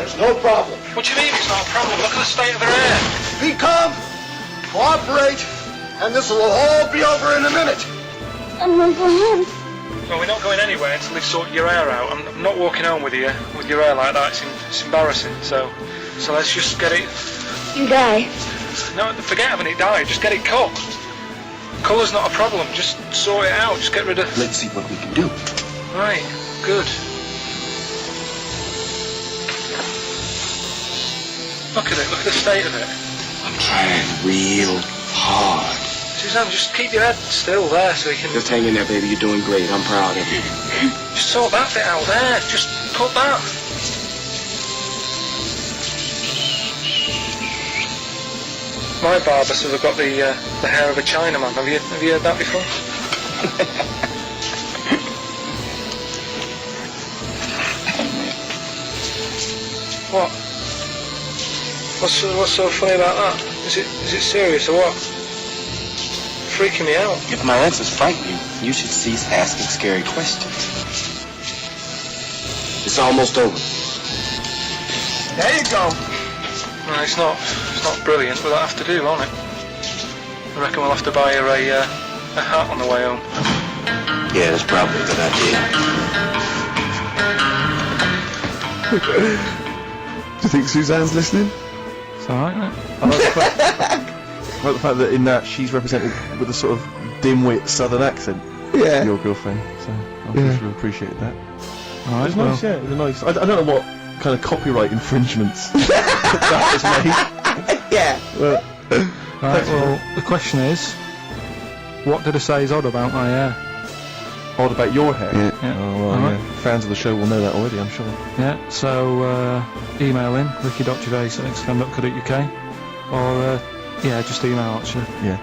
There's no problem. What do you mean it's not a problem? Look at the state of her hair. Be calm, cooperate, and this will all be over in a minute. I'm not going. Well, we're not going anywhere until they've sorted your hair out. I'm not walking home with your hair like that. It's embarrassing. So let's just get it. You die. No, forget having it dye. Just get it cut. Colour's not a problem. Just sort it out. Just get rid of. Let's see what we can do. Right. Good. Look at it. Look at the state of it. I'm trying real hard. Suzanne, just keep your head still there so you can... Just hang in there, baby. You're doing great. I'm proud of you. Just sort that bit out there. Just cut that. My barber says I've got the hair of a Chinaman. Have you heard that before? What? What's so funny about that? Is it serious or what? Freaking me out. If my answers frighten you, you should cease asking scary questions. It's almost over. There you go. No, it's not brilliant, but that'll have to do, won't it? I reckon we'll have to buy her a hat on the way home. Yeah, that's probably a good idea. Do you think Suzanne's listening? It's alright, isn't it? I like the fact that in that she's represented with a sort of dim-wit southern accent. Yeah. Your girlfriend, so I'm sure she'll appreciate that. Alright, It was nice, yeah, it was nice. I don't know what kind of copyright infringements that was made. Yeah. But, Right, well, the question is, what did I say is odd about my hair? odd about your hair. Yeah. Yeah. Oh, well, Alright. yeah. Fans of the show will know that already, I'm sure. Yeah, so email in ricky.gervais@xfm.co.uk or yeah, just email actually. Yeah.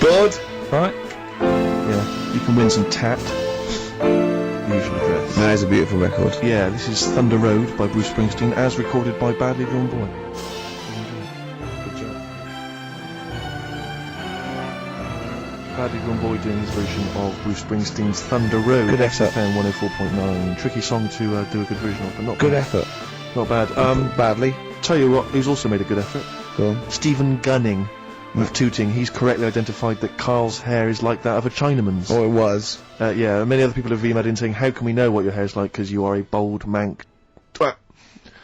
Bored? Right? Yeah. You can win some tat. Usual address. That is a beautiful record. Yeah, this is Thunder Road by Bruce Springsteen, as recorded by Badly Drawn Boy. Good job. Badly Drawn Boy doing his version of Bruce Springsteen's Thunder Road. Good effort. XFM 104.9. Tricky song to do a good version of, but not Good bad. effort. Not bad. Badly. Tell you what, who's also made a good effort? Go on. Stephen Gunning with Tooting. He's correctly identified that Carl's hair is like that of a Chinaman's. Or it was. Yeah, many other people have emailed in saying, how can we know what your hair's like because you are a bold mank twat.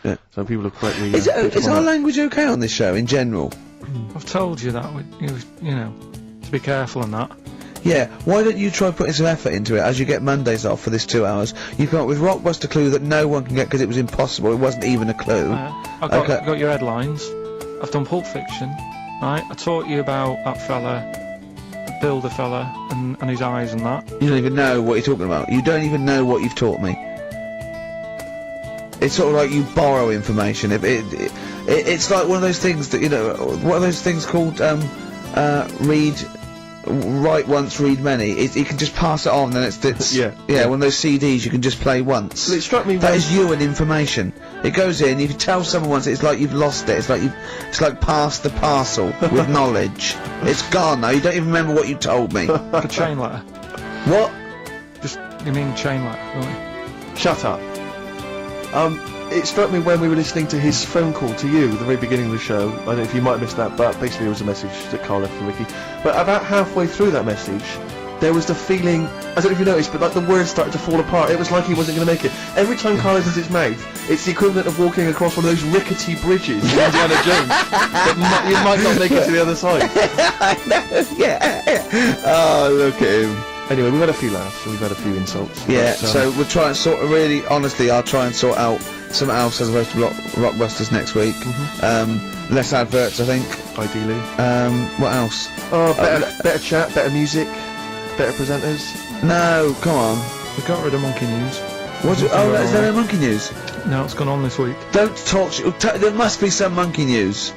Yeah. So people have correctly... Is picked our up on that. language okay on this show in general? I've told you that, you know, to be careful on that. Yeah, why don't you try putting some effort into it as you get Mondays off for this 2 hours? You come up with Rockbuster clue that no one can get because it was impossible, it wasn't even a clue. I've got your headlines. I've done Pulp Fiction, right? I taught you about that fella, Builder fella, and his eyes and that. You don't even know what you're talking about. You don't even know what you've taught me. It's sort of like you borrow information. It's like one of those things that, you know, what are those things called, write once, read many. You can just pass it on, and it's Yeah. one of those CDs you can just play once. Well, it struck me That when- is you and information. It goes in. If you tell someone once, it's like you've lost it. It's like passed the parcel with knowledge. It's gone now. You don't even remember what you told me. The chain letter. What? You mean chain letter, don't you? Shut up. It struck me when we were listening to his phone call to you at the very beginning of the show. I don't know if you might have missed that, but basically it was a message that Carl left for Ricky. But about halfway through that message, there was the feeling, I don't know if you noticed, but like the words started to fall apart. It was like he wasn't going to make it. Every time Carl opens his mouth, it's the equivalent of walking across one of those rickety bridges in Indiana Jones. That you might not make it to the other side. I know. Yeah. Oh, look at him. Anyway, we've had a few laughs and we've had a few insults. Yeah. but, So we'll try and sort. Really, honestly, I'll try and sort out something else as opposed to Rockbusters next week. Less adverts, I think. ideally. What else? Oh, better chat, better music, better presenters. No, come on. We got rid of Monkey News. What's it? Oh, is there no monkey news? No, it's gone on this week. Don't talk. There must be some monkey news.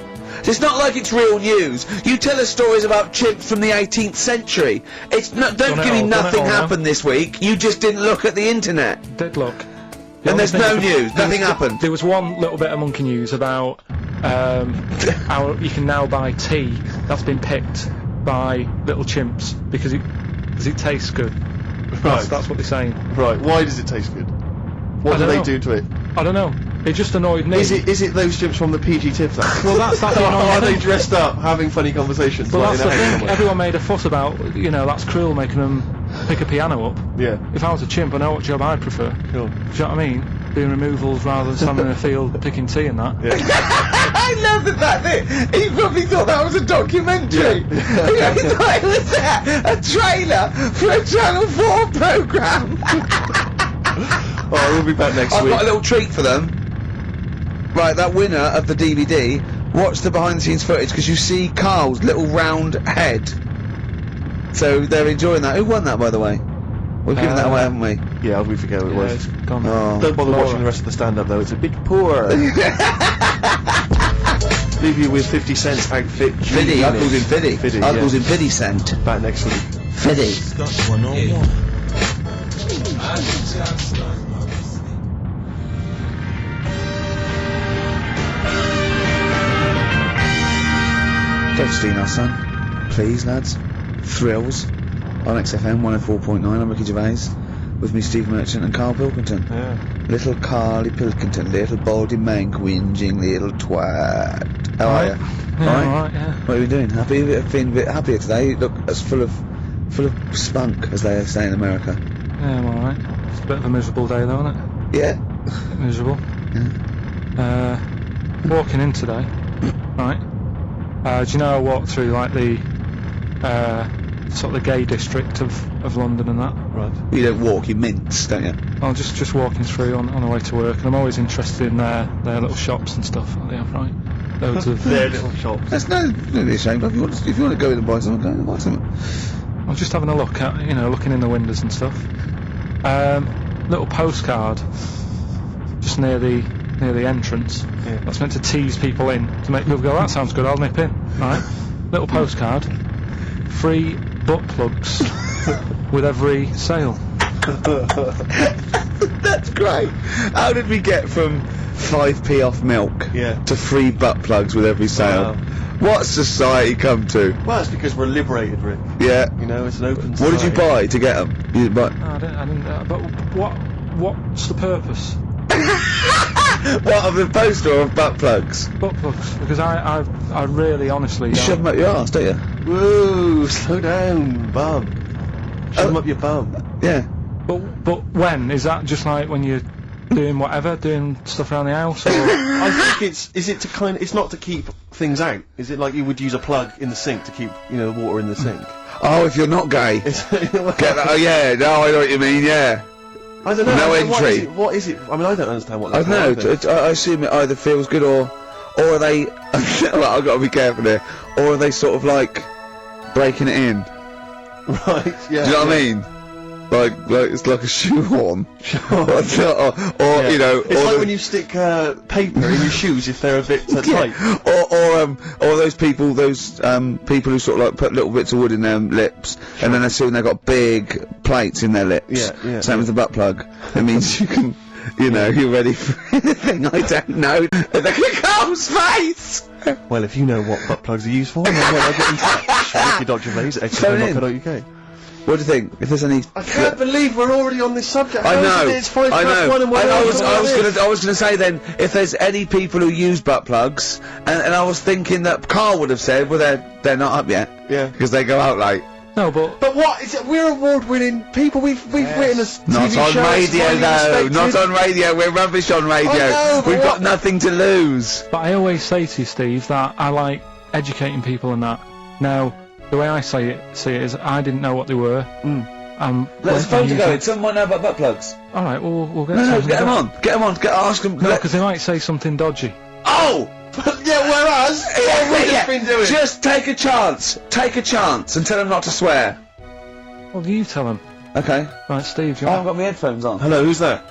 It's not like it's real news. You tell us stories about chimps from the 18th century. It's not. Don't give me nothing happened this week. You just didn't look at the internet. Deadlock. And there's no news. Nothing happened. There was one little bit of monkey news about how you can now buy tea that's been picked by little chimps because it tastes good. Right. That's what they're saying. Right, why does it taste good? What I do don't they know. do to it? I don't know. It just annoyed me. Is it those chimps from the PG Tips Act? Well, that's the Or are annoying they thing. dressed up, having funny conversations? Well, like that's in the a house thing. somewhere? Everyone made a fuss about, you know, that's cruel making them pick a piano up. Yeah. If I was a chimp, I know what job I'd prefer. Sure. Do you know what I mean? Doing removals rather than standing in a field picking tea and that. Yeah. I love that he probably thought that was a documentary. Yeah. He thought it was a trailer for a Channel 4 programme. Oh, we'll be back next I've week. got a little treat for them. Right, that winner of the DVD, watch the behind the scenes footage because you see Carl's little round head. So they're enjoying that. Who won that, by the way? We've given that away, haven't we? Yeah, we forget what it was. It's gone. Oh. Don't bother Laura. watching the rest of the stand-up though, it's a bit poor. Leave you with 50 Cent's outfit. Fiddy, I called him Fiddy. Fiddy, I yeah. called him Fiddy Cent. Back next week. Fiddy. Devastating, our son. Please, lads. Thrills. On XFM 104.9, I'm Ricky Gervais. With me, Steve Merchant and Carl Pilkington. Yeah. Little Carly Pilkington, little baldy mank, whinging little twat. How are you? Yeah, Alright? alright, yeah. What are you doing? Happy? Feeling a bit happier today? You look as full of spunk, as they say in America. Yeah, I'm alright. It's a bit of a miserable day though, isn't it? Yeah. Bit miserable. Walking in today, right? Do you know I walked through like the sort of the gay district of London and that? Right. You don't walk, you mince, don't you? I'm just walking through on the way to work, and I'm always interested in their little shops and stuff that they have, right? Loads of Their little shops. That's no be ashamed of. If you want to go in and buy something, go in and buy something. I'm just having a look at, you know, looking in the windows and stuff. Little postcard just near the entrance. Yeah. That's meant to tease people in, to make people go, that sounds good, I'll nip in. Right? Little postcard. Free butt plugs with every sale. That's great. How did we get from 5p off milk Yeah. to free butt plugs with every sale? Wow. What's society come to? Well, it's because we're liberated, Rick. Yeah. You know, it's an open What did you society. buy to get them? You didn't buy. No, I didn't but what's the purpose? What, of the poster or of butt plugs? Butt plugs. Because I really honestly You shove them up your arse, don't you? Whoa, slow down, bum. Shove them up your bum. Yeah. But when? Is that just like when you're doing whatever, doing stuff around the house? Or I think it's not to keep things out. Is it like you would use a plug in the sink to keep, you know, the water in the sink? Oh, if you're not gay. Get that, oh yeah, no, I know what you mean, yeah. I don't know. No What is entry. what is it? I mean, I don't understand what I that's don't know, like, I assume it either feels good or are they, well, I've got to be careful here, or are they sort of like breaking it in? Right, yeah. Do you know what I mean? Like it's like a shoehorn. or Yeah. you know, It's or like the- when you stick paper in your shoes if they're a bit tight. or those people who sort of like put little bits of wood in their lips, and then as soon as they've got big plates in their lips. Yeah, yeah, Same yeah. with the butt plug. It means you can, you know, you're ready for anything. I don't know. Look at Carl's face. Well, if you know what butt plugs are used for, then why not get in touch? Phone in. Ricky.Gervais@xfm.co.uk. What do you think? If there's any, I can't believe we're already on this subject. I How know. is it? It's 5 I past know. 1 and we're And I already was on this. gonna say then, if there's any people who use butt plugs, and I was thinking that Carl would have said, well, they're not up yet. Yeah. Because they go out late. no, but But what is it? We're award-winning people. We've written a TV Not on show. it's radio highly though. respected. Not on radio. We're rubbish on radio. I know, but We've what- got nothing to lose. I always say to you, Steve, that I like educating people and that. Now, the way I see it is I didn't know what they were. Let's phone to go. Someone might know about butt plugs. All right, we'll get. No, something get them done. on. Get them on. Ask them. No, because they might say something dodgy. Oh. Yeah, whereas what we've just been doing. Just take a chance. Take a chance and tell them not to swear. Well, you tell them. Okay. Right, Steve, you Oh, I've got my headphones on. Hello, who's that?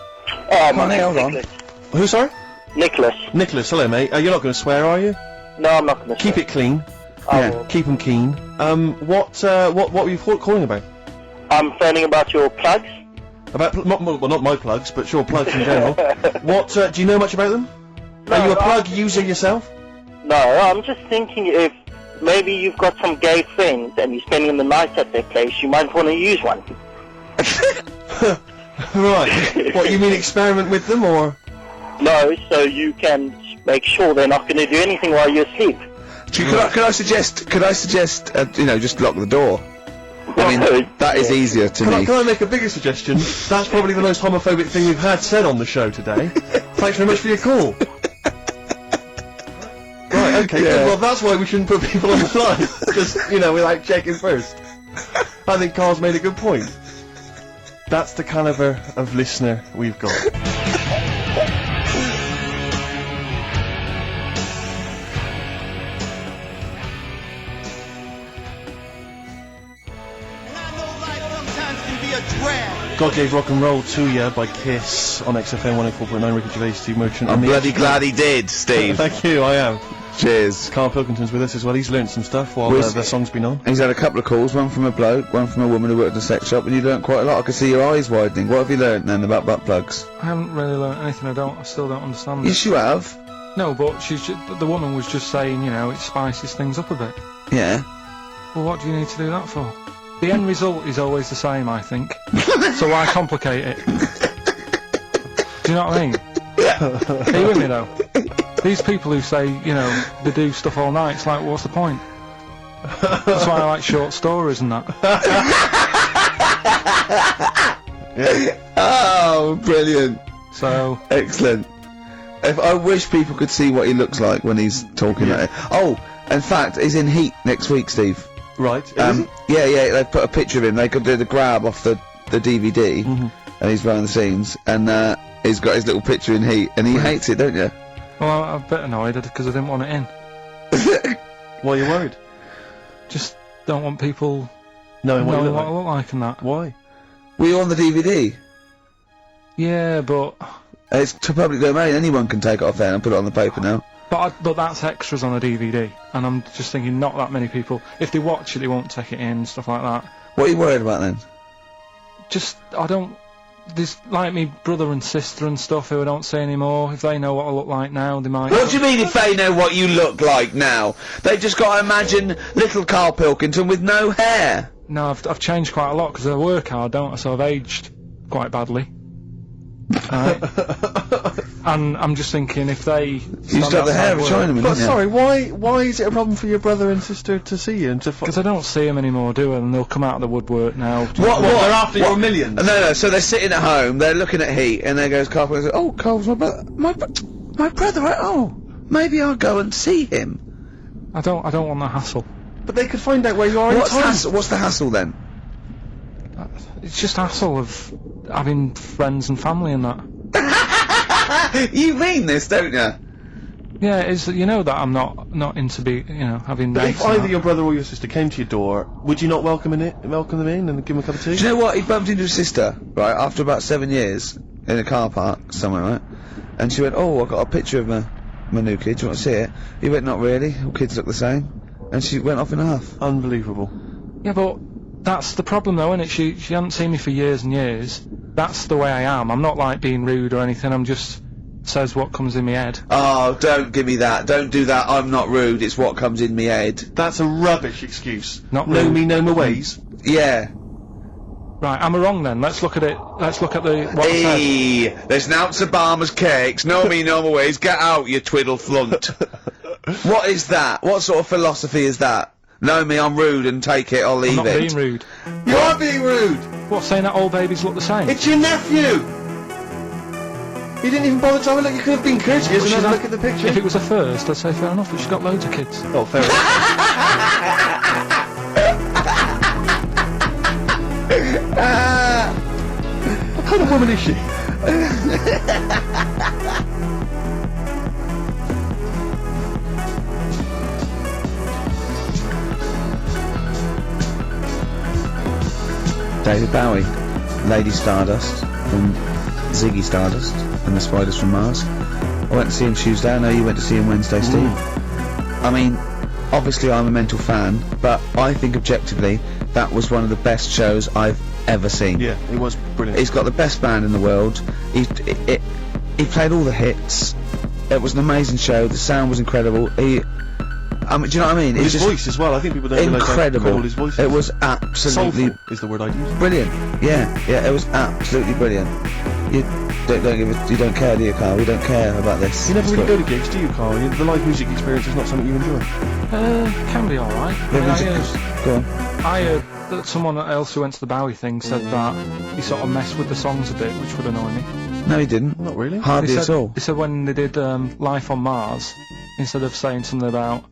Come on, hold on. Who, sorry? Nicholas. Nicholas. Hello, mate. You're not going to swear, are you? No, I'm not going to Keep it clean. Yeah. Keep them keen. What were you calling about? I'm phoning about your plugs. About not my plugs, but sure, plugs in general. What do you know much about them? Are you a plug user yourself? No, I'm just thinking if maybe you've got some gay friends and you're spending the night at their place, you might want to use one. Right. What, you mean experiment with them, or? know so you can make sure they're not going to do anything while you're asleep. Could I suggest, just lock the door? I mean, that is easier to me. Can I make a bigger suggestion? That's probably the most homophobic thing we've had said on the show today. Thanks very much for your call. Right, okay, good. Well, that's why we shouldn't put people on the line. Just, without checking first. I think Carl's made a good point. That's the caliber of listener we've got. God Gave Rock and Roll to Ya by Kiss on XFM 104.9. Ricky Gervais, Steve Merchant. I'm bloody glad he did, Steve. Thank you, I am. Cheers. Carl Pilkington's with us as well. He's learnt some stuff while the song's been on. He's had a couple of calls, one from a bloke, one from a woman who worked in a sex shop, and you learnt quite a lot. I can see your eyes widening. What have you learnt then about butt plugs? I haven't really learnt anything. I still don't understand Yes, you have. No, but the woman was just saying, it spices things up a bit. Yeah. Well, what do you need to do that for? The end result is always the same, I think. So why complicate it? Do you know what I mean? Are you with me, though? These people who say, they do stuff all night, it's like, what's the point? That's why I like short stories and that. Oh, brilliant. So... Excellent. I wish people could see what he looks like when he's talking like that. Oh, in fact, he's in Heat next week, Steve. Right. Yeah, they put a picture of him. They could do the grab off the DVD, and he's behind the scenes, and he's got his little picture in Heat, and he hates it, don't you? Well, I'm a bit annoyed because I didn't want it in. Why are you worried? Just don't want people knowing what I you look like and that. Why? Were you on the DVD? Yeah, but... It's to public domain. Anyone can take it off there and put it on the paper now. But that's extras on a DVD, and I'm just thinking not that many people. If they watch it, they won't take it in, stuff like that. What are you worried about then? Just, there's like me brother and sister and stuff who I don't see anymore. If they know what I look like now, they might... What do you mean if they know what you look like now? They've just got to imagine little Carl Pilkington with no hair. No, I've changed quite a lot because I work hard, don't I? So I've aged quite badly. Right. And I'm just thinking if they... You still have the hair of a Chinaman, But sorry, why is it a problem for your brother and sister to see you? Because I don't see them anymore, do I? And they'll come out of the woodwork now. What? They're after your millions? No, so they're sitting at home, they're looking at Heat, and there goes Carl Pilkington, oh, Carl's my brother, my brother, oh, maybe I'll go and see him. I don't want the hassle. But they could find out where you are in time. What's the hassle then? It's just hassle of having friends and family and that. You mean this, don't you? Yeah, it's that I'm not into having. But mates if and either that. your brother or your sister came to your door, would you not welcome them in and give them a cup of tea? Do you know what? He bumped into his sister, right, after about 7 years, in a car park somewhere, right? And she went, oh, I got a picture of my new kid, do you want to see it? He went, not really, all kids look the same. And she went off in half. Unbelievable. Yeah, but that's the problem though, isn't it? She hadn't seen me for years and years. That's the way I am. I'm not like being rude or anything, I'm just says what comes in my head. Oh, don't give me that. Don't do that. I'm not rude. It's what comes in my head. That's a rubbish excuse. Not know rude. me, know my ways. Yeah. Right, am I wrong then? Let's look at it. Let's look at what I said. Hey, there's an ounce of Obama's cakes. Know me, know my ways. Get out, you twiddle flunt. What is that? What sort of philosophy is that? Know me, I'm rude and take it or leave I'm not being rude. You are being rude! What, saying that all babies look the same? It's your nephew! You didn't even bother to have a look. You could have been courteous and had a look at the picture. If it was a first, I'd say fair enough, but she's got loads of kids. Oh, fair enough. What kind of woman is she? David Bowie, Lady Stardust from Ziggy Stardust and the Spiders from Mars. I went to see him Tuesday. I know you went to see him Wednesday, Steve. I mean, obviously I'm a mental fan, but I think objectively that was one of the best shows I've ever seen. Yeah, it was brilliant. He's got the best band in the world. He played all the hits. It was an amazing show. The sound was incredible. Do you know what I mean? His voice as well. I think people don't realise how incredible. cool his voice is. It was absolutely soulful is the word I'd use. brilliant. Yeah, it was absolutely brilliant. you don't care, do you, Carl? We don't care about this. You never It's really got- go to gigs, do you, Carl? The live music experience is not something you enjoy. Can be alright. Go on. I heard that someone else who went to the Bowie thing said that he sort of messed with the songs a bit, which would annoy me. No, he didn't. Not really. Hardly at all. He said when they did Life on Mars, instead of saying something about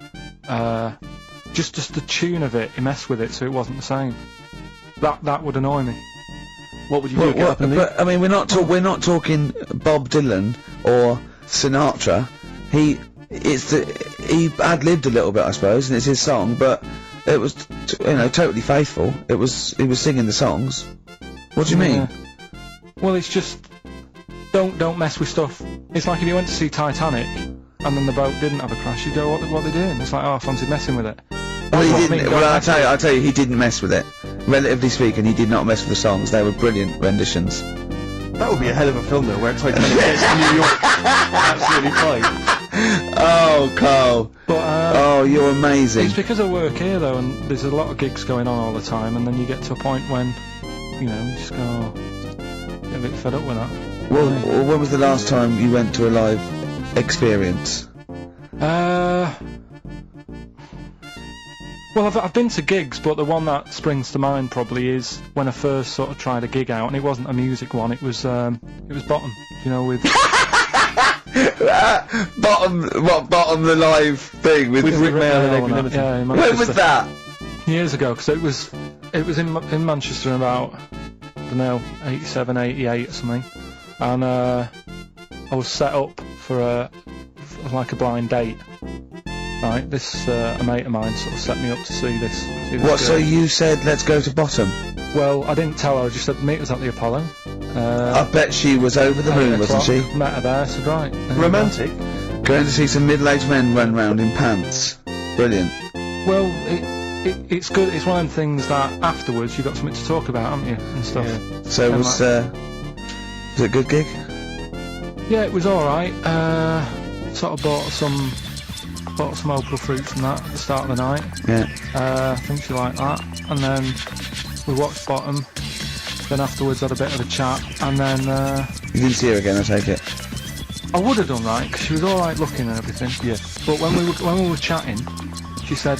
just the tune of it, he messed with it so it wasn't the same. That would annoy me. What would you do? Get up and leave? But I mean, we're not talking Bob Dylan or Sinatra. He ad-libbed a little bit, I suppose, and it's his song, but it was totally faithful. He was singing the songs. What do you mean? Well, it's just don't mess with stuff. It's like if you went to see Titanic and then the boat didn't have a crash, you go, what are they doing? It's like, oh, I fancied messing with it. Well, he That's what I didn't. mean, Well, don't I mess tell with you, it. I tell you, he didn't mess with it. Relatively speaking, he did not mess with the songs. They were brilliant renditions. That would be a hell of a film, though, where Titanic gets to New York. Absolutely fine. Oh, Carl. But, Oh, you're amazing. it's because I work here though, and there's a lot of gigs going on all the time, and then you get to a point when, you just go, get a bit fed up with that. Well, when was the last time you went to a live experience? Well, I've been to gigs, but the one that springs to mind probably is when I first sort of tried a gig out, and it wasn't a music one. It was Bottom, with Bottom the live thing with Rick Mail and Edwin Limited. Yeah, in When was Manchester. that? Years ago, because it was in Manchester in about, I don't know, 87, 88 or something, and I was set up for like a blind date. Right, this a mate of mine sort of set me up to see this. What? So you said let's go to Bottom? Well, I didn't tell her. I just said meet us at the Apollo. I bet she was over the moon, 8 wasn't o'clock, she? Met her there. Said right. Romantic? Going to see some middle-aged men run round in pants. Brilliant. Well, it's good. It's one of them things that afterwards you got something to talk about, haven't you, and stuff. So And was it a good gig? Yeah, it was all right. Sort of bought some Opal fruits and that at the start of the night. Yeah. I think she liked that, and then we watched Bottom. Then afterwards had a bit of a chat, and then You didn't see her again, I take it. I would have done right because she was all right looking and everything. Yeah. But when we were chatting, she said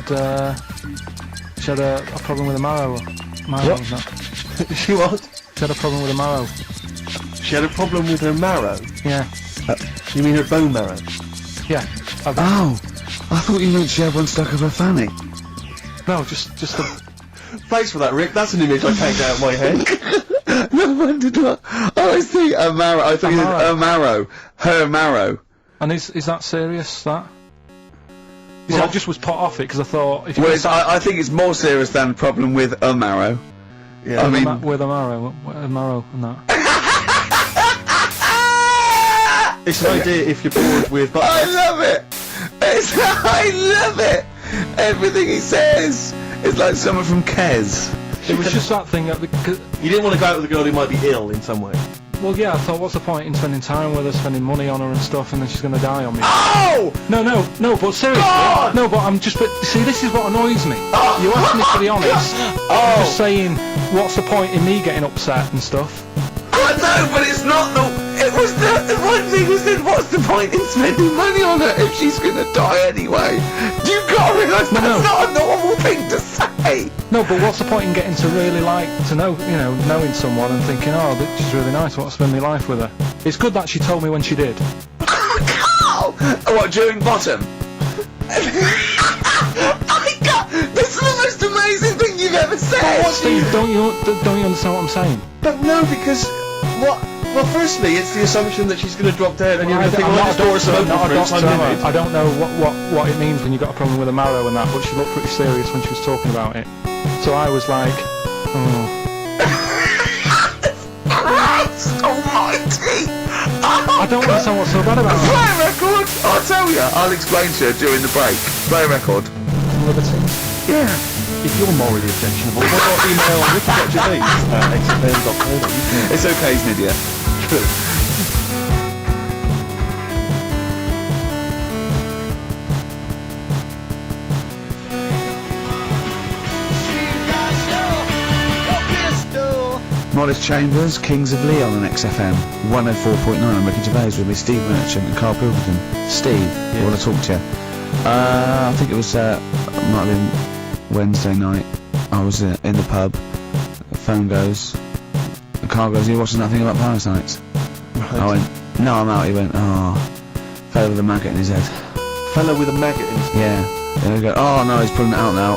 she had a problem with a marrow. What? And that. She what? She had a problem with a marrow. She had a problem with her marrow. Yeah. You mean her bone marrow? Yeah. Oh, I thought you meant she had one stuck up her fanny. No, just a. Thanks for that, Rick. That's an image I can't get out of my head. No wonder not. Oh, I see, a marrow. I thought you said a marrow. Her marrow. And is that serious? That? I just was put off it because I thought if you Well, I think it's more serious than the problem with a marrow. Yeah. I mean, with a marrow and that. It's an idea if you're bored with butt I nuts. love it. I love it. Everything he says is like someone from Kes. It was just that thing that You didn't want to go out with a girl who might be ill in some way. well, yeah, I thought, what's the point in spending time with her, spending money on her and stuff, and then she's going to die on me? Oh! No, but seriously, God! no, but I'm just. But see, this is what annoys me. You asked me to be honest. Oh. Just saying, what's the point in me getting upset and stuff? I know, but it's not the. It was the one thing was that what's the point in spending money on her if she's gonna die anyway? You gotta realise that's not a normal thing to say. No, but what's the point in getting to really knowing someone and thinking, oh, she's really nice, I want to spend my life with her. It's good that she told me when she did. Carl! What, during Bottom? This is the most amazing thing you've ever said! Steve, don't you understand what I'm saying? But no, because what? Well, firstly, it's the assumption that she's going to drop dead, and you're going to think, I'm well, not let's store some not open a fruits, doctor, I'm in it. I don't know what it means when you got a problem with a marrow and that, but she looked pretty serious when she was talking about it. So I was like, oh. Christ almighty! I don't understand what's so bad about it. Play a record! I'll tell you. I'll explain to you during the break. Play a record. Libertines. Yeah. If you're morally objectionable, why not email ricky.gervais@xfm.co.uk. It's okay, he's an idiot. Good. Modest Chambers, Kings of Leon on XFM 104.9. I'm Ricky Gervais with me, Steve Merchant and Carl Pilkington. Steve, I want to talk to you. I think it was, might have been Wednesday night. I was in the pub. The phone goes. The car goes, "Are you watching that thing about parasites?" Right. I went, "No, I'm out." He went, "Oh, fella with a maggot in his head." Fella with a maggot in his head. Yeah. And he go, "Oh no, he's pulling it out now."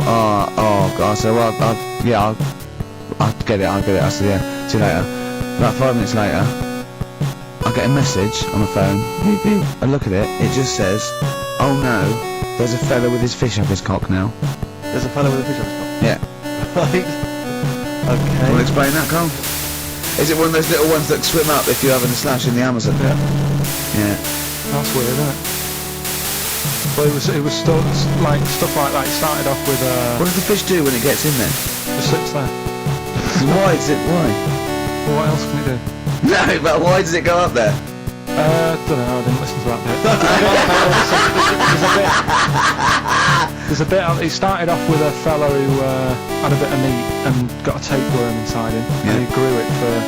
Oh God. I said, "Well, I'll get it. I said, "Yeah, see you later." About 5 minutes later, I get a message on my phone. Beep, beep. I look at it. It just says, "Oh no, there's a fella with his fish up his cock now." There's a fella with a fish on his cock. Yeah. Right. Okay. Want to explain that, Carl? Is it one of those little ones that swim up if you're having a slash in the Amazon? Yeah. Yeah. That's weird, isn't it? Well, it was stuff like that. It started off with What does the fish do when it gets in there? just sits there. Why is it? Why? Well, what else can it do? No, but why does it go up there? Don't know. I didn't listen to that bit. There's a bit. It started off with a fella who had a bit of meat and got a tapeworm inside him, and he grew it for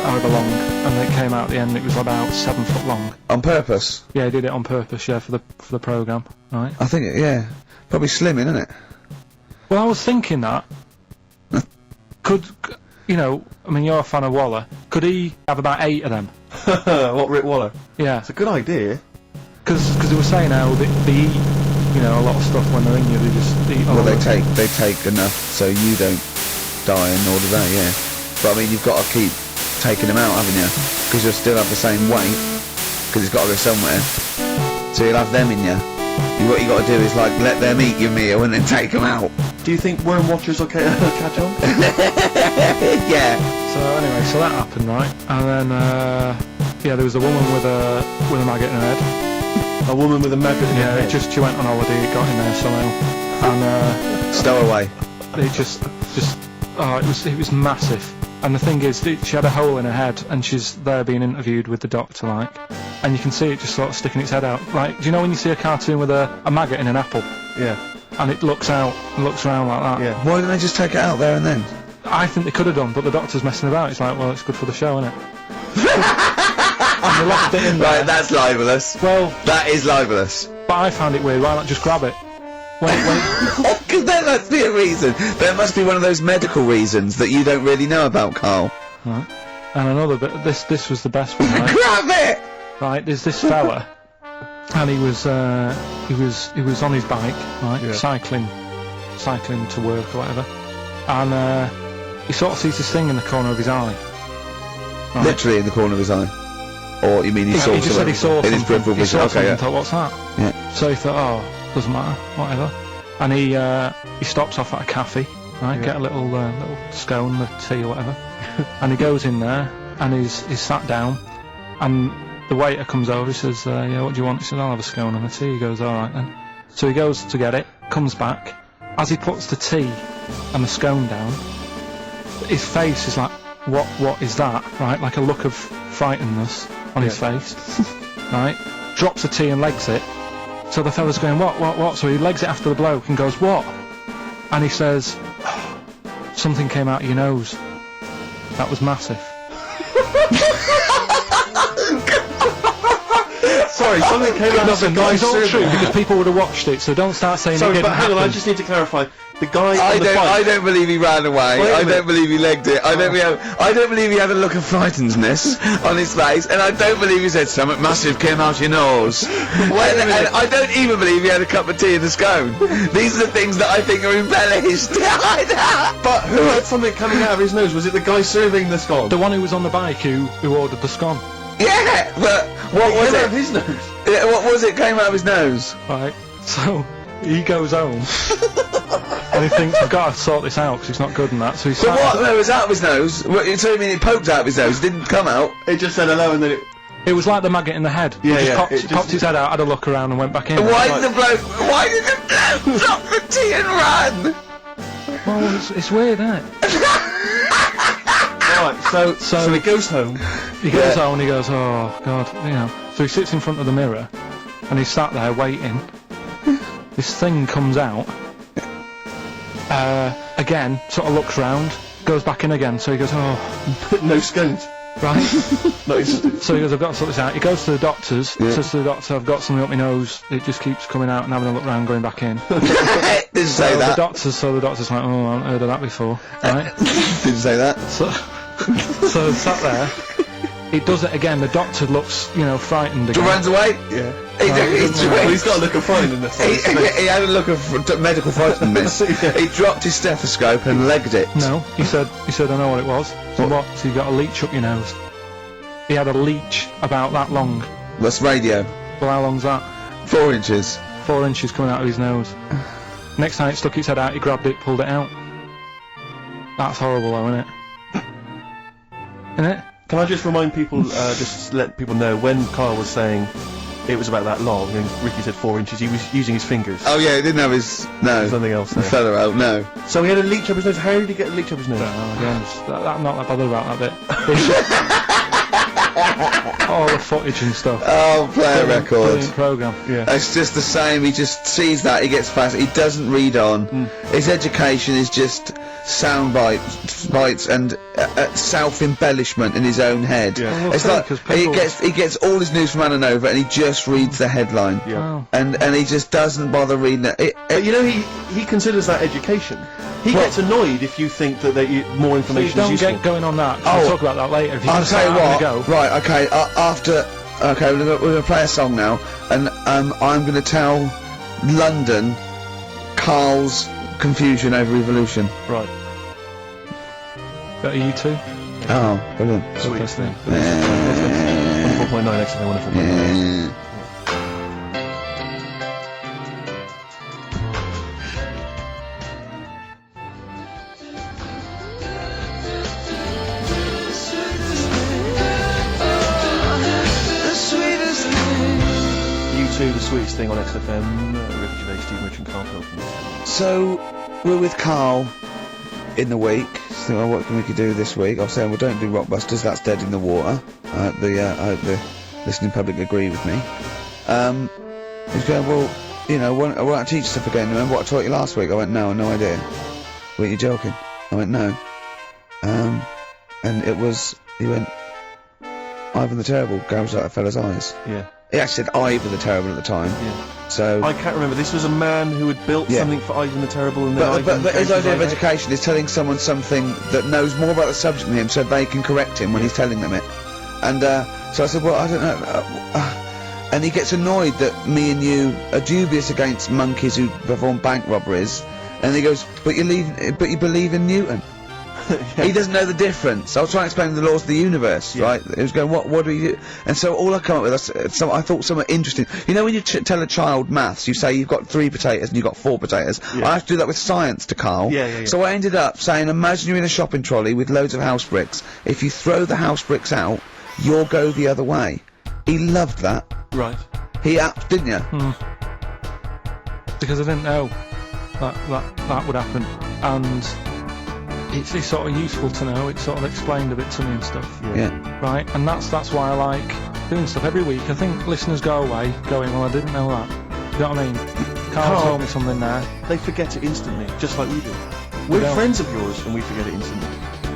however long, and it came out at the end. It was about 7 foot long. On purpose? Yeah, he did it on purpose. Yeah, for the program, right? I think, yeah. Probably slimming, isn't it? Well, I was thinking that. I mean, you're a fan of Waller. Could he have about 8 of them? What, Rick Waller? Yeah. It's a good idea. Because they were saying how they eat, a lot of stuff when they're in you. They just eat. Well, they take enough so you don't die, and nor do they. Yeah. But I mean, you've got to keep taking them out, haven't you? Because you'll still have the same weight. Because it's got to go somewhere. So you'll have them in you. What you got to do is like let them eat your meal and then take them out. Do you think worm watchers will catch on? Yeah. So anyway, so that happened, right? And then there was a woman with a maggot in her head. A woman with a maggot in her head? Yeah, she went on holiday, it got in there somehow, and Stowaway. it it was massive. And the thing is, she had a hole in her head, and she's there being interviewed with the doctor, like, and you can see it just sort of sticking its head out. Like, do you know when you see a cartoon with a maggot in an apple? Yeah. And it looks out and looks around like that. Yeah. Why didn't they just take it out there and then? I think they could have done, but the doctor's messing about. It's like, well, it's good for the show, isn't it? And they left it in there. Right, that's libelous. Well, that is libelous. But I found it weird. Why not just grab it? Because there must be a reason. There must be one of those medical reasons that you don't really know about, Carl. Right. And another bit. This was the best one. Right? Grab it! Right. There's this fella, and he was on his bike, right, cycling to work or whatever, and he sort of sees this thing in the corner of his eye. Right? Literally in the corner of his eye. Or you mean he saw? He just said he saw in his peripheral vision. Okay, yeah. Thought, what's that? Yeah. So he thought, oh, doesn't matter, whatever. And he stops off at a cafe, right? Get a little scone, a tea or whatever. And he goes in there and he's sat down, and the waiter comes over. He says, "Yeah, what do you want?" He says, "I'll have a scone and a tea." He goes, "All right then." So he goes to get it, comes back. As he puts the tea and the scone down, his face is like, "What is that?" Right, like a look of frightenedness on his face. Right, drops the tea and legs it. So the fella's going, what? So he legs it after the bloke and goes, "What?" And he says, "Something came out of your nose. That was massive." Sorry, something came out of the guy's It's all serving. true because people would have watched it, so don't start saying it Sorry, didn't but hang on, I happen. just need to clarify. The guy on the bike... I don't believe he ran away. Wait a I minute. don't believe he legged it. I don't believe he had a look of frightenedness on his face, and I don't believe he said something massive came out your nose. and I don't even believe he had a cup of tea in the scone. These are the things that I think are embellished. But who had something coming out of his nose? Was it the guy serving the scone? The one who was on the bike who ordered the scone. Yeah, but what was Came out it? of his nose. Yeah, what was it? Came out of his nose. Right, so he goes home and he thinks, I've got to sort this out because it's not good and that. So he But what? No, it was out of his nose. So you mean it poked out of his nose? It didn't come out. It just said hello and then it... It was like the maggot in the head. Yeah, He yeah, just popped his head out, had a look around and went back in. Why did the bloke drop the tea and run? Well, it's weird, isn't it? Right, so he goes home. He goes home and he goes, oh, God, So he sits in front of the mirror and he's sat there waiting. This thing comes out. Again, sort of looks round, Goes back in again, so he goes, oh, No scones. right. Not interested. So he goes, I've got to sort this out. He goes to the doctor's, Yeah. says to the doctor, I've got something up my nose. It just keeps coming out and having a look round, going back in. Didn't say The that. doctor's like, oh, I haven't heard of that before. Right? Didn't say that. So sat there. He does it again. The doctor looks, frightened again. Runs away. Yeah. He's got a look of fun in this. He had a look of medical frightenness. He dropped his stethoscope and legged it. No, he said, I know what it was. So what? So you got a leech up your nose. He had a leech about that long. What's radio? Well, how long's that? 4 inches. 4 inches coming out of his nose. Next time it stuck its head out, he grabbed it, pulled it out. That's horrible though, isn't it? Isn't it? Can I just remind people, just let people know, when Carl was saying it was about that long, and Ricky said 4 inches, he was using his fingers. Oh yeah, he didn't have his... No. There's nothing else there. Feather out, no. So he had a leech up his nose. How did he get a leech up his nose? Again, I'm not that bothered about that bit. All the footage and stuff. Oh, player records. Brilliant programme. Yeah. It's just the same, he just sees that, he gets fast, he doesn't read on. His education is just sound bites and self-embellishment in his own head. Yeah. Well, It's okay, like, 'cause he people- gets all his news from Ananova and he just reads the headline. Yeah. Oh. And he just doesn't bother reading it. But you know, he considers that education. He Well- gets annoyed if you think that more So you information don't is useful. get going on that. Oh. We'll talk about that later. If you I'll just tell you start what, having a go. right, okay, okay, we're gonna play a song now, and I'm gonna tell London Carl's confusion over evolution. Right. Are you too? Oh, brilliant. Sweet. First thing. 104.9 XFM, 104.9. Yeah. U2, the sweetest thing on XFM. Ricky Gervais, Steve Mitchell, Carl Pilkington. So, we're with Carl in the week. So, what can we do this week? I was saying, well, don't do Rockbusters, that's dead in the water. I hope the listening public agree with me. He's going, well, why don't I teach stuff again? Remember what I taught you last week? I went, no, no idea. Were you joking? I went, no. And it was, he went, Ivan the Terrible gouged out a fella's eyes. Yeah. He actually said Ivan the Terrible at the time. Yeah. So... I can't remember. This was a man who had built Yeah. something for Ivan the Terrible, and then But Ivan his changed idea of mind. education is telling someone something that knows more about the subject than him so they can correct him when he's telling them it. And so I said, well, I don't know. And he gets annoyed that me and you are dubious against monkeys who perform bank robberies. And he goes, but you believe in Newton. Yeah. He doesn't know the difference. I was trying to explain the laws of the universe, Yeah. right? He was going, what do you... And so all I come up with, I thought somewhat interesting. You know when you tell a child maths, you say you've got 3 potatoes and you've got 4 potatoes. Yeah. I have to do that with science to Carl. Yeah. So I ended up saying, imagine you're in a shopping trolley with loads of house bricks. If you throw the house bricks out, you'll go the other way. He loved that. Right. He didn't you? Because I didn't know that would happen, and it's sort of useful to know. It sort of explained a bit to me and stuff. Yeah. Right, and that's why I like doing stuff every week. I think listeners go away going, well, I didn't know that. You know what I mean? Carl told me something there. They forget it instantly, just like we do. We're don't. friends of yours, and we forget it instantly.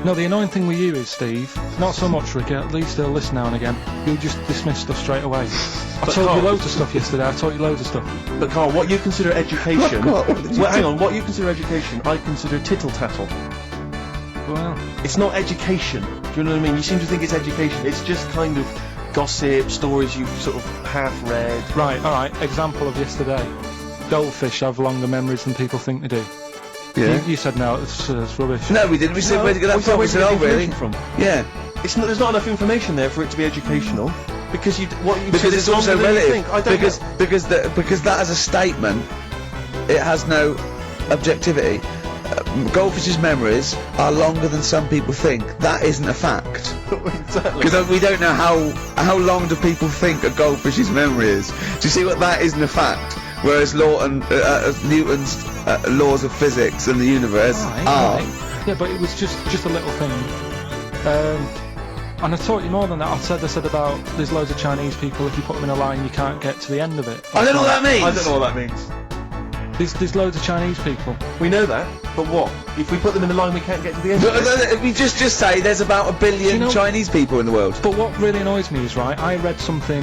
No, the annoying thing with you is, Steve, not so much Ricky, at least they'll listen now and again, you'll just dismiss stuff straight away. I But told Carl- you loads of stuff yesterday, I taught you loads of stuff. But Carl, what you consider education... What did you well, hang on, what you consider education, I consider tittle-tattle. Well, It's not education. Do you know what I mean? You seem to think it's education. It's just kind of gossip, stories you've sort of half-read. right, alright, example of yesterday. Goldfish have longer memories than people think they do. Yeah. You said no, it's rubbish. No, we didn't. We said, where'd you get that from? We Where'd said, you oh, get the really? information from? Yeah. There's not enough information there for it to be educational. Because Because said it's is also longer than you relative. think. I don't know. Because that as a statement, it has no objectivity. Goldfish's memories are longer than some people think. That isn't a fact. Exactly. Because we don't know how long do people think a goldfish's memory is. Do you see what that isn't a fact? Whereas Newton's laws of physics and the universe are. Right. Yeah, but it was just a little thing. And I taught you more than that. I said about there's loads of Chinese people, if you put them in a line you can't get to the end of it. I don't know what that means. I don't know what that means. There's loads of Chinese people. We know that, but what? If we put them in a line, we can't get to the end. If we just say there's about 1 billion you know- Chinese people in the world. But what really annoys me is, right, I read something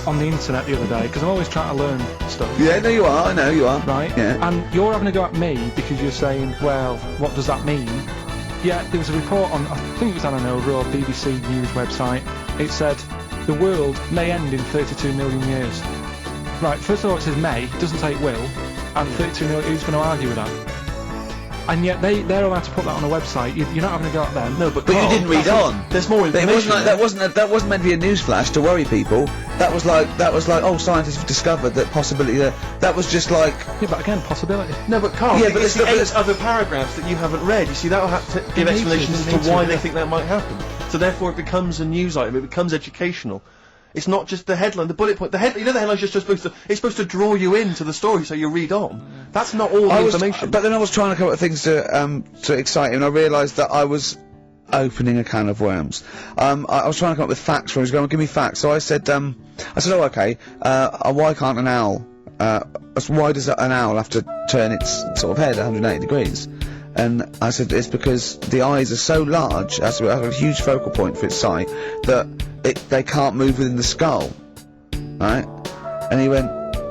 on the internet the other day, because I'm always trying to learn stuff. Yeah, no, you are. I know you are. Right? Yeah. And you're having a go at me because you're saying, well, what does that mean? Yeah, there was a report on, I think it was on an or BBC News website. It said, the world may end in 32 million years. Right, first of all it says may, it doesn't say it will, and 32 million, who's going to argue with that? And yet they're allowed to put that on a website. You're not having a go at them. No, but But you didn't read on. There's more It information. wasn't like, that wasn't meant to be a newsflash to worry people. That was like oh, scientists have discovered that possibility. That was just like Yeah, but again, possibility. No, but Carl, Yeah, yeah, but it's it's the not- 8 other paragraphs that you haven't read. You see, that'll have to give need to, explanations it as needs to to, why yeah. they think that might happen. So therefore it becomes a news item, it becomes educational. It's not just the headline, the bullet point. You know the headline's just supposed to, it's supposed to draw you into the story so you read on. That's not all the information. But then I was trying to come up with things to excite him, and I realised that I was opening a can of worms. I was trying to come up with facts for him. He was going, give me facts. So I said, oh, okay, why can't an owl, why does an owl have to turn its sort of head 180 degrees? And I said, it's because the eyes are so large, has a huge focal point for its sight, that they can't move within the skull, right? And he went,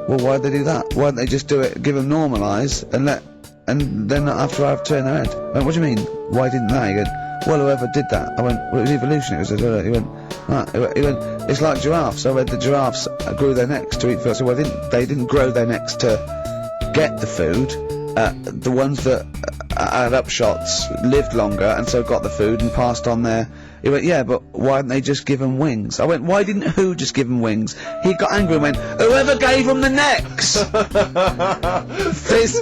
well, why'd they do that? Why don't they just do it, give them normal eyes, and then after I've turned their head? I went, what do you mean, why didn't they? He went, well, whoever did that. I went, well, it was evolution, it was, he went, right, he went, it's like giraffes. I read the giraffes grew their necks to eat food. So they didn't grow their necks to get the food. The ones that had upshots lived longer and so got the food and passed on their... He went, yeah, but why didn't they just give them wings? I went, why didn't who just give them wings? He got angry and went, whoever gave them the necks!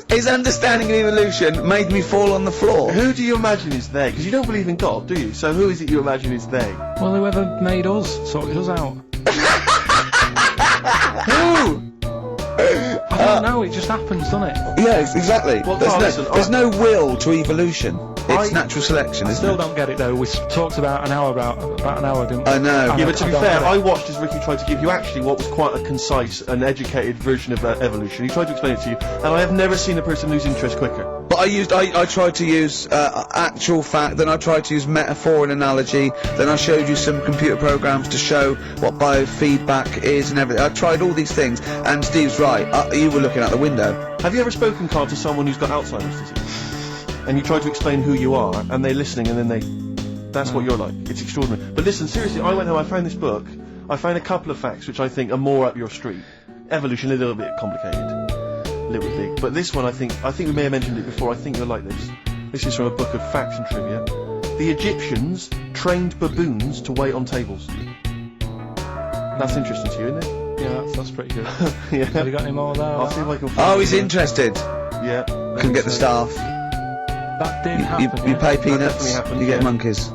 his understanding of evolution made me fall on the floor. Who do you imagine is they? Because you don't believe in God, do you? So who is it you imagine is they? Well, whoever made us sorted us out. Who? I don't know, it just happens, doesn't it? Yeah, exactly. Well, Carl, listen, there's no will to evolution. It's natural selection, I isn't still it? don't get it though. We talked about an hour, didn't we? I know. Yeah, but to be don't fair, get it. I watched as Ricky tried to give you actually what was quite a concise and educated version of evolution. He tried to explain it to you, and I have never seen a person lose interest quicker. But I tried to use actual fact, then I tried to use metaphor and analogy, then I showed you some computer programs to show what biofeedback is and everything. I tried all these things, and Steve's right, you were looking out the window. Have you ever spoken, Carl, to someone who's got Alzheimer's disease? And you try to explain who you are, and they're listening, and then that's what you're like. It's extraordinary. But listen, seriously, I went home, I found this book, I found a couple of facts which I think are more up your street. Evolution, a little bit complicated. A little bit big. But this one, I think we may have mentioned it before, I think you'll like this. This is from a book of facts and trivia. The Egyptians trained baboons to wait on tables. That's interesting to you, isn't it? Yeah, that's pretty good. Yeah. Have you got any more there? I'll see if I can find Oh, he's it. interested. Yeah. Can get the staff. That did You happen, yeah? pay definitely peanuts, happened, you get yeah. monkeys.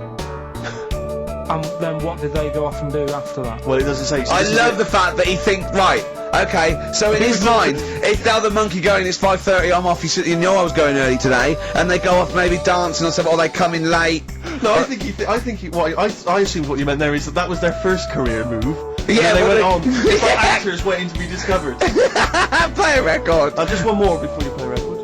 And then what did they go off and do after that? Well, it doesn't say. So I this is love it. the fact that he thinks, right, okay, so in his mind, it's now the monkey going, it's 5:30, I'm off, you know I was going early today, and they go off maybe dancing or something, or they come in late. No, I assumed what you meant there is that was their first career move. Yeah, and they well, went on. It's like actors waiting to be discovered. Play a record. Just one more before you play a record.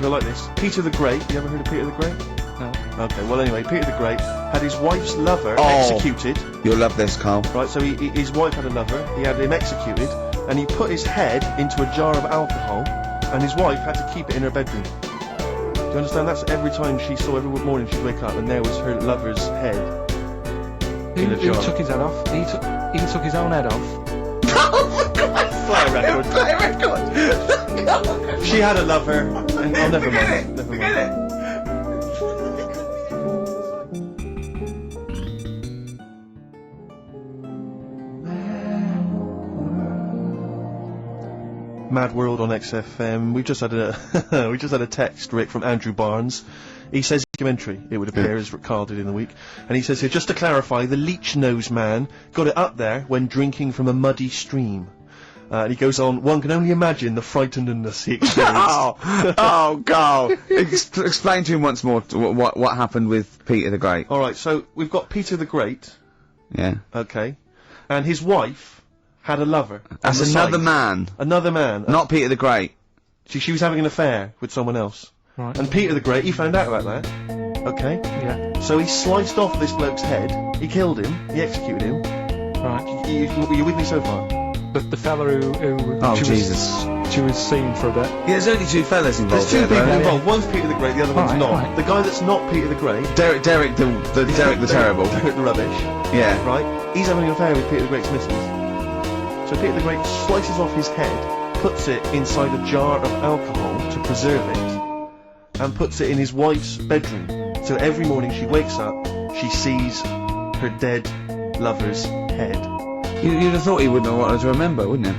You'll like this. Peter the Great. You ever heard of Peter the Great? No. Okay. Well, anyway, Peter the Great had his wife's lover Oh. executed. You'll love this, Carl. Right. So his wife had a lover. He had him executed, and he put his head into a jar of alcohol, and his wife had to keep it in her bedroom. Do you understand? That's every time she saw, every morning she'd wake up, and there was her lover's head. Who took his head off? He took his own head off. Play a record. Play a record. She had a lover, and oh, never mind. Never mind. Mad World on XFM. We just had a text, Rick, from Andrew Barnes. He says documentary, it would appear, as Carl did in the week. And he says here, just to clarify, the leech nose man got it up there when drinking from a muddy stream. And he goes on, one can only imagine the frightenedness he experienced. Oh, Carl. Explain to him once more what happened with Peter the Great. Alright, so we've got Peter the Great, Yeah. okay, and his wife had a lover. That's on the another side. man. Another man. Not Peter the Great. She was having an affair with someone else. Right. And Peter the Great, he found out about that. Okay? Yeah. So he sliced off this bloke's head, he killed him, he executed him. Right. You with me so far? The fella who Oh, she Jesus. she was seen for a bit. Yeah, there's only 2 fellas involved. There's 2 people though. involved. One's Peter the Great, the other one's Right, not. right. The guy that's not Peter the Great, Derek the terrible. Derek the rubbish, Yeah. right? He's having an affair with Peter the Great's missus. So Peter the Great slices off his head, puts it inside a jar of alcohol to preserve it, and puts it in his wife's bedroom. So every morning she wakes up, she sees her dead lover's head. You'd have thought he wouldn't have wanted to remember, wouldn't you?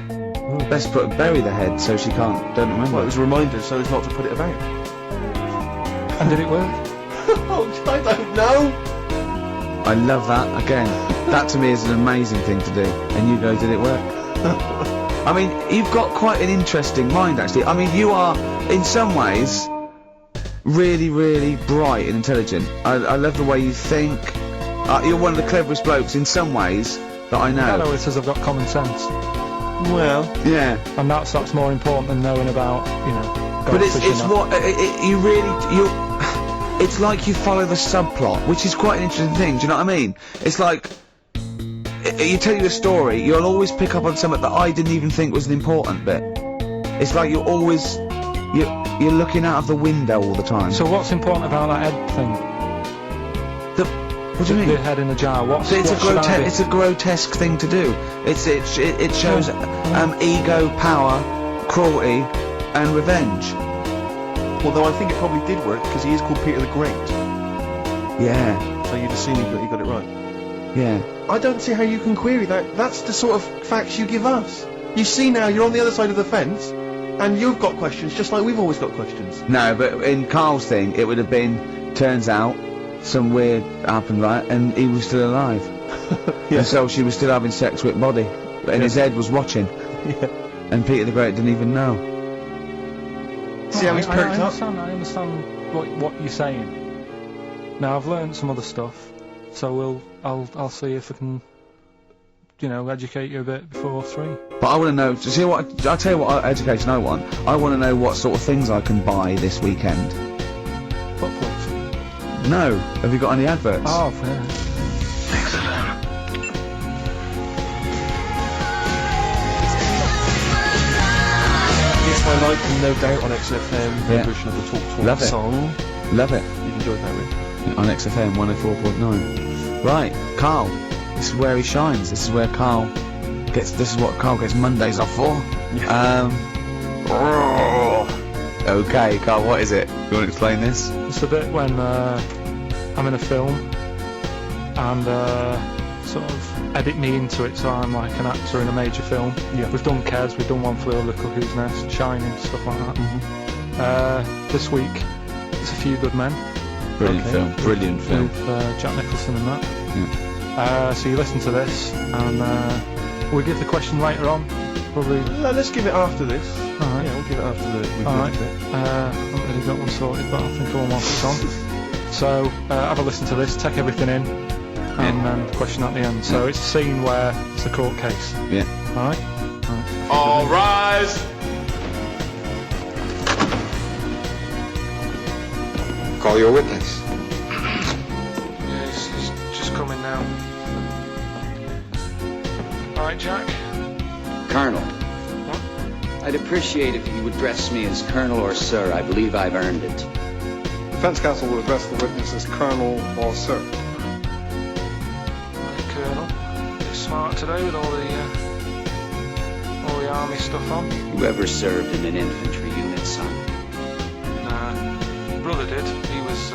Best bury the head so she don't remember. Well, it was a reminder so as not to put it about. And did it work? Oh, I don't know. I love that. Again, that to me is an amazing thing to do. And you go, did it work? I mean, you've got quite an interesting mind, actually. I mean, you are, in some ways, really, really bright and intelligent. I love the way you think. You're one of the cleverest blokes, in some ways, that I know. Hello, it says I've got common sense. Well, Yeah. And that's more important than knowing about, But it's fishing up. what it's like you follow the subplot, which is quite an interesting thing. Do you know what I mean? It's like you tell you a story, you'll always pick up on something that I didn't even think was an important bit. It's like you're always you're looking out of the window all the time. So what's important about that head thing? What do you mean? The head in a jar. It's a grotesque thing to do. It shows ego, power, cruelty, and revenge. although I think it probably did work because he is called Peter the Great. Yeah. So you'd assume he got it right. Yeah. I don't see how you can query that. That's the sort of facts you give us. You see now, you're on the other side of the fence, and you've got questions just like we've always got questions. No, but in Carl's thing, it would have been, turns out, some weird happened, right, and he was still alive. Yeah. And so she was still having sex with body, and his head was watching. Yeah. And Peter the Great didn't even know. See how he's perked up? I understand what you're saying. Now I've learned some other stuff, so I'll see if I can, educate you a bit before 3. But I want to know. See what? I'll tell you what education I want. I want to know what sort of things I can buy this weekend. Butt plugs. No. Have you got any adverts? Oh, fair. It's my life, and no doubt on XFM, the Yeah. version of the Talk Love it. song. Love it. You've enjoyed that, Rick? On XFM 104.9. Right, Carl. This is where he shines. This is where Carl gets. This is what Carl gets Mondays off for. Okay, Carl. What is it? You want to explain this? It's the bit when I'm in a film and sort of edit me into it, so I'm like an actor in a major film. Yeah. We've done Kes, we've done One Flew Over the Cuckoo's Nest, Shining, stuff like that. This week, it's A Few Good Men Brilliant Okay. film. Brilliant film. with Jack Nicholson and that. Yeah. So you listen to this, and we'll give the question later on. Probably. Let's give it after this. Alright. Yeah, we'll give it after the Alright. bit. I haven't really got one sorted, but I think I will whilst it's on. So, have a listen to this, take everything in, and then the question at the end. So it's a scene where it's a court case. Yeah. Alright? All rise. Call your witness. Yeah, he's just coming now. Alright, Jack? Colonel. What? I'd appreciate if you would address me as Colonel or Sir. I believe I've earned it. Defense counsel will address the witness as Colonel or Sir. Right, Colonel. Bit smart today with all the army stuff on. You ever served in an infantry unit, son? Brother did. He was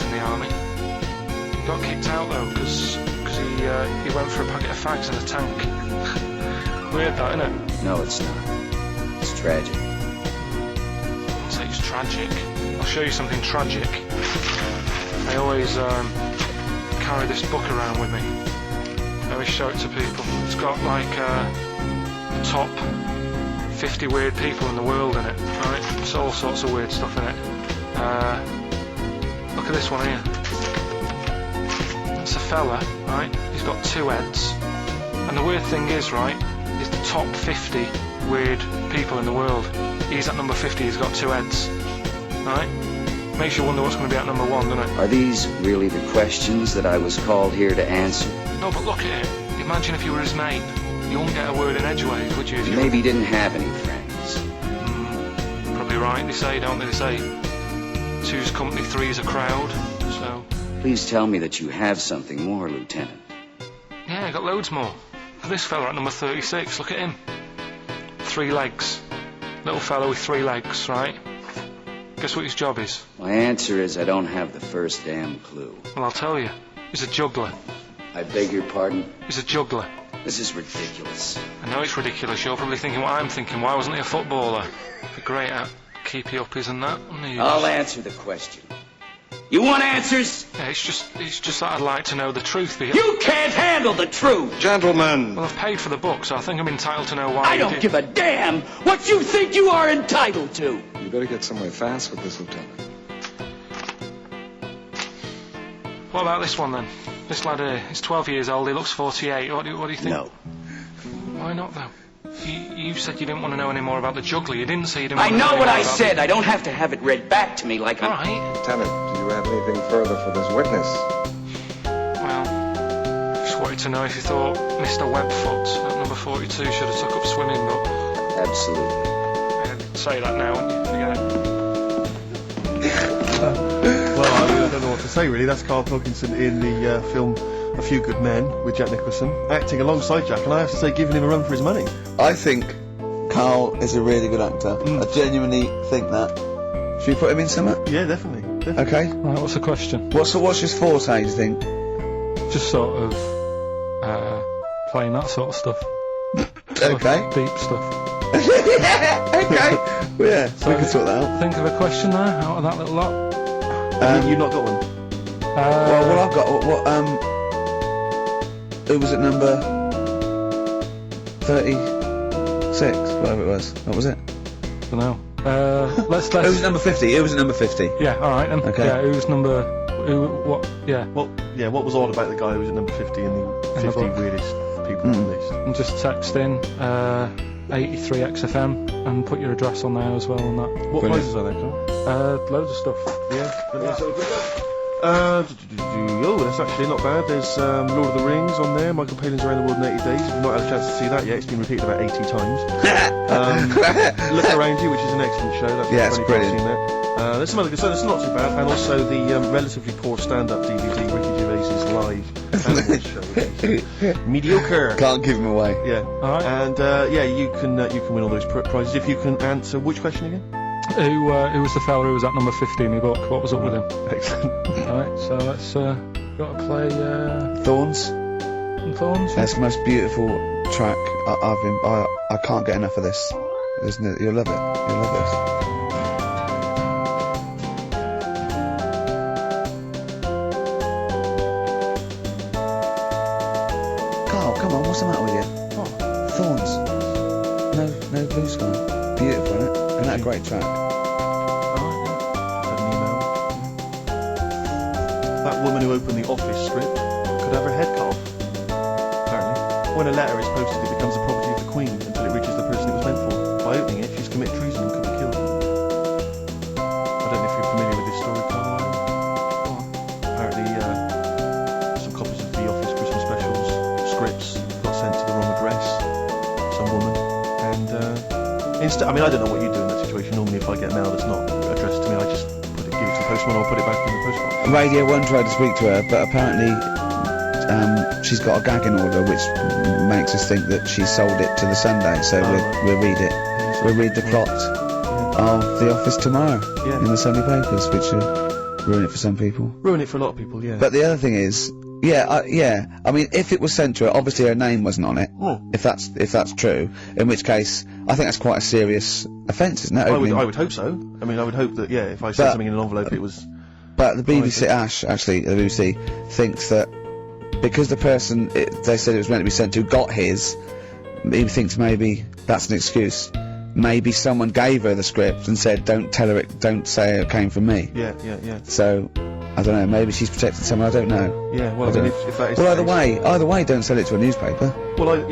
in the army. Got kicked out though because he went for a packet of fags in a tank. Weird that, isn't it? No, it's not. It's tragic. I'll say it's tragic. I'll show you something tragic. I always carry this book around with me. I always show it to people. It's got like the top 50 weird people in the world in it, right? It's all sorts of weird stuff in it. Look at this one here. It's a fella, right? He's got 2 heads. And the weird thing is, right, is the top 50 weird people in the world. He's at number 50, he's got 2 heads. Right? Makes you wonder what's going to be at number 1, doesn't it? Are these really the questions that I was called here to answer? No, but look at it. Imagine if you were his mate. You wouldn't get a word in edgeways, would you? If you Maybe he didn't have any friends. Probably right, they say, don't they? They say 2's company, 3's a crowd, so... Please tell me that you have something more, Lieutenant. Yeah, I got loads more. This fella at number 36, look at him. 3 legs. Little fella with 3 legs, right? Guess what his job is? My answer is I don't have the first damn clue. Well, I'll tell you. He's a juggler. I beg your pardon? He's a juggler. This is ridiculous. I know it's ridiculous. You're probably thinking what I'm thinking. Why wasn't he a footballer? Be great at keepy uppies and that. I'll answer the question. You want answers? Yeah, it's just that I'd like to know the truth. You can't handle the truth! Gentlemen! Well, I've paid for the book, so I think I'm entitled to know why. I don't give a damn what you think you are entitled to! You better get somewhere fast with this, Lieutenant. What about this one, then? This lad here, he's 12 years old, he looks 48. What do you think? No. Why not, though? You said you didn't want to know any more about the juggler. You didn't say you didn't I want to know know what I about said. I don't have to have it read back to me like I'm... Right. Lieutenant, do you have anything further for this witness? Well, just wanted to know if you thought Mr. Webfoot at number 42 should have took up swimming, but... Absolutely. Yeah, say that now, wouldn't you? Forget it. Well, I don't know what to say really. That's Carl Pilkington in the film A Few Good Men with Jack Nicholson, acting alongside Jack, and I have to say, giving him a run for his money. I think Carl is a really good actor. I genuinely think that. Should we put him in something? Yeah, definitely. Okay. Right, what's the question? What's his forte, do you think? Just sort of playing that sort of stuff. Okay. Deep stuff. Okay. Well, yeah, So we can sort that out. Think of a question there out of that little lot. You've not got one? Well, what I've got, who was at number 36, whatever it was. What was it? I don't know. Let's. Who was at number 50? Who was at number 50? Yeah, alright then. Okay. Yeah, what? Yeah. What was odd about the guy who was at number 50 in the 50 book. weirdest people list? And just text in 83XFM and put your address on there as well and that. What Brilliant. prizes are there, Carl? Loads of stuff. Oh, that's actually not bad. There's Lord of the Rings on there, Michael Palin's Around the World in 80 Days. If you've not had a chance to see that yet, it's been repeated about 80 times. Look Around You, which is an excellent show. That's Yeah, it's funny brilliant. seen that. There's some other good stuff, it's not too bad. And also the relatively poor stand-up DVD, Ricky Gervais's live animal show, which is mediocre. Can't give him away. Yeah. Alright. And you can win all those prizes if you can answer which question again? Who was the fella who was at number 50 in the book? What was up with him? Excellent. Alright, so let's got to play Thorns. Thorns. That's the most beautiful track I can't get enough of this. Isn't it? You'll love it. You'll love this. Carl, come on, what's the matter with you? What? Thorns. No blue sky. Beautiful, isn't it? Isn't that a great track? Had an email. That woman who opened the Office script could have her head cut off. Apparently. When a letter is posted, it becomes the property of the Queen until it reaches the person it was meant for. By opening it, she's committed treason and could be killed. I don't know if you're familiar with this story, Carl. Apparently, some copies of the Office Christmas specials scripts got sent to the wrong address. Some woman. And instead, I mean, I don't know what you do in that situation. Normally, if I get mail that's not addressed to me, I just give it to the postman or put it back in the postbox. Radio 1 tried to speak to her, but apparently she's got a gagging order, which makes us think that she sold it to the Sunday. So we'll read it. We'll read the plot of The Office tomorrow in the Sunday papers, which will ruin it for some people. Ruin it for a lot of people, yeah. But the other thing is, I mean, if it was sent to her, obviously her name wasn't on it. If that's true, in which case, I think that's quite a serious offence, isn't it? I would hope so. I mean, I would hope that, if I sent something in an envelope, it was... But the BBC, the BBC, thinks that because the person they said it was meant to be sent to got his, he thinks maybe that's an excuse. Maybe someone gave her the script and said, don't say it came from me. Yeah. So, I don't know, maybe she's protected someone, I don't know. Yeah, well, I mean, if that is well, either way, don't sell it to a newspaper. Well,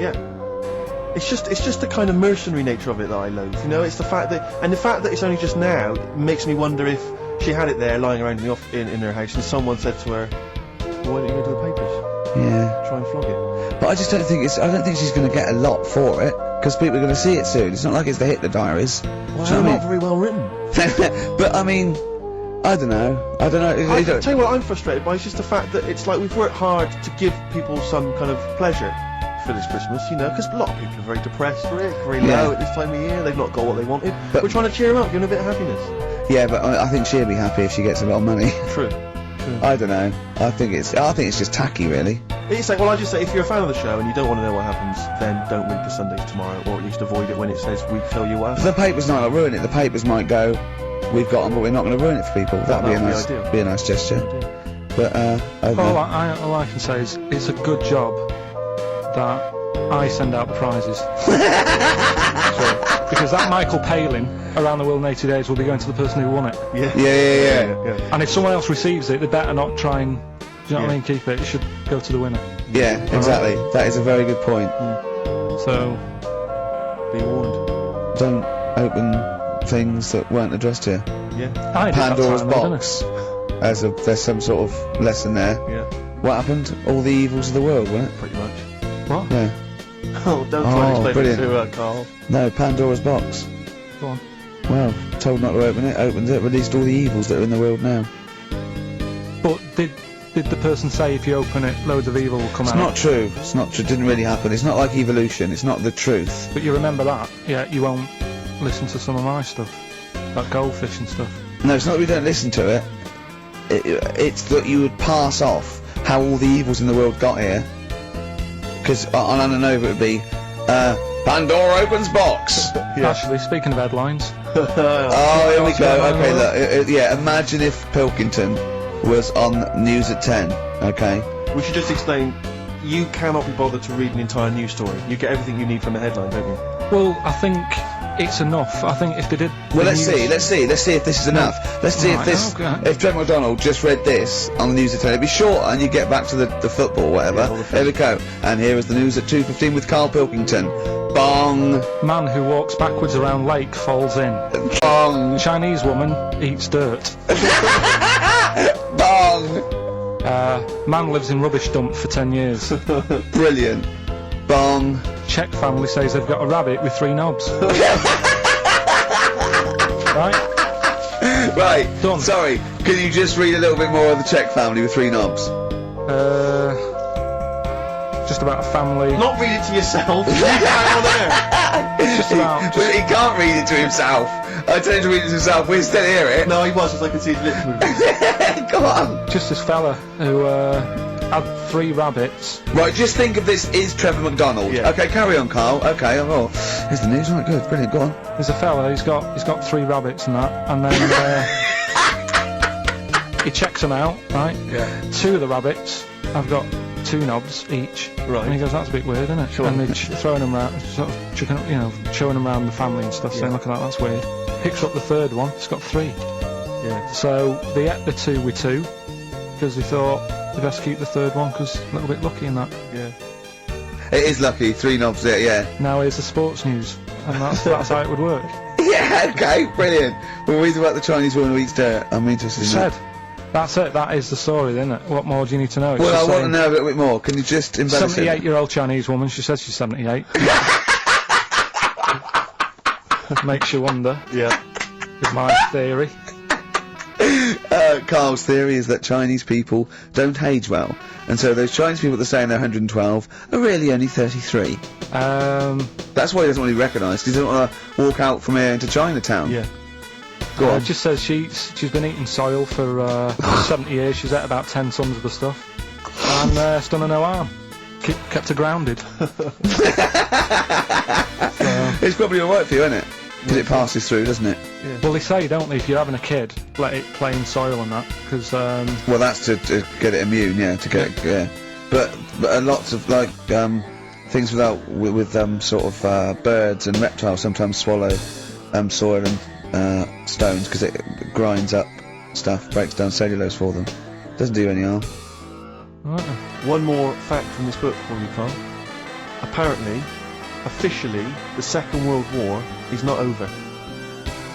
It's just the kind of mercenary nature of it that I loathe. You know, it's the fact that it's only just now makes me wonder if she had it there lying around in her house and someone said to her, "Why don't you go to the papers? Yeah. Try and flog it." But I just don't think I don't think she's going to get a lot for it, because people are going to see it soon. It's not like it's the Hitler Diaries. Well, Do you know they're what I not very well written. mean? But I mean, I don't know. I tell you what I'm frustrated by is just the fact that it's like we've worked hard to give people some kind of pleasure for this Christmas, you know, because a lot of people are very depressed, very low at this time of year. They've not got what they wanted. But we're trying to cheer them up, give them a bit of happiness. Yeah, but I think she'll be happy if she gets a lot of money. True. I don't know. I think it's just tacky, really. It's like, well, I just say, if you're a fan of the show and you don't want to know what happens, then don't read the Sundays tomorrow, or at least avoid it when it says we fill you up. The papers might not ruin it. The papers might go, "We've got them, but we're not going to ruin it for people." That'd be a nice gesture. But all I can say is it's a good job that I send out the prizes. Because that Michael Palin around the world in 80 days will be going to the person who won it. Yeah. And if someone else receives it, they better not try and, do you know what I mean, keep it. It should go to the winner. Yeah, exactly. That is a very good point. So, be warned. Don't open things that weren't addressed to you. Yeah. I did Pandora's that time, box. There's some sort of lesson there. Yeah. What happened? All the evils of the world, wasn't it? Pretty much. What? Yeah. Oh, don't try and explain brilliant. it to Carl. No, Pandora's box. Go on. Well, told not to open it, opened it, released all the evils that are in the world now. But did the person say if you open it, loads of evil will come out? It's not true. It's not true. It didn't really happen. It's not like evolution. It's not the truth. But you remember that? Yeah, you won't listen to some of my stuff. Like goldfish and stuff. No, it's not that we don't listen to it. It's that you would pass off how all the evils in the world got here. Because on Ananova it would be, Pandora opens box. Actually, speaking of headlines. Oh, here we go. Okay, look. Yeah, imagine if Pilkington was on News at 10. Okay. We should just explain, you cannot be bothered to read an entire news story. You get everything you need from the headline, don't you? Well, I think it's enough. I think if they did... Well, let's see if this is enough. Let's see if Trent McDonald just read this on the News at 10. It'd be short and you get back to the football, whatever. There we go. And here is the News at 2:15 with Carl Pilkington. Bong. Man who walks backwards around lake falls in. Bong. Chinese woman eats dirt. Bong. Man lives in rubbish dump for 10 years. Brilliant. Bong. Czech family says they've got a rabbit with 3 knobs. Right? Right. Done. Sorry. Can you just read a little bit more of the Czech family with 3 knobs? Just about a family. Not read it to yourself. Read it out on there. Just about. He can't read it to himself. I told him to read it to himself. We still hear it. No, he was, just I could see his lips moving. Come on. Just this fella who had 3 rabbits. Right, just think of this is Trevor McDonald. Yeah. Okay, carry on, Carl. Okay, oh, here's the news. Right, good, brilliant. Go on. There's a fella. He's got 3 rabbits and that, and then he checks them out. Right. Yeah. 2 of the rabbits have got 2 knobs each. Right. And he goes, that's a bit weird, isn't it? Sure. And they're throwing them around, sort of chucking, showing them around the family and stuff, saying, look at that, that's weird. Picks up the 3rd one, it's got 3. Yeah. So they ate the 2 with 2, because they thought they best keep the 3rd one, because a little bit lucky in that. Yeah. It is lucky. 3 knobs there, yeah. Now here's the sports news, and that's how it would work. Yeah, okay, brilliant. We'll read about the Chinese woman who eats dirt. I'm interested in that. That's it, that is the story, isn't it? What more do you need to know? It's Well, I just want to saying, know a little bit more. Can you just embellish it? 78-year-old Chinese woman, she says she's 78. Makes you wonder, Yeah. is my theory. Carl's theory is that Chinese people don't age well, and so those Chinese people that say they're 112 are really only 33. That's why he doesn't want to be recognised. He doesn't want to walk out from here into Chinatown. Yeah. Go on. It just says she's been eating soil for 70 years. She's ate about 10 tons of the stuff, and it's done her no harm. Kept her grounded. It's probably alright for you, isn't it? Because it passes through, doesn't it? Yeah. Well, they say, don't they, if you're having a kid, let it play in soil and that, because Well, that's to get it immune, yeah, to get it, yeah. But lots of, like, things with sort of, birds and reptiles sometimes swallow, soil and, stones, because it grinds up stuff, breaks down cellulose for them. Doesn't do any harm. right. One more fact from this book for you, Carl. Apparently, officially, the Second World War is not over.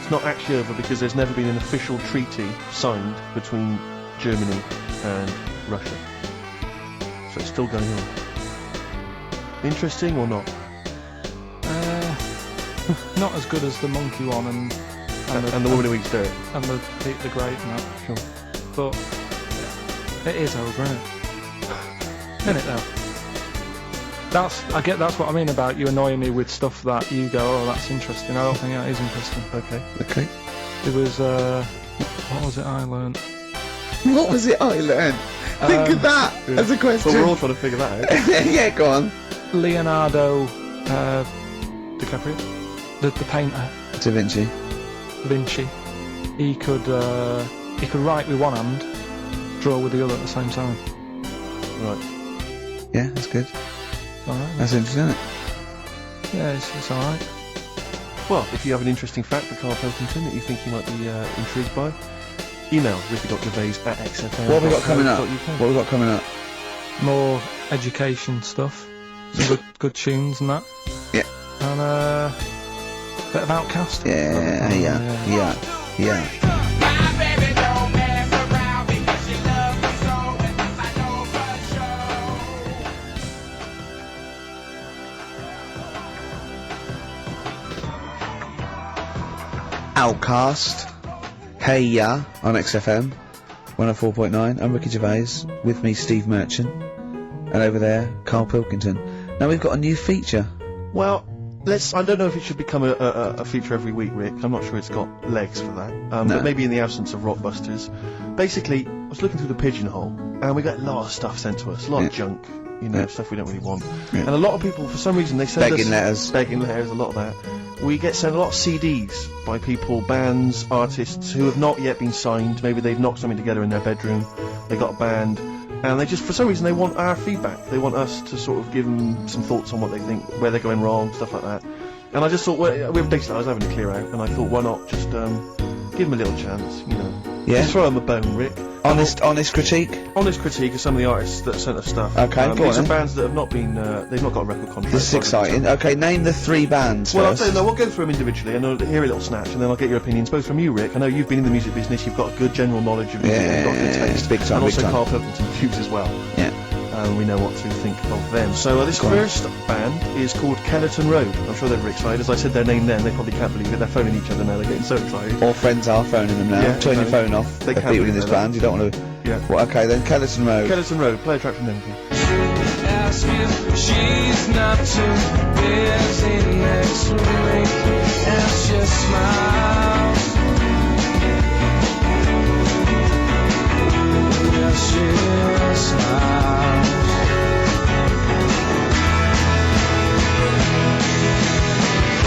It's not actually over because there's never been an official treaty signed between Germany and Russia. So it's still going on. Interesting or not? Not as good as the monkey one and the woman who eats dirt. and the grape and that. Sure. But it is over, isn't it? Isn't it though? That's what I mean about you annoying me with stuff that you go, oh, that's interesting. I don't think that is interesting. Okay. It was what was it I learned? What was it I learned? Think of that as a question. But we're all trying to figure that out. Yeah, go on. Leonardo DiCaprio, the painter, Da Vinci. Da Vinci. He could write with one hand, draw with the other at the same time. Right. Yeah, that's good. Alright. That's interesting, isn't it? Yeah, it's alright. Well, if you have an interesting fact for Carl Pilkington that you think you might be intrigued by, email ricky.gervais@xfm.co.uk. What have we got coming up? What have we got coming up? More education stuff, some good tunes and that. Yeah. And bit of Outcast. Yeah. Outcast. Hey Ya on XFM 104.9. I'm Ricky Gervais. With me, Steve Merchant. And over there, Carl Pilkington. Now we've got a new feature. Well, I don't know if it should become a feature every week, Rick. I'm not sure it's got legs for that. No. But maybe in the absence of Rockbusters. Basically, I was looking through the pigeonhole, and we got a lot of stuff sent to us. A lot of junk. Stuff we don't really want. Yeah. And a lot of people, for some reason, they send Begging us... Begging letters, a lot of that. We get sent a lot of CDs by people, bands, artists who have not yet been signed. Maybe they've knocked something together in their bedroom. They got a band. And they just, for some reason, they want our feedback. They want us to sort of give them some thoughts on what they think, where they're going wrong, stuff like that. And I just thought, well, we were basically, I was having a clear out, and I thought, why not just give them a little chance, Yeah. Just throw them a bone, Rick. Honest critique. Honest critique of some of the artists that sent us stuff. Okay, go these on are then. bands that have not been, they've not got a record contract. This is exciting. Okay, name the 3 bands Well, I'll first. tell you, no, we'll go through them individually, and I'll hear a little snatch, and then I'll get your opinions, both from you, Rick. I know you've been in the music business, you've got a good general knowledge of music, you've got good taste. big time, and big also time. Carl Pilkington views as well. Yeah. And we know what to think of them. So this Go on. first band is called Kellerton Road. I'm sure they're very excited. As I said their name then, they probably can't believe it. They're phoning each other now, they're getting so excited. All friends are phoning them now. Yeah, Turn your exactly. phone off. They They're can't people in do this that. band. You don't want to... Yeah. Well, okay, then Kellerton Road. Kellerton Road, play a track from them, please. Ask if she's not too busy next week, and she smiles. Yeah, she smiles.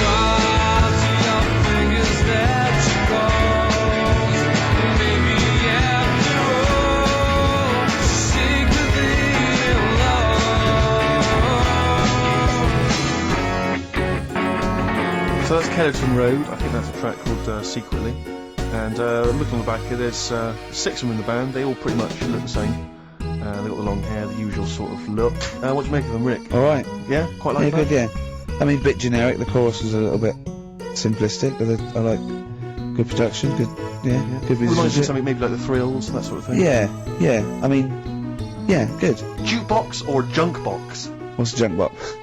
Cross your fingers that she goes, maybe after all, secretly in love. So that's Kellerton Road. I think that's a track called Secretly. And looking on the back here, there's 6 of them in the band. They all pretty much look the same. They've got the long hair, the usual sort of look. What do you make of them, Rick? Alright. Yeah? Quite like Yeah, that? good, yeah. I mean, a bit generic. The chorus was a little bit simplistic, but I like good production, good Reminds me of musicianship. something maybe like the Thrills, that sort of thing. Yeah. I mean, yeah, good. Jukebox or junk box? What's the junk box?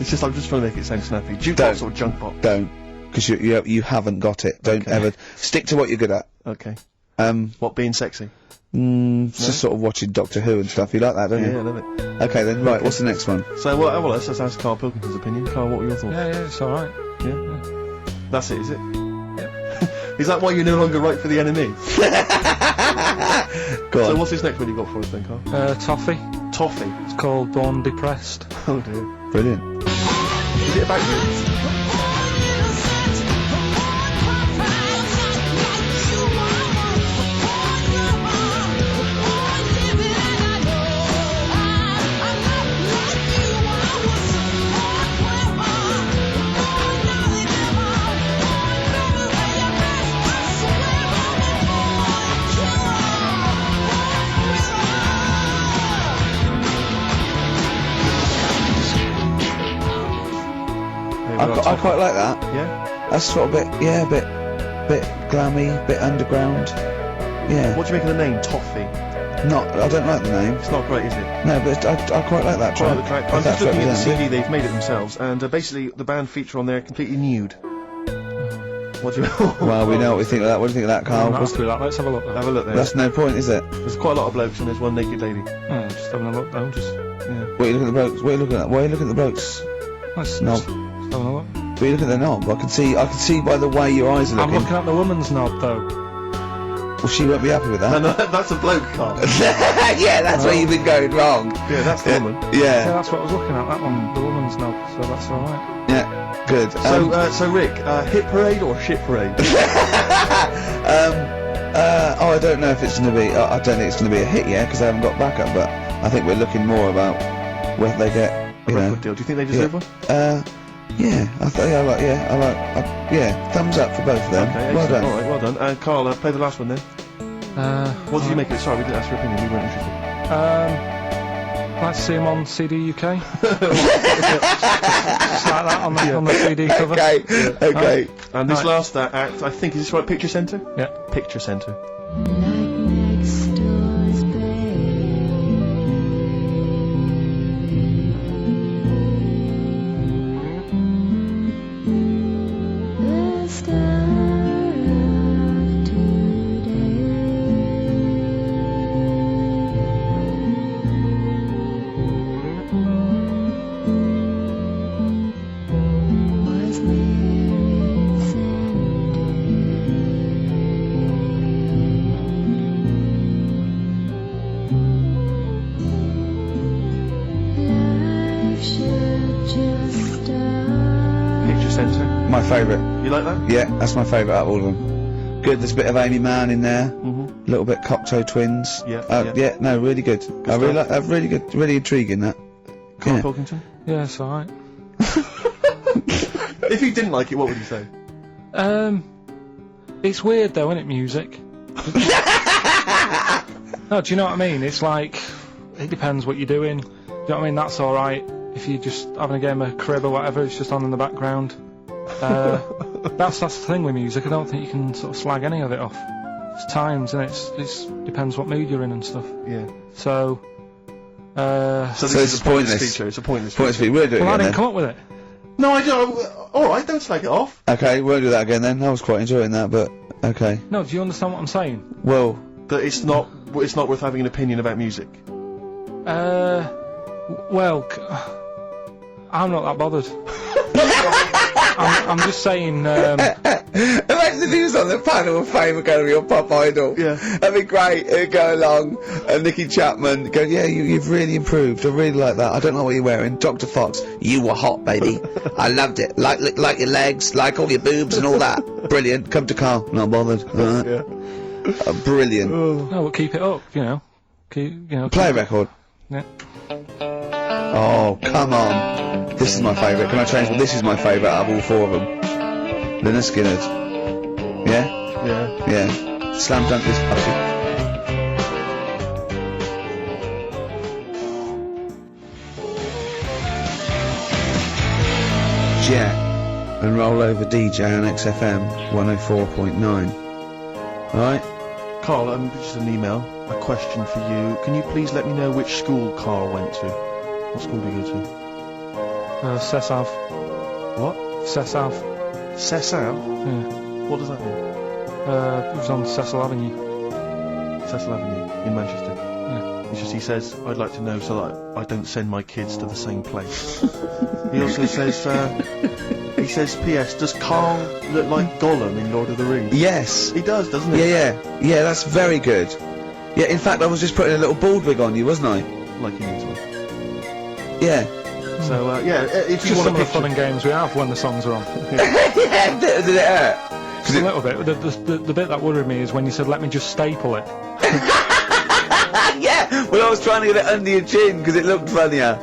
It's just, I'm just trying to make it sound snappy. Jukebox or junk box? Don't, because you haven't got it. Don't Okay. ever stick to what you're good at. Okay. Um, What, being sexy? Just sort of watching Doctor Who and stuff. You like that, don't Yeah, I you? love it. Okay, then right. What's the next one? So, well, let's ask Carl Pilkington's opinion. Carl, what were your thoughts? Yeah, it's alright. Yeah? That's it, is it? Is that why you no longer write for the enemy? Go So on. what's this next one you got for us then, Carl? Toffee. Toffee. It's called Born Depressed. Oh dear. Brilliant. Is it about you? I quite like that. Yeah? That's sort of bit glammy, bit underground. Yeah. What do you make of the name, Toffee? I don't like the name. It's not great, is it? No, but I quite like that track. I'm just looking at the CD, they've made it themselves, and basically the band feature on there completely nude. What do you... Well, we know what we think of that. What do you think of that, Carl? Let's do that. Let's have a look. Have a look there. That's no point, is it? There's quite a lot of blokes and there's one naked lady. Just having a look though. What are you looking at the blokes? What are you looking at? Why are you looking at the blokes? Knob. Just having a look. But you look at the knob. I can see by the way your eyes are I'm looking. looking at the woman's knob though. Well, she won't be happy with that. No, that's a bloke, Carl. Yeah, that's where you've been going wrong. Yeah, that's the woman. Yeah, Yeah. that's what I was looking at. That one, the woman's knob. So that's all right. Yeah. Good. So Rick, hit parade or shit parade? I don't know if it's going to be. I don't think it's going to be a hit yet because I haven't got backup. But I think we're looking more about whether they get A record deal. Do you think they deserve one? Yeah. Yeah. Thumbs up for both of them. Okay, Well excellent. done. All right, well done. Carl, play the last one then. What did you make of it? Sorry, we didn't ask your opinion. We weren't interested. I'd like to see him on CD UK. Just like that on the CD cover. Okay. And this last act, I think, is this right? Picture Centre? Yeah. Picture Centre. My favourite. You like that? Yeah, that's my favourite out of all of them. Good, there's a bit of Amy Mann in there. Mm-hmm. A little bit Cocteau Twins. Yeah. No, really good. I really like that. Really good, really intriguing that. Carl Pilkington? Yeah, it's all right. If you didn't like it, what would you say? It's weird though, isn't it? Music. No, do you know what I mean? It's like it depends what you're doing. Do you know what I mean? That's all right if you're just having a game of crib or whatever. It's just on in the background. That's the thing with music. I don't think you can sort of slag any of it off. It's times, and it depends what mood you're in and stuff. Yeah. So this is it's a pointless pointless. feature. It's a pointless Pointless feature. feature. We'll do it well, I again didn't come up with it. No, I don't. Alright, don't slag it off. Okay, we'll do that again then. I was quite enjoying that, but okay. No, do you understand what I'm saying? Well, That it's not worth having an opinion about music. Well, I'm not that bothered. I'm just saying. imagine if he was on the panel of Fame of Gallery or Pop Idol. Yeah. That'd be great. It'd go along, and Nicky Chapman go, yeah, you've really improved. I really like that. I don't know what you're wearing. Dr. Fox, you were hot, baby. I loved it. Like your legs, like all your boobs and all that. Brilliant. Come to Carl. Not bothered. Yeah. Brilliant. No, but keep it up. You know. Play a record. Yeah. Oh, come on. This is my favourite. Can I change? This is my favourite out of all four of them. Lynyrd Skynyrd. Yeah? Yeah. Yeah. Slam dunk this puppy. Jet and roll over DJ on XFM 104.9. Alright? Carl, just an email. A question for you. Can you please let me know which school Carl went to? What school did you go to? Cessav. What? Cessav. Cessav? Yeah. What does that mean? It was on Cecil Avenue. Cecil Avenue in Manchester. Yeah. It's just he says, I'd like to know so that I don't send my kids to the same place. He also says, P.S. Does Carl look like Gollum in Lord of the Rings? Yes. He does, doesn't he? Yeah, that's very good. Yeah, in fact, I was just putting a little bald wig on you, wasn't I? Like he needs one. Yeah. So, if It's you just want some to of the fun and games we have when the songs are on. Yeah, did it hurt? Just a little bit. The bit that worried me is when you said, let me just staple it. Yeah, well, I was trying to get it under your chin because it looked funnier.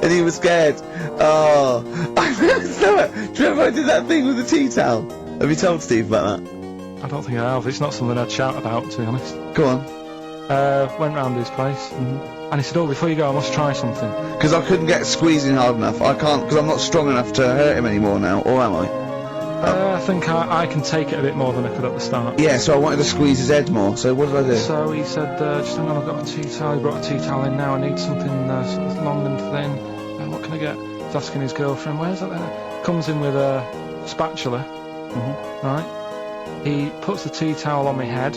And he was scared. Oh, I remember. Do you remember I did that thing with the tea towel? Have you told Steve about that? I don't think I have. It's not something I'd shout about, to be honest. Go on. went round his place, and he said, "Oh, before you go, I must try something." Because I couldn't get squeezing hard enough. I can't, because I'm not strong enough to hurt him anymore now, or am I? I think I can take it a bit more than I could at the start. Yeah, so I wanted to squeeze his head more, so what did I do? So he said, just hang on, I've got a tea towel. He brought a tea towel in now. I need something sort of long and thin. What can I get? He's asking his girlfriend, where's that then? Comes in with a spatula, right? He puts the tea towel on my head,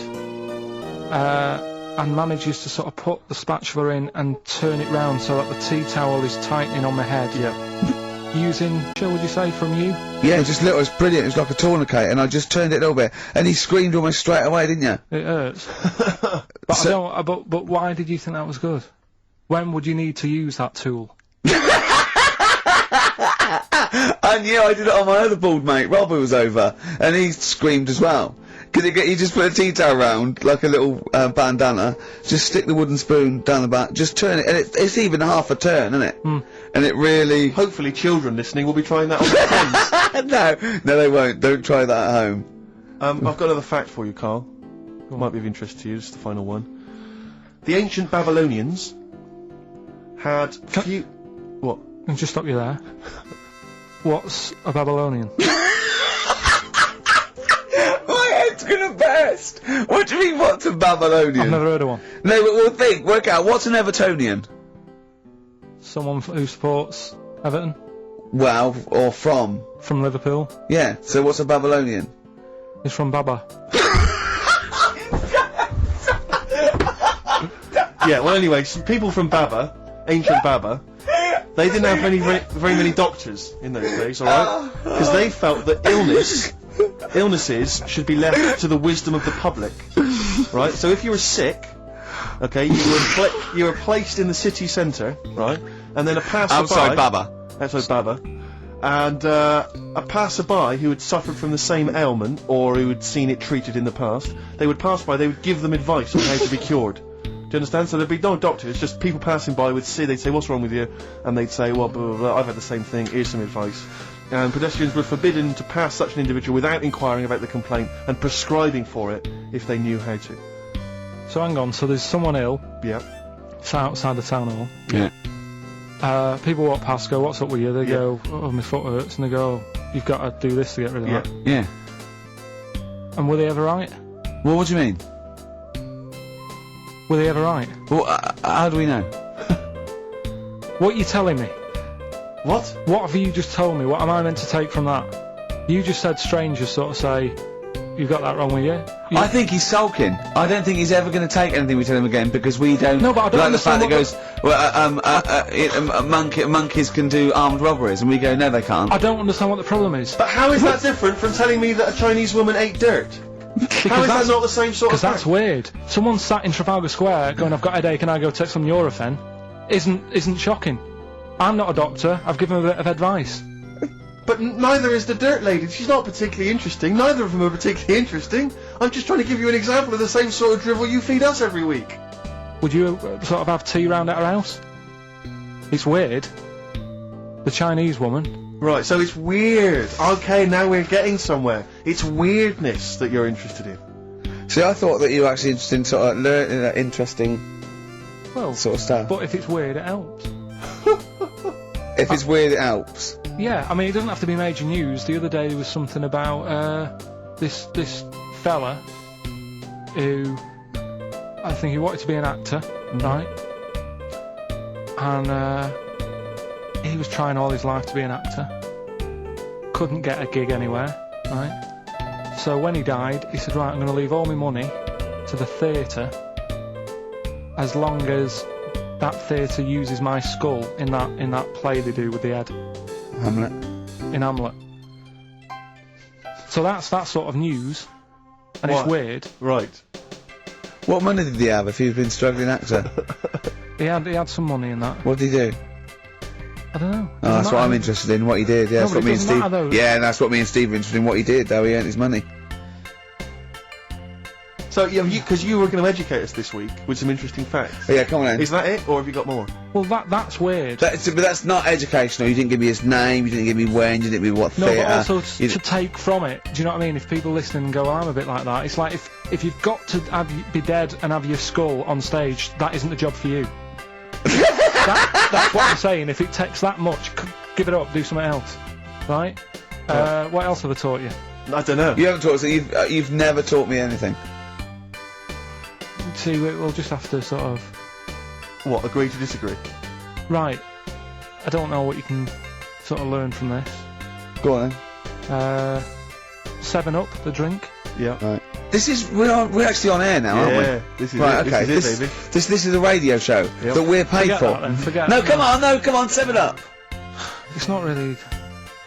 and manages to sort of put the spatula in and turn it round so that the tea towel is tightening on my head. Yeah. Using, would you say, from you? Yeah, just little, it's brilliant, it was like a tourniquet, and I just turned it a little bit, and he screamed almost straight away, didn't you? It hurts. But I don't, but why did you think that was good? When would you need to use that tool? I knew I did it on my other bald mate, Rob, who was over, and he screamed as well. Because you just put a tea towel round, like a little bandana, just stick the wooden spoon down the back, just turn it, and it's even half a turn, isn't it? And it really... Hopefully children listening will be trying that on their pens. No, they won't. Don't try that at home. I've got another fact for you, Carl. Might be of interest to you, just the final one. The ancient Babylonians had few... What? Can I just stop you there? What's a Babylonian? It's gonna burst! What do you mean, what's a Babylonian? I've never heard of one. No, but we'll work out, what's an Evertonian? Someone who supports Everton? Well, or from? From Liverpool. Yeah, so what's a Babylonian? He's from Baba. Yeah, well anyway, some people from Baba, ancient Baba, they didn't have very many doctors in those days, alright? Because they felt that illnesses should be left to the wisdom of the public, right? So if you were sick, okay, you were placed in the city centre, right? And then a passerby... Outside Baba. Outside Baba. And a passerby who had suffered from the same ailment, or who had seen it treated in the past, they would pass by, they would give them advice on how to be cured. Do you understand? So there'd be no doctors, just people passing by would see, they'd say, what's wrong with you? And they'd say, well, blah, blah, blah, I've had the same thing, here's some advice. And pedestrians were forbidden to pass such an individual without inquiring about the complaint and prescribing for it if they knew how to. So hang on, so there's someone ill. Yeah. It's outside the town hall. Yeah. People walk past, go, what's up with you? They go, oh, my foot hurts, and they go, you've got to do this to get rid of that. Yeah. And were they ever right? Well, what do you mean? Were they ever right? Well, how do we know? What are you telling me? What? What have you just told me? What am I meant to take from that? You just said strangers sort of say, you've got that wrong with you. I think he's sulking. I don't think he's ever going to take anything we tell him again because we don't. No, but I don't like the fact understand that goes, monkeys can do armed robberies, and we go, no, they can't. I don't understand what the problem is. But how is that different from telling me that a Chinese woman ate dirt? How is that not the same sort of thing? Because that's weird. Someone sat in Trafalgar Square going, I've got a headache and I go take some Nurofen, isn't shocking. I'm not a doctor, I've given a bit of advice. But neither is the dirt lady, she's not particularly interesting, neither of them are particularly interesting. I'm just trying to give you an example of the same sort of drivel you feed us every week. Would you sort of have tea round at her house? It's weird. The Chinese woman. Right, so it's weird. Okay, now we're getting somewhere. It's weirdness that you're interested in. See, I thought that you were actually interested in sort of learning that interesting sort of stuff. But if it's weird, it helps. If it's weird, it helps. Yeah, I mean, it doesn't have to be major news. The other day there was something about this fella who I think he wanted to be an actor, right? And he was trying all his life to be an actor. Couldn't get a gig anywhere, right? So when he died, he said, right, I'm going to leave all my money to the theatre as long as that theatre uses my skull in that play they do with the head. Hamlet. In Hamlet. So that's that sort of news, and What? it's weird. Right. What money did he have if he'd been a struggling actor? He had some money in that. What did he do? I don't know. Oh, that's what I'm interested in, what he did. Yeah, No, that's but what it me and doesn't Steve. matter, though. Yeah, and that's what me and Steve are interested in, what he did, how he earned his money. So, yeah, because you were going to educate us this week with some interesting facts. Oh, yeah, come on then. Is that it, or have you got more? Well, that's weird. But that's not educational. You didn't give me his name, you didn't give me when, you didn't give me what No, theatre. but also to take from it. Do you know what I mean? If people listening and go, well, I'm a bit like that. It's like if you've got to be dead and have your skull on stage, that isn't the job for you. That's what I'm saying. If it takes that much, give it up. Do something else. Right? What else have I taught you? I don't know. You haven't taught us. You've never taught me anything. See, we'll just have to sort of. What? Agree to disagree? Right. I don't know what you can sort of learn from this. Go on then. 7 Up, the drink. Yeah. Right. We're actually on air now, aren't we? Yeah. This is Right. it. Okay. This is it, baby. This is a radio show that we're paid Forget for. that then, forget No, that. come on, 7 Up. It's not really.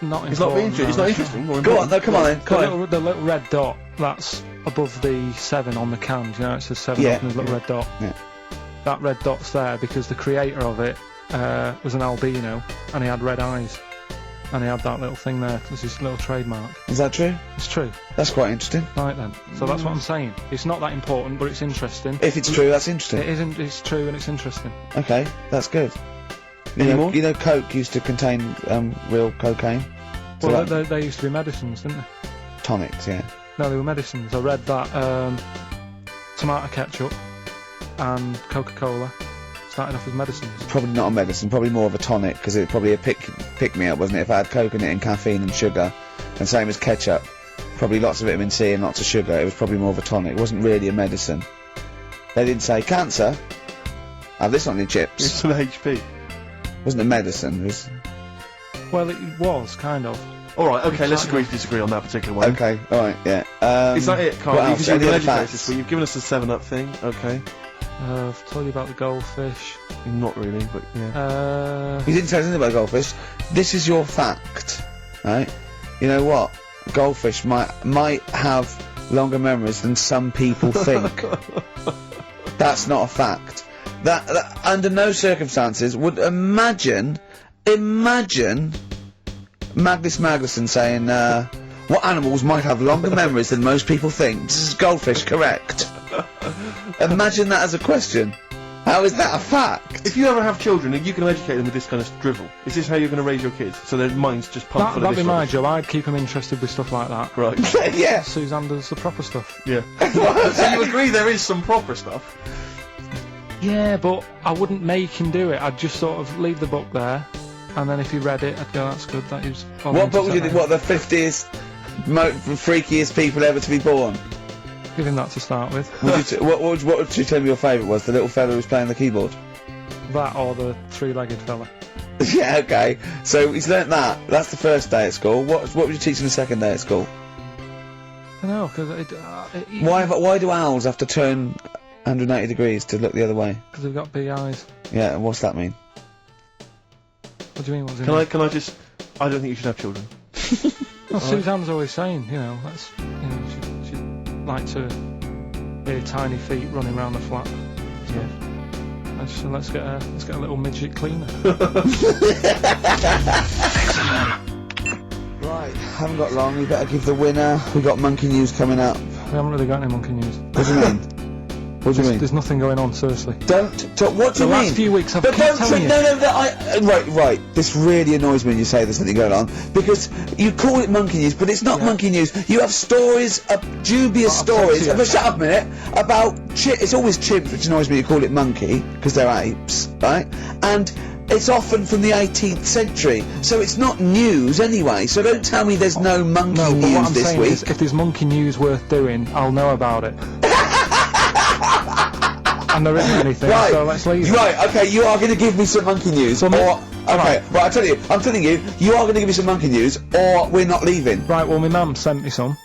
Not It's not important. interesting. It's not interesting. More Go on, important. no, come on then. Come on. The little red dot that's above the 7 on the can. You know, it says 7 Yeah. Up and there's a little red dot. Yeah. That red dot's there because the creator of it was an albino and he had red eyes. And he had that little thing there. It's his little trademark. Is that true? It's true. That's quite interesting. Right then. So that's what I'm saying. It's not that important, but it's interesting. If it's true, that's interesting. It isn't. It's true and it's interesting. Okay, that's good. Any more? You know, Coke used to contain real cocaine. So Well, that- they used to be medicines, didn't they? tonics, yeah. No, they were medicines. I read that tomato ketchup and Coca-Cola started off as medicines. Probably not a medicine, probably more of a tonic, because it's probably a pick me up, wasn't it? If I had Coke in it and caffeine and sugar, and same as ketchup, probably lots of vitamin C and lots of sugar, it was probably more of a tonic. It wasn't really a medicine. They didn't say, cancer, have this on your chips. It's an HP. It wasn't a medicine, it was... Well, it was kind of. All right. Okay. Let's Exactly. agree to disagree on that particular one. Okay, alright, yeah. Is that it, Carl? what else? Because you've Any been other educated facts? this week. You've given us the 7 Up thing. Okay. I've told you about the goldfish. Not really, but yeah. You didn't tell us anything about goldfish. This is your fact, right? You know what? Goldfish might have longer memories than some people think. That's not a fact. That under no circumstances would imagine Magnus Magnuson saying, what animals might have longer memories than most people think? This is goldfish, correct? Imagine that as a question. How is that a fact? If you ever have children, you can educate them with this kind of drivel. Is this how you're going to raise your kids? So their minds just pump full of That'd this be my rubbish? job. I'd keep them interested with stuff like that. Right. Yeah. Suzanne does the proper stuff. Yeah. So you agree there is some proper stuff? Yeah, but I wouldn't make him do it. I'd just sort of leave the book there, and then if he read it, I'd go, that's good, that is... What book would you think? What, the 50th freakiest people ever to be born? Give him that to start with. What would you tell me your favourite was? The little fella who was playing the keyboard? That or the three-legged fella. Yeah, okay. So he's learnt that. That's the first day at school. What would you teach him the second day at school? I don't know, because Why do owls have to turn 180 degrees to look the other way? Because they've got big eyes. Yeah, and what's that mean? What do you mean, what's in Can it? I just... I don't think you should have children. Well, Suzanne's always saying, you know, let's, you know, she'd like to hear tiny feet running around the flat. So, I just said, let's get a little midget cleaner. Right, haven't got long. We better give the winner. We got monkey news coming up. We haven't really got any monkey news. What do you mean? What do you mean? There's nothing going on, seriously. What do you The mean? last few weeks I've But kept don't telling you. Right. This really annoys me when you say there's something going on, because you call it monkey news, but it's not monkey news. You have stories, dubious stories. to you. But shut up a minute. About it's always chimps, which annoys me. You call it monkey because they're apes, right? And it's often from the 18th century, so it's not news anyway. So don't tell me there's no monkey No, but what news I'm this saying week. is, if there's monkey news worth doing, I'll know about it. And there isn't anything, Right, so let's leave it. right, okay, you are going to give me some monkey news, So or... me- Okay, right, I'm telling you, you are going to give me some monkey news, or we're not leaving. Right, well, my mum sent me some.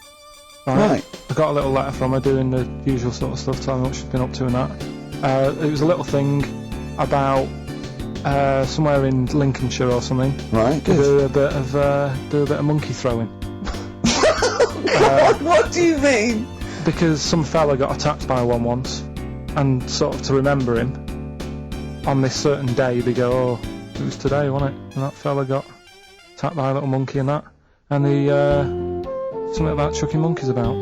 Right. I got a little letter from her doing the usual sort of stuff, telling me what she's been up to and that. It was a little thing about somewhere in Lincolnshire or something. Right, good. Do a bit of monkey throwing. What do you mean? Because some fella got attacked by one once, and sort of to remember him, on this certain day they go, oh, it was today, wasn't it? And that fella got attacked by a little monkey and that. And the something about chucking monkeys about.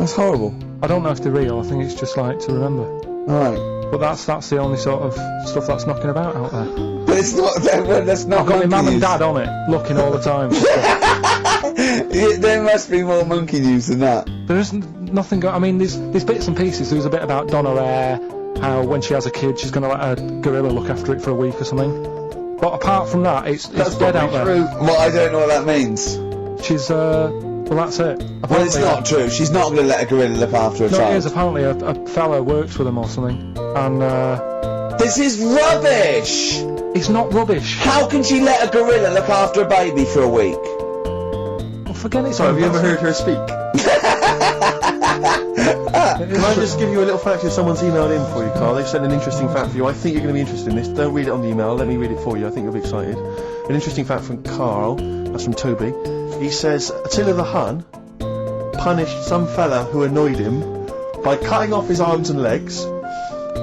That's horrible. I don't know if they're real. I think it's just like to remember. Right. But that's the only sort of stuff that's knocking about out there. But it's not. That's not. I've got my monkey mum and news. dad on it, looking all the time. Yeah, there must be more monkey news than that. There isn't nothing. I mean, there's bits and pieces. There was a bit about Donna Rare, how when she has a kid, she's going to let a gorilla look after it for a week or something. But apart from that, it's dead out there. Well, I don't know what that means. She's well, that's it. Well, it's not true. She's not going to let a gorilla look after a No, child. it is. Apparently, a fella works with them or something, and This is rubbish! it's not rubbish. How can she let a gorilla look after a baby for a week? Well, forget it. Sorry, have you ever heard her speak? Can I just give you a little fact here? Someone's emailed in for you, Carl. They've sent an interesting fact for you. I think you're going to be interested in this. Don't read it on the email. Let me read it for you. I think you'll be excited. An interesting fact from Carl. That's from Toby. He says, Attila the Hun punished some fella who annoyed him by cutting off his arms and legs.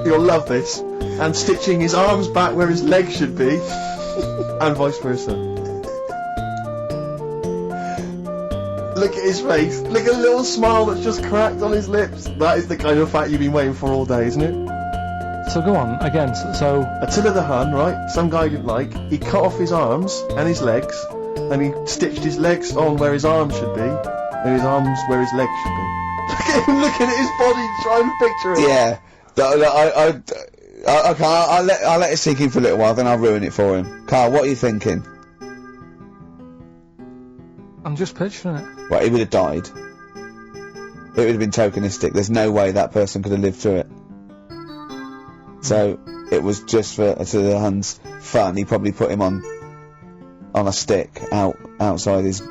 You'll love this. And stitching his arms back where his legs should be. And vice versa. Look at his face. Look at a little smile that's just cracked on his lips. That is the kind of fact you've been waiting for all day, isn't it? So go on again. So Attila the Hun, right? Some guy didn't like. He cut off his arms and his legs, and he stitched his legs on where his arms should be, and his arms where his legs should be. Look at him looking at his body, trying to picture it. Yeah. Okay, I'll let it sink in for a little while, then I'll ruin it for him. Carl, what are you thinking? I'm just picturing it. Well, he would have died. It would have been tokenistic. There's no way that person could have lived through it. So, it was just for the Hun's fun. He probably put him on a stick outside his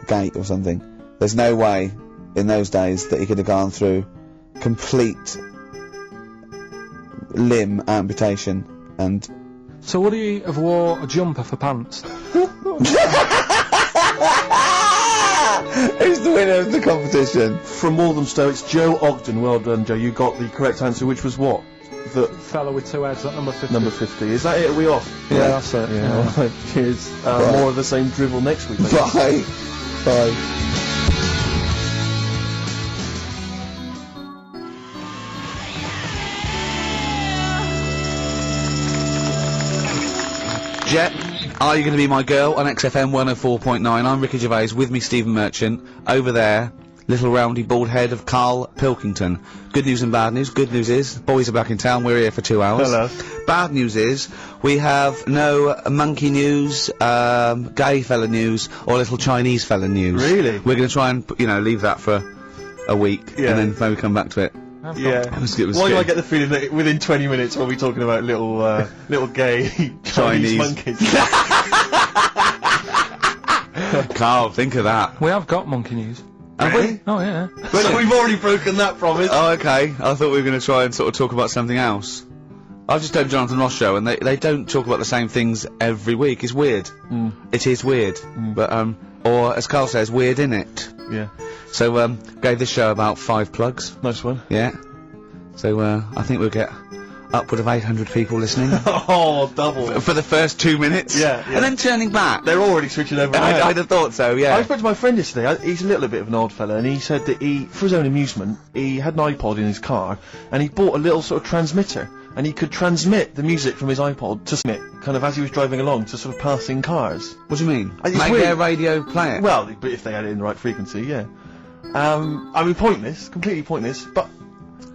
gate or something. There's no way in those days that he could have gone through complete limb amputation and... So would he have wore a jumper for pants? Who's the winner of the competition? From Walthamstow, it's Joe Ogden. Well done, Joe. You got the correct answer, which was what? The Fella with two heads at number 50. number 50. Is that it? Are we off? Yeah, that's it. Yeah. All right. Cheers. More of the same drivel next week. Bye. Bye. Jet, are you going to be my girl on XFM 104.9? I'm Ricky Gervais, with me Stephen Merchant. Over there, little roundy bald head of Carl Pilkington. Good news and bad news. Good news is, boys are back in town, we're here for 2 hours. Hello. Bad news is, we have no monkey news, gay fella news, or little Chinese fella news. Really? We're going to try and, leave that for a week, Yeah. and then maybe come back to it. Yeah. It was Why do good. I get the feeling that within 20 minutes we'll be talking about little gay Chinese monkeys? Carl, think of that. We have got monkey news. Have we? Oh yeah. So we've already broken that promise. Oh, okay. I thought we were going to try and sort of talk about something else. I've just done Jonathan Ross show, and they don't talk about the same things every week. It's weird. It is weird. But, or as Carl says, weird innit? Yeah. So, gave this show about 5 plugs. Nice one. Yeah. So, I think we'll get upward of 800 people listening. Oh, double. For the first 2 minutes. Yeah. And then turning back. They're already switching over. I'd have thought so, yeah. I spoke to my friend yesterday. He's a little bit of an odd fella, and he said that for his own amusement, he had an iPod in his car, and he bought a little sort of transmitter, and he could transmit the music from his iPod to Smith, kind of as he was driving along, to sort of passing cars. What do you mean? It's Make weird. their radio play it? Well, but if they had it in the right frequency, yeah. I mean, pointless, completely pointless, but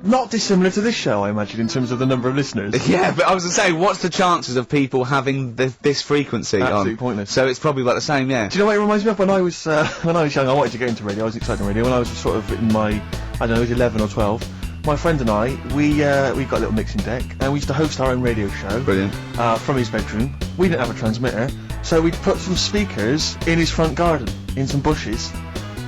not dissimilar to this show, I imagine, in terms of the number of listeners. Yeah, but I was going to say, what's the chances of people having this frequency Absolutely on? pointless. So it's probably about the same, yeah. Do you know what it reminds me of? When I was young, I wanted to get into radio. I was excited in radio. When I was sort of in my, I don't know, 11 or 12, my friend and I, we got a little mixing deck, and we used to host our own radio show. Brilliant. From his bedroom. We didn't have a transmitter, so we'd put some speakers in his front garden, in some bushes,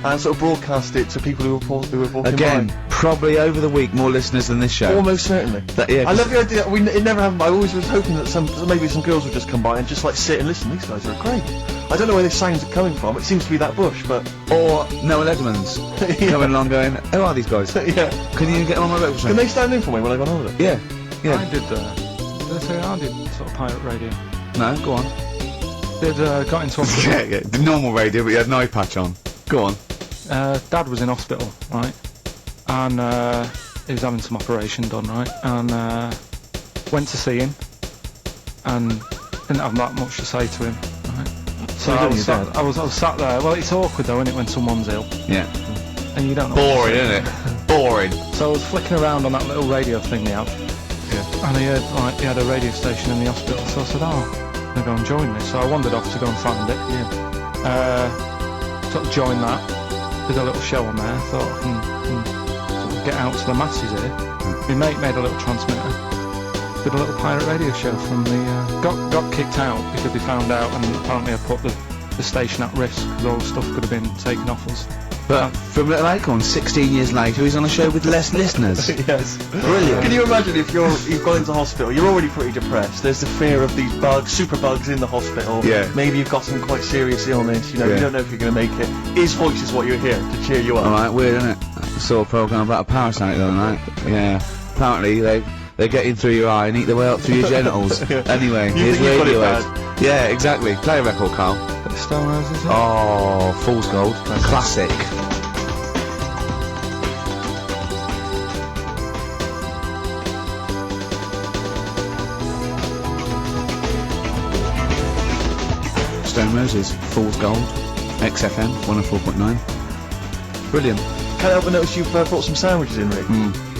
and sort of broadcast it to people who were walking Again, by. probably over the week more listeners than this show. Almost certainly. Yeah, I love the idea. It never happened. I always was hoping that maybe some girls would just come by and just like sit and listen. These guys are great. I don't know where this sounds are coming from. It seems to be that bush, but Or Noel Edmonds coming along going, who are these guys? yeah. Can you get them on my breakfast show? Can they stand in for me when I go on holiday? Yeah. Yeah. I did I say I did sort of pirate radio. No, go on. Got into hospital. Yeah, the normal radio, but you had an eye patch on. Go on. Dad was in hospital, right? and he was having some operation done, right? And went to see him, and didn't have that much to say to him, right? So I was sat there. Well, it's awkward though, isn't it, when someone's ill? Yeah. And you don't know. Boring, isn't it? Boring. So I was flicking around on that little radio thing they have. Yeah. And I heard, like, he had a radio station in the hospital, so I said, I'm going to go and join this. So I wandered off to go and find it, sort of joined that, did a little show on there, thought I can sort of get out to the masses here. My mate made a little transmitter, did a little pirate radio show from the, got kicked out because they found out, and apparently I put the station at risk, because all the stuff could have been taken off us. But from Little Acorn, 16 years later, he's on a show with less listeners. Yes. Brilliant. Can you imagine if you've gone into hospital, you're already pretty depressed, there's the fear of these bugs, super bugs in the hospital, Yeah. maybe you've got some quite serious illness, you know, you don't know if you're going to make it. His voice is what you hear to cheer you up. Alright, weird, isn't it? I saw a programme about a parasite the other night. Yeah. Apparently, they get in through your eye and eat their way up through your genitals. Anyway, You here's think you've got it Radiohead. bad? Yeah, exactly. Play a record, Carl. Bit of Stone Roses, yeah? Oh, Fool's Gold. Classic. Stone Roses, Fool's Gold, XFM, 104.9. Brilliant. Can't help but notice you've brought some sandwiches in, Rick.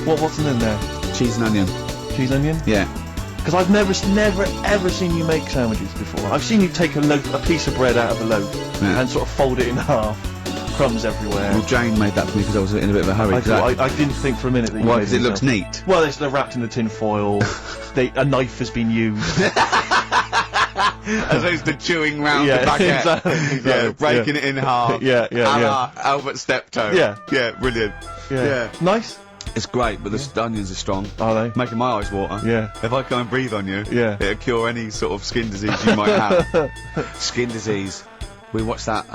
What's in there? Cheese and onion. Cheese onion? Yeah. Because I've never ever seen you make sandwiches before. I've seen you take a piece of bread out of a loaf Yeah. and sort of fold it in half, crumbs everywhere. Well, Jane made that for me because I was in a bit of a hurry. I didn't think for a minute that you Why? made Because it looks yourself. neat. Well, they're wrapped in the tin foil. A knife has been used. As opposed to chewing round Yeah, the baguette. exactly, Yeah, breaking it in half. Yeah. A la Albert Steptoe. Yeah. Yeah, brilliant. Yeah. Nice. It's great, but the onions are strong. Are they? Making my eyes water. Yeah. If I come and breathe on you, Yeah. it'll cure any sort of skin disease you might have. Skin disease. We watched that,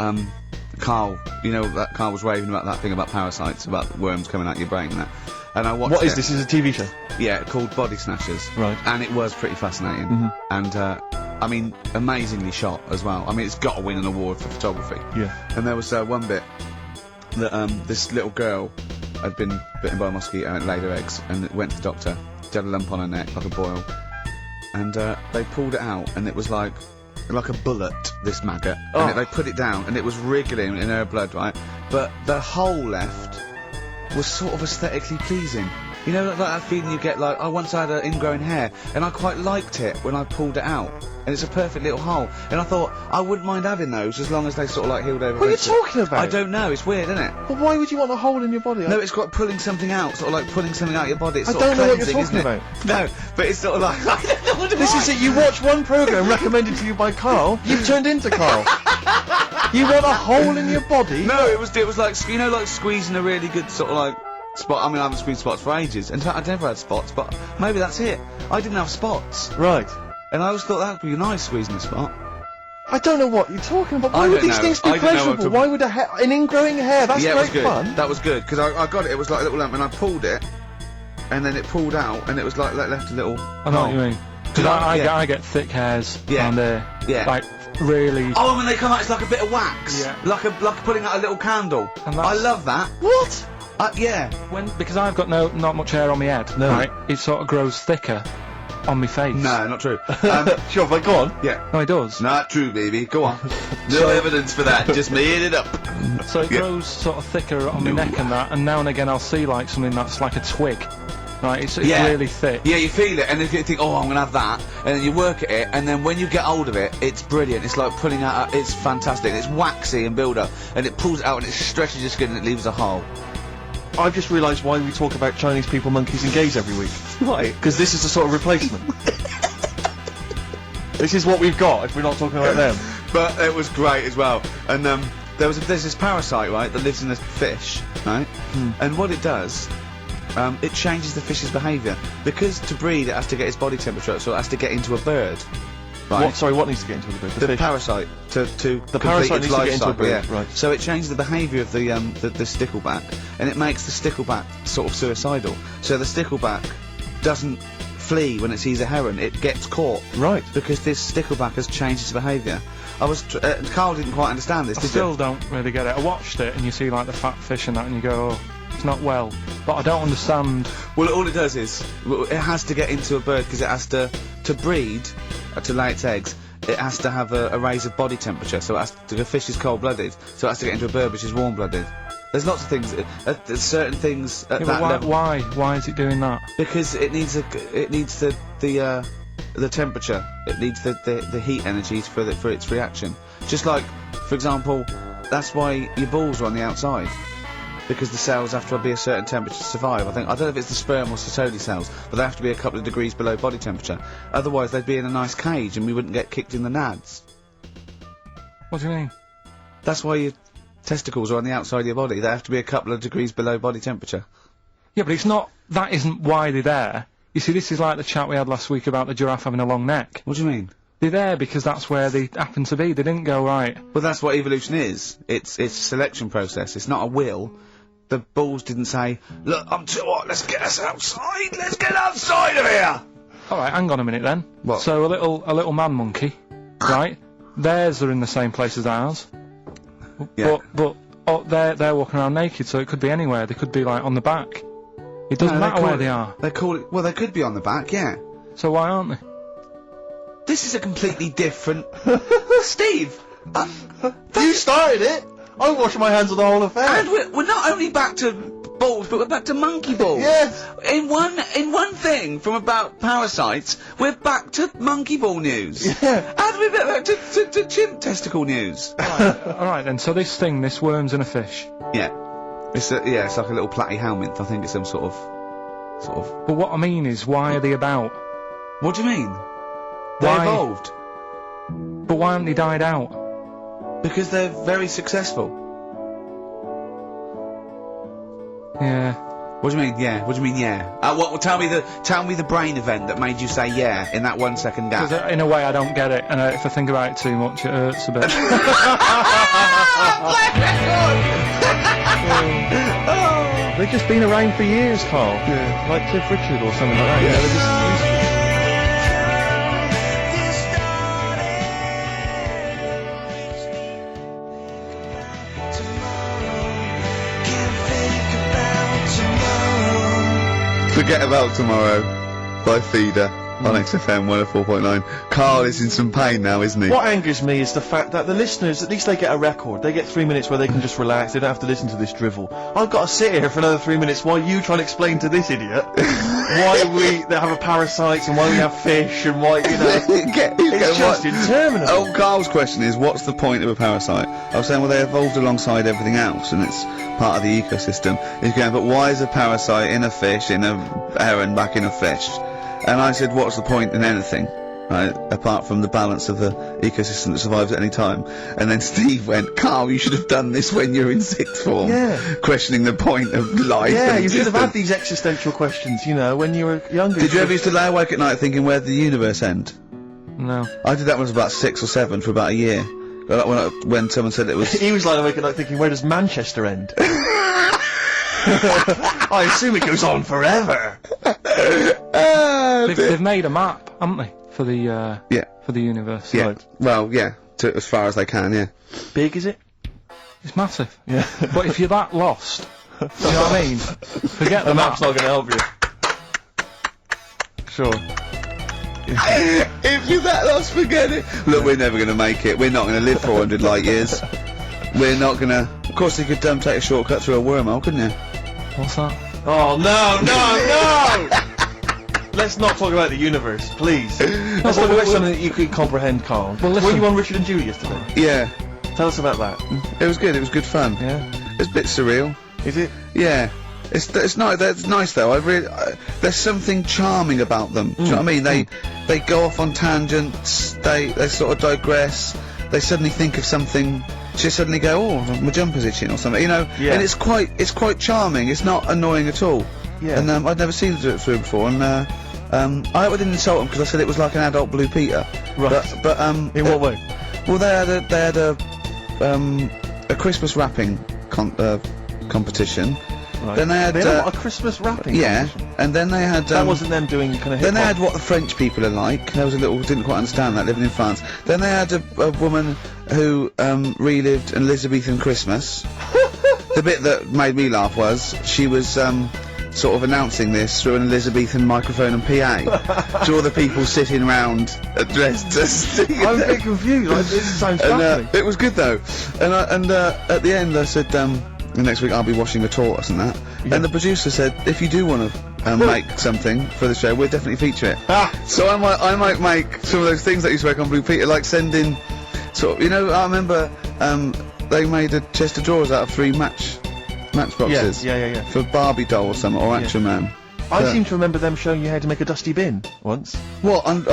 Carl, you know, that Carl was raving about that thing about parasites, about worms coming out your brain and that. And I watched What is it. this? Is a TV show? Yeah, called Body Snatchers. Right. And it was pretty fascinating. And, I mean, amazingly shot as well. I mean, it's got to win an award for photography. Yeah. And there was one bit that this little girl had been bitten by a mosquito and laid her eggs, and it went to the doctor. She had a lump on her neck, like a boil. And they pulled it out, and it was like a bullet, this maggot. Oh. And they put it down, and it was wriggling in her blood, right? But the hole left was sort of aesthetically pleasing. You know, like that feeling you get, like, I once had an ingrown hair, and I quite liked it when I pulled it out. And it's a perfect little hole. And I thought, I wouldn't mind having those, as long as they sort of, like, healed over. What are you talking about? I don't know, it's weird, isn't it? But why would you want a hole in your body? No, it's got pulling something out, sort of like pulling something out of your body. It's I sort don't of know what you're cleansing, talking isn't it? No, but it's sort of like, I don't know what it This was. is it. You watch one programme recommended to you by Carl. You've turned into Carl. You want a hole in your body? No, it was like, you know, like squeezing a really good sort of like spot. I mean, I haven't squeezed spots for ages. In fact, I've never had spots, but maybe that's it. I didn't have spots. Right. And I always thought that would be nice, squeezing a spot. I don't know what you're talking about. Why I would don't these know. things be I don't know what pleasurable? to- Why would an ingrowing hair? That's Yeah, it great was good. fun. That was good, because I got it, it was like a little lump, and I pulled it, and then it pulled out, and it was like left a little... I know what you mean. Because Yeah. I get thick hairs Yeah. and Yeah. like really. Oh, when they come out, it's like a bit of wax. Yeah. Like putting out a little candle. And that's- I love that. What? Yeah. Because I've got not much hair on my head, No. right? It sort of grows thicker on my face. No, not true. Sure, but go on. Yeah. No, it does. Not true, baby. Go on. No evidence for that. Just made it up. So it Yeah. grows sort of thicker on my neck and that, and now and again I'll see like something that's like a twig. Right, it's Yeah. really thick. Yeah, you feel it, and if you think, oh, I'm gonna have that, and then you work at it, and then when you get hold of it, it's brilliant. It's like pulling out. It's fantastic. It's waxy and build up, and it pulls it out, and it stretches your skin, and it leaves a hole. I've just realised why we talk about Chinese people, monkeys and gays every week. Why? Because this is the sort of replacement. This is what we've got if we're not talking about them. But it was great as well. And there's this parasite, right, that lives in a fish, right? And what it does, it changes the fish's behaviour. Because to breed, it has to get its body temperature up, so it has to get into a bird. Right? What needs to get into the bird? The fish? parasite to The complete parasite its needs to life get into a cycle, bird, yeah. right. So it changes the behaviour of the stickleback, and it makes the stickleback sort of suicidal. So the stickleback doesn't flee when it sees a heron; it gets caught. Right. Because this stickleback has changed its behaviour. Carl didn't quite understand this. I Did still you? don't really get it. I watched it and you see like the fat fish and that, and you go, oh, It's not well. But I don't understand. Well, all it does is, it has to get into a bird because it has to breed, to lay its eggs, it has to have a raise of body temperature, so it has to, the fish is cold-blooded, so it has to get into a bird which is warm-blooded. There's lots of things, there's certain things at Yeah, that but level. why is it doing that? Because it needs the temperature, it needs the heat energies for its reaction. Just like, for example, that's why your balls are on the outside. Because the cells have to be a certain temperature to survive. I don't know if it's the sperm or Sertoli cells, but they have to be a couple of degrees below body temperature. Otherwise they'd be in a nice cage and we wouldn't get kicked in the nads. What do you mean? That's why your testicles are on the outside of your body. They have to be a couple of degrees below body temperature. Yeah, but it's not, that isn't why they're there. You see, this is like the chat we had last week about the giraffe having a long neck. What do you mean? They're there because that's where they happen to be. They didn't go, right. Well, that's what evolution is. It's a selection process. It's not a will. The balls didn't say, look, I'm too hot, let's get us outside, let's get outside of here! Alright, hang on a minute then. What? So a little man monkey, right? Theirs are in the same place as ours. Yeah. But they're walking around naked, so it could be anywhere. They could be like on the back. It doesn't No, matter where they are. They call it, well, they could be on the back, yeah. So why aren't they? This is a completely different... Steve! You started it! I'm washing my hands of the whole affair. And we're not only back to balls, but we're back to monkey balls. Yes. In one thing from about parasites, we're back to monkey ball news. Yeah. How do we get back to chimp testicle news? Alright then, so this thing, this worm's in a fish. Yeah. It's like a little platyhelminth. I think it's some sort of. But what I mean is, why are they about? What do you mean? They Why? evolved. But why haven't they died out? Because they're very successful. Yeah. What do you mean, yeah? What do you mean, yeah? Tell me the brain event that made you say yeah in that 1 second gap. Because in a way I don't get it, and if I think about it too much, it hurts a bit. They've just been around for years, Carl. Yeah. Like Cliff Richard or something like that. Yeah. They're just Forget About Tomorrow by Feeder on XFM 104.9. Carl is in some pain now, isn't he? What angers me is the fact that the listeners, at least they get a record. They get 3 minutes where they can just relax. They don't have to listen to this drivel. I've got to sit here for another 3 minutes while you try and explain to this idiot why they have a parasites and why we have fish and why, you know. It's just interminable. Oh, Carl's question is, what's the point of a parasite? I was saying, well, they evolved alongside everything else, and it's part of the ecosystem. He's going, but why is a parasite in a fish, in a heron, back in a fish? And I said, what's the point in anything, right, apart from the balance of the ecosystem that survives at any time? And then Steve went, Carl, you should have done this when you were in sixth form. Yeah. Questioning the point of life. Yeah, and you should have existence. had these existential questions, you know, when you were younger. Did you ever used to lay awake at night thinking, where did the universe end? No. I did that when I was about 6 or 7 for about a year. When someone said it was... He was lying awake at night thinking, where does Manchester end? I assume it goes on forever. They've made a map, haven't they, for the for the universe? Yeah. Right. Well, yeah, as far as they can, yeah. Big, is it? It's massive. Yeah. But if you're that lost, do you know what I mean? Forget the map's map. not going to help you. Sure. If you're that lost, forget it. Look, we're never going to make it. We're not going to live 400 light years. We're not going to... Of course, you could take a shortcut through a wormhole, couldn't you? What's that? Oh, no! Let's not talk about the universe, please. Let's talk about something that you could comprehend, Carl. Well, listen. Were you on Richard and Judy yesterday? Yeah. Tell us about that. It was good. It was good fun. Yeah? It's a bit surreal. Is it? Yeah. It's nice. It's nice though. There's something charming about them. Do you know what I mean? They go off on tangents. They sort of digress. They suddenly think of something. She suddenly go, oh, my jumper's itching or something. You know. Yeah. And it's quite charming. It's not annoying at all. Yeah. And I'd never seen them do it through before. And I hope I didn't insult them because I said it was like an adult Blue Peter. Right. But in what way? Well, they had a Christmas wrapping competition. Right. Then they had a Christmas wrapping. yeah, competition. and then they had That wasn't them doing kind of. then they had what the French people are like. There was a little didn't quite understand that living in France. Then they had a woman who relived an Elizabethan Christmas. the bit that made me laugh was she was sort of announcing this through an Elizabethan microphone and PA to all the people sitting round dressed. I'm a bit confused. Like, this sounds fascinating. It was good though, and at the end I said, next week I'll be washing the tortoise and that, and the producer said, if you do want to make something for the show, we'll definitely feature it. So I might make some of those things that you spoke on Blue Peter, like sending, sort of, you know, I remember they made a chest of drawers out of 3 matchboxes. Yeah. For Barbie doll or something, or Action Man. I seem to remember them showing you how to make a dusty bin once. What, on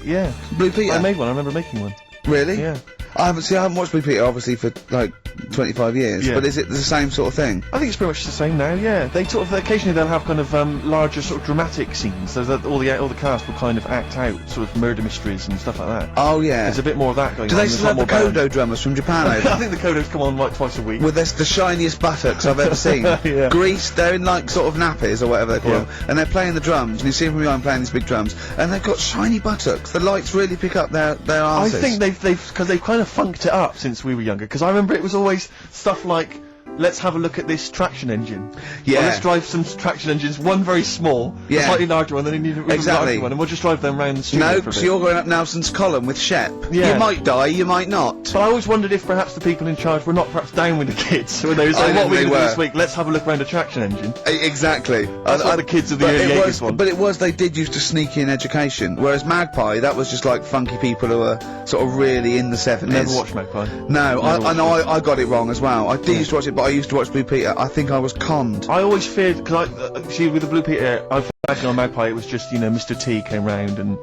Yeah. Blue Peter? I made one, I remember making one. Really? Yeah. I haven't watched Blue Peter obviously for like 25 years, but is it the same sort of thing? I think it's pretty much the same now, yeah. They sort of, occasionally they'll have kind of larger sort of dramatic scenes, so that all the cast will kind of act out sort of murder mysteries and stuff like that. Oh yeah. There's a bit more of that going on. Do they still have the Kodo drummers from Japan over? I think the Kodos come on like twice a week. With the shiniest buttocks I've ever seen. Yeah. Greased, they're in like sort of nappies or whatever they call them, and they're playing the drums, and you see them from behind playing these big drums, and they've got shiny buttocks. The lights really pick up their arses. I think they've kind of funked it up since we were younger, because I remember it was always stuff like, let's have a look at this traction engine. Yeah. Or let's drive some traction engines, one very small, a slightly larger one, then you need a larger one, and we'll just drive them around the street. No, for a so bit. you're going up Nelson's column with Shep. Yeah. You might die, you might not. But I always wondered if perhaps the people in charge were not perhaps down with the kids when they were I saying, what think we're they going to do were. this week, let's have a look around a traction engine. Exactly. That's what the kids of the but early it 80s was, want. But it was, they did used to sneak in education, whereas Magpie, that was just like funky people who were sort of really in the 70s. Never watched Magpie. No, I know I got it wrong as well. I did used to watch it, but I used to watch Blue Peter. I think I was conned. I always feared, because see, with the Blue Peter, I imagine on Magpie it was just, you know, Mr. T came round and,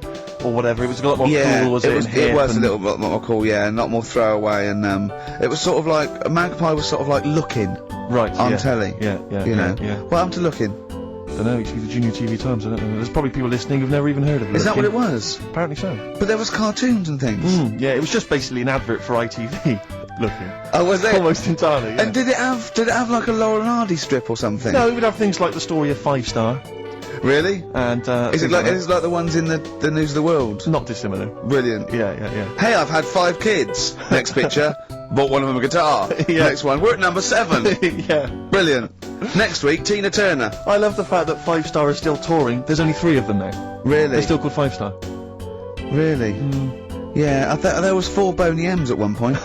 or whatever, it was a lot more cool, was it? It was a little bit more cool, yeah, and a lot more throwaway, and it was sort of like, Magpie was sort of like Looking on telly. Yeah, you know. yeah. What happened to Looking? Don't know, it's the Junior TV Times, I don't know. There's probably people listening who've never even heard of it. Is that what it was? Apparently so. But there was cartoons and things. Yeah, it was just basically an advert for ITV. Looking. Oh, was it? Almost entirely, yeah. And did it have like a Laurel and Hardy strip or something? No, it would have things like the story of 5 Star. Really? And, is it like the ones in the News of the World? Not dissimilar. Brilliant. Yeah. Hey, I've had 5 kids. Next picture. Bought one of them a guitar. Next one. We're at number 7. Yeah. Brilliant. Next week, Tina Turner. I love the fact that 5 Star is still touring. There's only 3 of them now. Really? They're still called 5 Star. Really? Yeah, I thought there was 4 Boney M's at one point.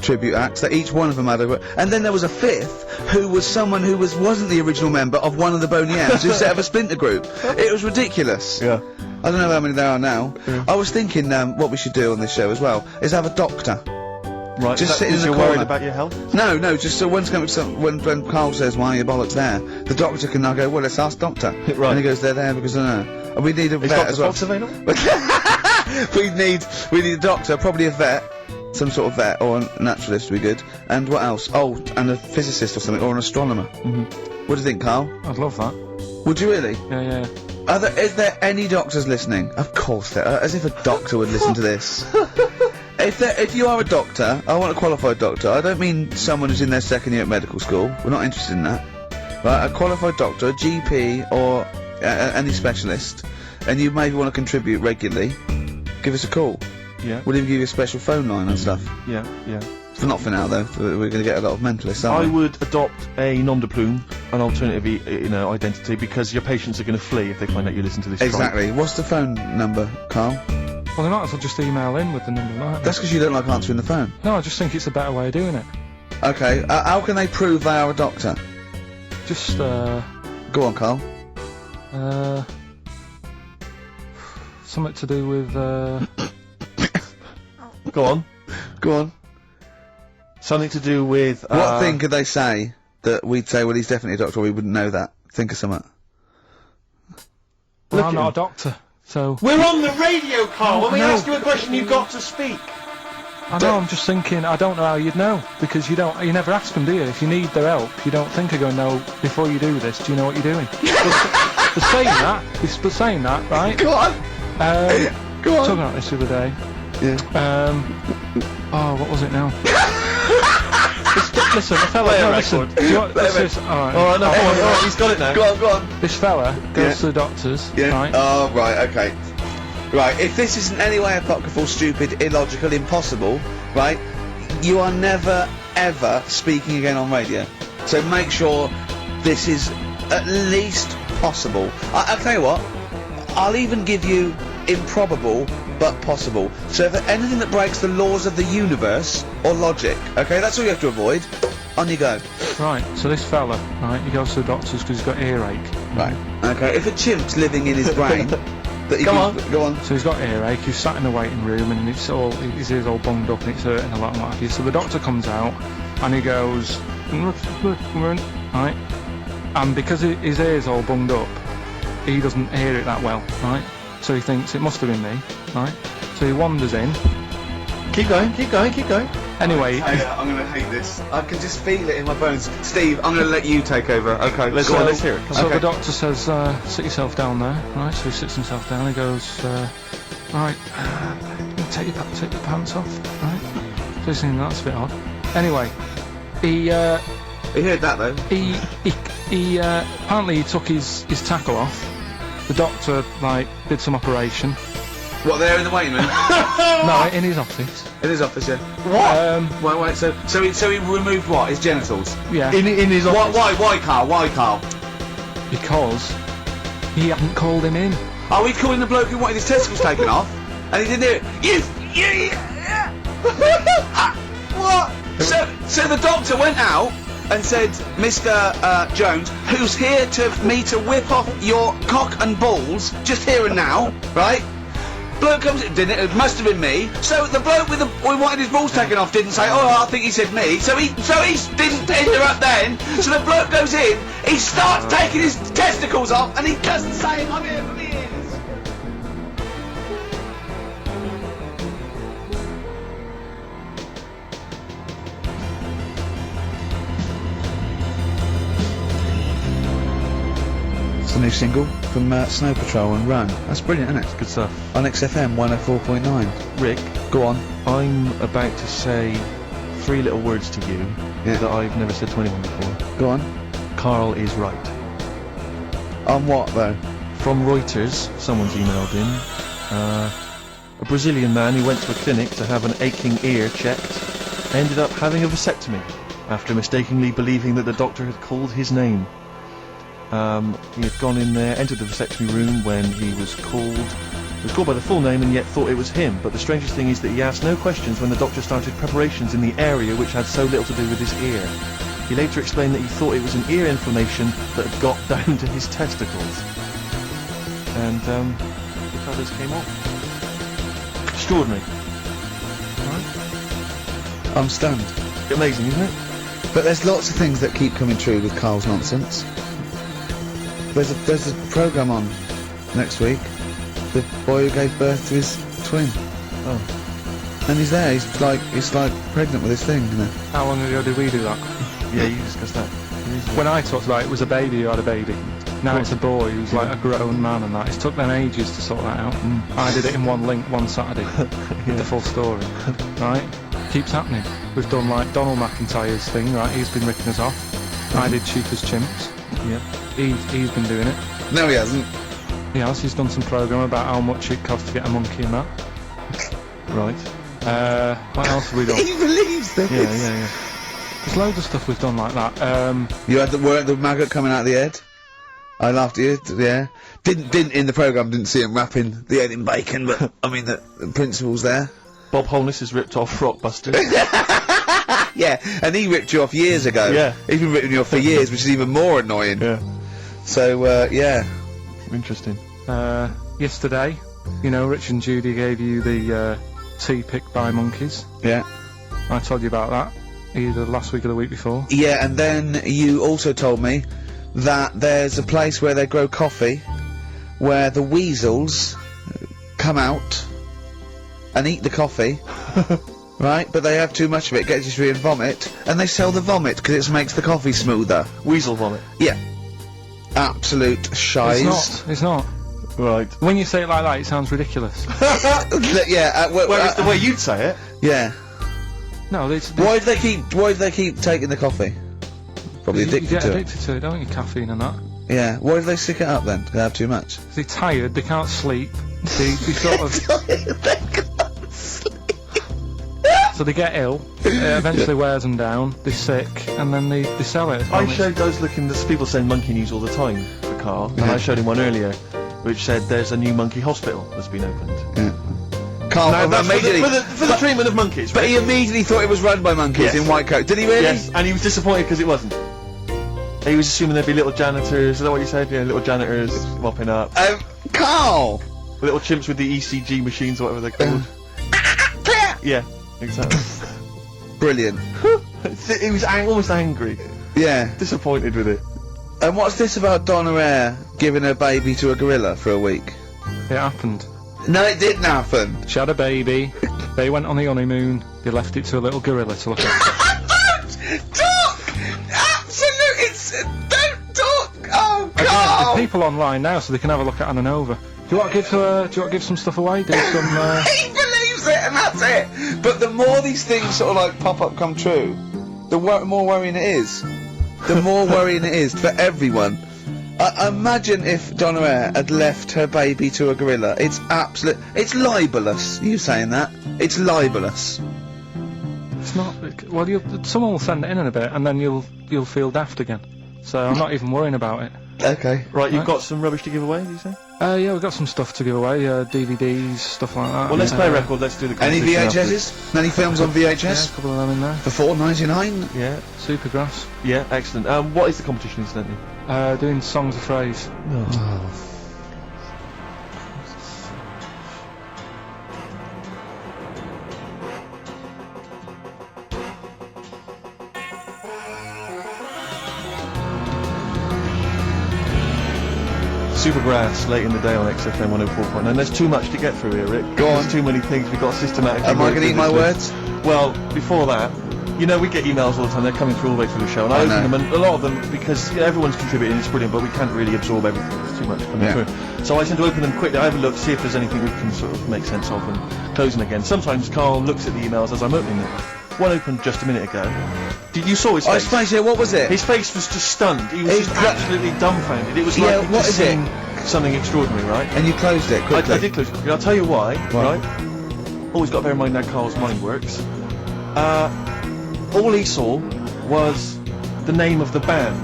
Tribute acts that each one of them had a, and then there was a 5th who was someone who wasn't the original member of one of the Boney M's who set up a splinter group. It was ridiculous. Yeah. I don't know how many there are now. I was thinking what we should do on this show as well is have a doctor. Right. Just sitting in the you're corner. worried about your health? No, just so when Carl says why are your bollocks there, the doctor can now go, well, let's ask doctor. Right. And he goes, they're there because I know. And we need a Is vet Dr. as well. Spock's available? we need a doctor, probably a vet. Some sort of vet or a naturalist would be good. And what else? Oh, and a physicist or something, or an astronomer. What do you think, Carl? I'd love that. Would you really? Yeah. Is there any doctors listening? Of course there are, as if a doctor would listen to this. If you are a doctor, I want a qualified doctor. I don't mean someone who's in their 2nd year at medical school. We're not interested in that. Right, a qualified doctor, a GP, or any specialist, and you maybe want to contribute regularly, give us a call. Yeah. We'll even give you a special phone line and stuff. Yeah. For not for now though, we're going to get a lot of mentalists, I aren't we? would adopt a nom de plume, an alternative, identity, because your patients are going to flee if they find out you listen to this. Exactly. Tribe. What's the phone number, Carl? Well, they might as well just email in with the number, mightn't they? That's because you don't like answering the phone. No, I just think it's a better way of doing it. Okay, how can they prove they are a doctor? Just, Go on, Carl. something to do with, Go on. Go on. Something to do with, What thing could they say that we'd say, well, he's definitely a doctor, or we wouldn't know that? Think of something. well, I'm not a doctor, so... We're on the radio, Carl! When we No. ask you a question, you've got to speak! I know, I'm just thinking, I don't know how you'd know, because you never ask them, do you? If you need their help, you don't think of going, no, before you do this, do you know what you're doing? But saying that, right? Go on! Go on! Talking about this the other day. Yeah. What was it now? Listen, a fella, Play a no, listen. record. Do you want, alright. Alright, no, alright, he's got it now. Go on. This fella goes to the doctors, right? Oh, right, okay. Right, if this isn't any way apocryphal, stupid, illogical, impossible, right, you are never, ever speaking again on radio. So make sure this is at least possible. I'll tell you what, I'll even give you improbable but possible. So if anything that breaks the laws of the universe or logic, okay, that's all you have to avoid. On you go. Right, so this fella, right, he goes to the doctor's because he's got earache. Right. Okay, if a chimp's living in his brain... that he Go on. So he's got earache, he's sat in the waiting room and it's all, his ears all bunged up and it's hurting a lot and what have you. So the doctor comes out and he goes, right, and because his ear's all bunged up, he doesn't hear it that well, right? So he thinks it must have been me, right? So he wanders in. Keep going, keep going, keep going. Anyway, I'm gonna hate this. I can just feel it in my bones. Steve, I'm gonna let you take over. Okay, let's Let's hear it. So the doctor says, sit yourself down there, right? So he sits himself down, he goes, right, take your pants off, right? So he's thinking, that's a bit odd. Anyway, he heard that though. He apparently he took his tackle off. The doctor, like, did some operation. What, there in the waiting room? No, in his office. In his office, yeah. What? Wait, so he removed what? His genitals? Yeah. In his office. Why, Carl? Why, Carl? Because he hadn't called him in. Are we calling the bloke who wanted his testicles taken off? And he didn't do it. What? So the doctor went out and said, Mr. Jones, who's here me to whip off your cock and balls, just here and now, right? Bloke comes in, didn't it? It must have been me. So the bloke who wanted his balls taken off didn't say, oh, I think he said me. So he didn't interrupt then. So the bloke goes in, he starts taking his testicles off, and he doesn't say, I'm here for me ears. It's a new single from Snow Patrol and Run. That's brilliant, isn't it? Good stuff. On XFM 104.9. Rick, Go on. I'm about to say 3 little words to you that I've never said to anyone before. Go on. Carl is right. On what, though? From Reuters, someone's emailed in. A Brazilian man who went to a clinic to have an aching ear checked ended up having a vasectomy after mistakenly believing that the doctor had called his name. He had gone in there, entered the vasectomy room when he was called by the full name and yet thought it was him. But the strangest thing is that he asked no questions when the doctor started preparations in the area which had so little to do with his ear. He later explained that he thought it was an ear inflammation that had got down to his testicles. And, the feathers came off. Extraordinary. I'm stunned. Amazing, isn't it? But there's lots of things that keep coming true with Carl's nonsense. There's a programme on next week. The boy who gave birth to his twin. Oh. And he's there, he's like pregnant with his thing, you know. How long ago did we do that? Yeah, you discussed that. When I talked about it was a baby who had a baby. Now it's a boy who's like a grown man and that. It's took them ages to sort that out. I did it in one link one Saturday with the full story. Right? Keeps happening. We've done like Donald McIntyre's thing, right? He's been ripping us off. I did Cheap as Chimps. Yeah. He's been doing it. No, he hasn't. He has. He's done some programme about how much it costs to get a monkey and that. Right. What else have we done? He believes this. Yeah. There's loads of stuff we've done like that. You had the maggot coming out of the head. I laughed at you, yeah. Didn't in the programme, didn't see him wrapping the head in bacon, but I mean the principle's there. Bob Holness has ripped off Rockbusters. Yeah, and he ripped you off years ago. Yeah. He's been ripping you off for years, which is even more annoying. Yeah. So, yeah. Interesting. Yesterday, you know, Rich and Judy gave you the tea picked by monkeys. Yeah. I told you about that either last week or the week before. Yeah, and then you also told me that there's a place where they grow coffee where the weasels come out and eat the coffee. Right, but they have too much of it, gets you to vomit, and they sell the vomit because it makes the coffee smoother. Weasel vomit. Yeah. Absolute shies. It's not. Right. When you say it like that, it sounds ridiculous. Yeah. Whereas the way you'd say it. Yeah. No, Why do they keep taking the coffee? Probably addicted you get to addicted to it, don't you? Caffeine and that. Yeah. Why do they stick it up then? They have too much. They're tired. They can't sleep. They sort of. They can't sleep. So So they get ill, it eventually wears them down, they're sick, and then they sell it. I showed those looking, there's people saying monkey news all the time for Carl, and I showed him one earlier which said there's a new monkey hospital that's been opened. Carl, Now, that's immediately, for the treatment of monkeys. but he immediately thought it was run by monkeys Yes. in white coat. Did he really? Yes, and he was disappointed because it wasn't. He was assuming there'd be little janitors, is that what you said? Yeah, little janitors mopping up. Carl! Little chimps with the ECG machines or whatever they're called. Yeah, exactly. Brilliant. He was almost angry. Yeah. Disappointed with it. And what's this about Donna Air giving her baby to a gorilla for a week? It happened. No, it didn't happen. She had a baby, they went on the honeymoon, they left it to a little gorilla to look after. Don't talk! Don't talk! Oh, Carl! There's people online now, so they can have a look at Anna Nova. Do you want to give some stuff away? Do some. He believes it, and that's it. But the more these things sort of like pop up, come true, the more worrying it is. The more worrying it is for everyone. Imagine if Donna Air had left her baby to a gorilla. It's it's libelous. You saying that? It's libelous. It's not. Well, someone will send it in a bit, and then you'll feel daft again. So I'm not even worrying about it. Okay. Right, you've got some rubbish to give away, did you say? Yeah, we've got some stuff to give away, DVDs, stuff like that. Well, let's play a record, let's do the Any competition VHSs? Any films on VHS? Yeah, a couple of them in there. For $4.99? Yeah. Supergraphs. Yeah, excellent. What is the competition, incidentally? Doing songs of phrase. Supergrass, late in the day on XFM 104.9. There's too much to get through here, Rick. Go on. There's too many things we've got systematically. Am I going to eat my words? Well, before that, you know, we get emails all the time, they're coming through all the way through the show, and I open them, and a lot of them, because everyone's contributing, it's brilliant, but we can't really absorb everything, there's too much coming through. So I tend to open them quickly, I have a look, see if there's anything we can sort of make sense of, and close them again. Sometimes Carl looks at the emails as I'm opening them. One opened just a minute ago. You saw his face? I suppose, yeah, what was it? His face was just stunned, he was just absolutely dumbfounded. It was like he'd just seen something extraordinary, right? And you closed it quickly? I did close it quickly, I'll tell you why, right? Always got to bear in mind how Carl's mind works. All he saw was the name of the band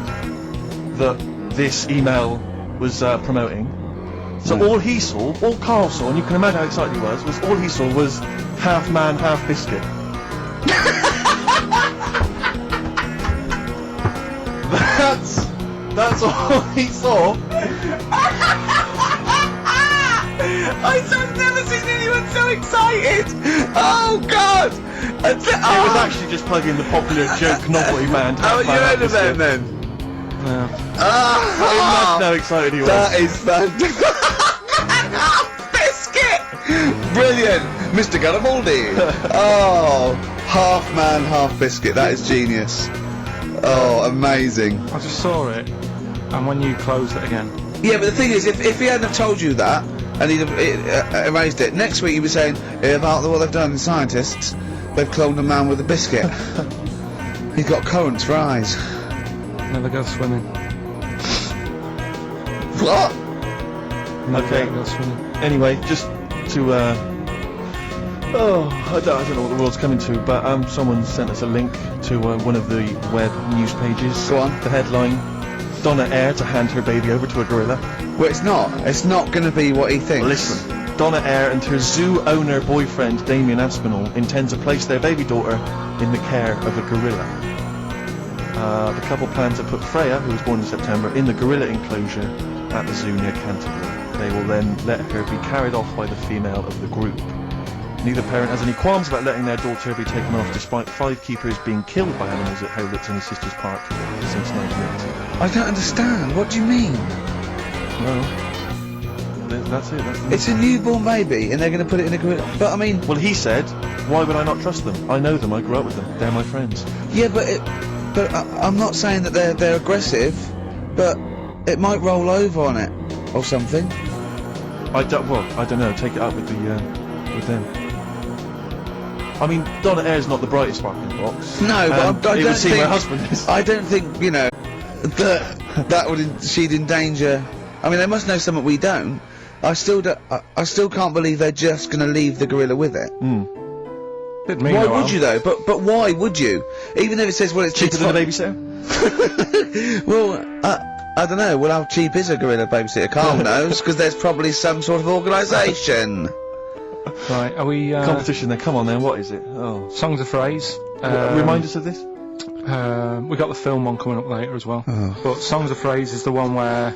that this email was promoting. So all he saw, all Carl saw, and you can imagine how excited he was all he saw was half man, half biscuit. That's all he saw. I've never seen anyone so excited! Oh God! It was actually just plugging the popular joke novelty band. Oh, you heard of them then? Imagine how excited he was. That is fantastic! Biscuit! Brilliant! Mr. Garibaldi! Oh, half man, half biscuit. That is genius. Oh, amazing. I just saw it, and when you closed it again. Yeah, but the thing is, if he hadn't have told you that, and he'd have erased it, next week he'd be saying, about what they've done, the scientists, they've cloned a man with a biscuit. He's got currants for eyes. Never go swimming. What? Never go swimming. Anyway, just to I don't know what the world's coming to, but someone sent us a link to one of the web news pages. Go on. The headline: Donna Air to hand her baby over to a gorilla. Well, it's not. It's not going to be what he thinks. Well, listen, Donna Air and her zoo owner boyfriend Damien Aspinall intend to place their baby daughter in the care of a gorilla. The couple plan to put Freya, who was born in September, in the gorilla enclosure at the zoo near Canterbury. They will then let her be carried off by the female of the group. Neither parent has any qualms about letting their daughter be taken off, despite 5 keepers being killed by animals at Howlett's and his sister's park since 1980. I don't understand. What do you mean? Well, that's it. It's a newborn baby, and they're going to put it in a gorilla. But I mean, well, he said, why would I not trust them? I know them. I grew up with them. They're my friends. Yeah, but I'm not saying that they're aggressive, but it might roll over on it or something. I don't know. Take it up with them. I mean, Donna Air's not the brightest spark in the box. No, but I don't think my husband is. I don't think that would she'd endanger. I mean, they must know something we don't. I still can't believe they're just going to leave the gorilla with it. Didn't mean Why no would harm. you though? But why would you? Even if it says, well, it's Cheaper cheaper than a for- babysitter? Well, I don't know. Well, how cheap is a gorilla babysitter? Carl knows, because there's probably some sort of organisation. Right, are we, Competition there, come on then, what is it? Oh. songs of phrase? Remind us of this? We got the film one coming up later as well. Oh. But songs of phrase is the one where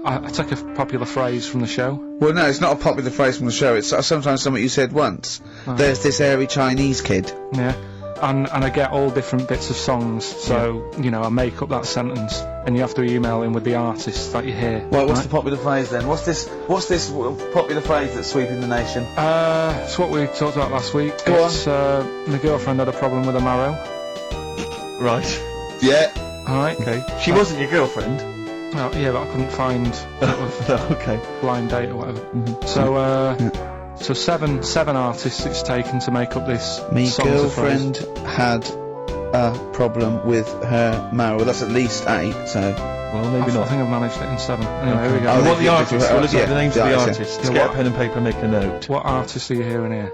I take a popular phrase from the show. Well, no, it's not a popular phrase from the show. It's sometimes something you said once. Oh. There's this airy Chinese kid. Yeah. And I get all different bits of songs, so, you know, I make up that sentence, and you have to email in with the artist that you hear. Right, what's the popular phrase then? What's this popular phrase that's sweeping the nation? It's what we talked about last week. Go It's, my girlfriend had a problem with a marrow. Right. Yeah. Alright? Okay. She wasn't your girlfriend? Oh, yeah, but I couldn't find sort of Okay. blind date or whatever. Mm-hmm. So, so seven artists it's taken to make up this Me songs of phrase. girlfriend had a problem with her marrow. Well, that's at least 8, so... Well, maybe I not. think I've managed it in 7. Anyway, here we go. Oh, We want the yeah, artists. yeah, We'll look yeah, at the names the of the artists, artists. yeah. Get What- a pen and paper and make a note. What artist are you hearing here?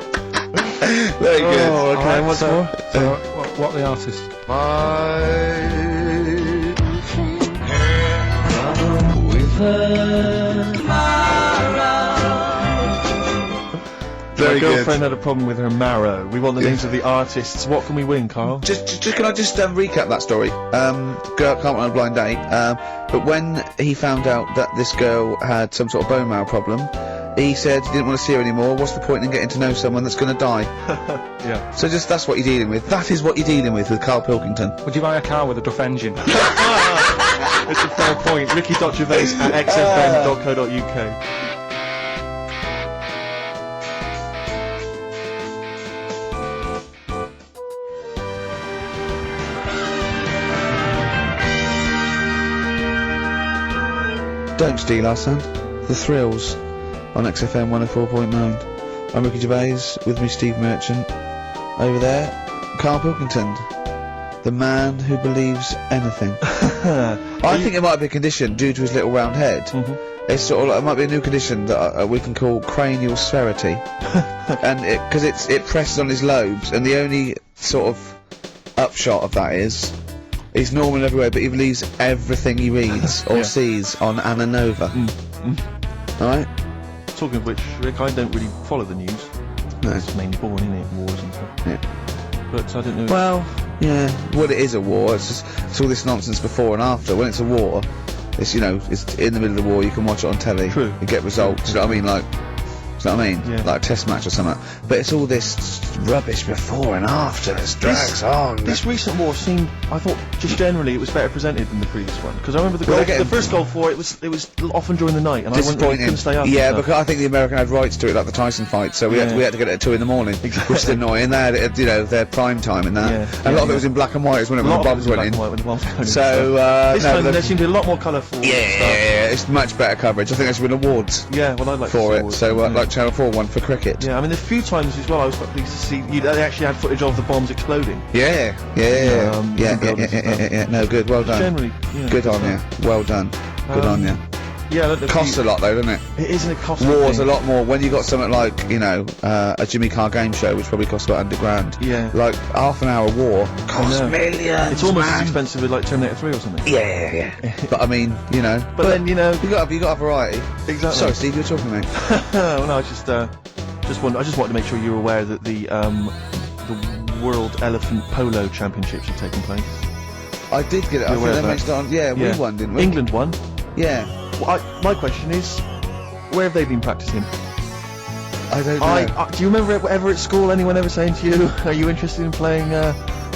Very good. Oh, okay, Alright, what's so, more? so what the artist? Very My good. girlfriend had a problem with her marrow. We want the names of the artists. What can we win, Carl? Just can I just recap that story? Girl can't run a blind date. But when he found out that this girl had some sort of bone marrow problem, he said he didn't want to see her anymore. What's the point in getting to know someone that's going to die? Yeah. So that's what you're dealing with. That is what you're dealing with Carl Pilkington. Would you buy a car with a Duff engine? It's a fair point. Ricky.gervais at xfm.co.uk. Don't steal our sound. The Thrills on XFM 104.9. I'm Ricky Gervais, with me Steve Merchant. Over there, Carl Pilkington. The man who believes anything. I think it might be a condition due to his little round head. It's sort of like, it might be a new condition that we can call cranial sphericity. And because it presses on his lobes, and the only sort of upshot of that is he's normal in every way, but he believes everything he reads or sees on Anna Nova. Alright? Talking of which, Rick, I don't really follow the news. No. It's mainly boring, isn't it? Wars and stuff. Yeah. But I don't know. Well, yeah. Well, it is a war. It's just it's all this nonsense before and after. When it's a war, it's, you know, it's in the middle of the war. You can watch it on telly. True. You get results. You know what I mean? Like, you know what I mean? Yeah. Like a test match or something. But it's all this rubbish before and after. It drags on. This recent war seemed, I thought, just generally it was better presented than the previous one. Because I remember the Well, goal, they're getting- the first goal for it was often during the night, and I Disappointing. couldn't stay up. Yeah, and stuff. because I think the American had rights to it, like the Tyson fight, so we had to get it at 2 in the morning, which is annoying. They had it, you know, their prime time in that. Yeah, And a lot yeah, of it was in black and white, when a the lot of it bombs was in went black in. and white when the bombs were going in. So, this no, time the- there seemed to be a lot more colourful stuff. yeah, it's much better coverage. I think there should win awards Yeah, well, I'd like to for see it. awards. So, Yeah. like Channel 4 won for cricket. Yeah, I mean, a few times as well, I was quite pleased to see they actually had footage of the bombs exploding. Yeah. No, good. Well done. Generally, yeah, Good on you. Well done. Good on you. Yeah, look, Costs a lot though, doesn't it? It isn't a cost. War's a lot more when you got something like, you know, a Jimmy Carr game show, which probably costs about £100 grand. Yeah. Like half an hour war costs know. millions. It's almost as man. expensive as like Terminator 3 or something. Yeah. But I mean, you know. But then, you know, you got a variety. Exactly. Sorry, Steve, you're talking to me. Well, no, I just wanted to make sure you were aware that the World Elephant Polo Championships are taking place. I did get it. I You're think aware they of that? mentioned it on. Yeah, we won, didn't we? England won. Yeah. Well, my question is, where have they been practicing? I don't know. Do you remember ever at school anyone ever saying to you, "Are you interested in playing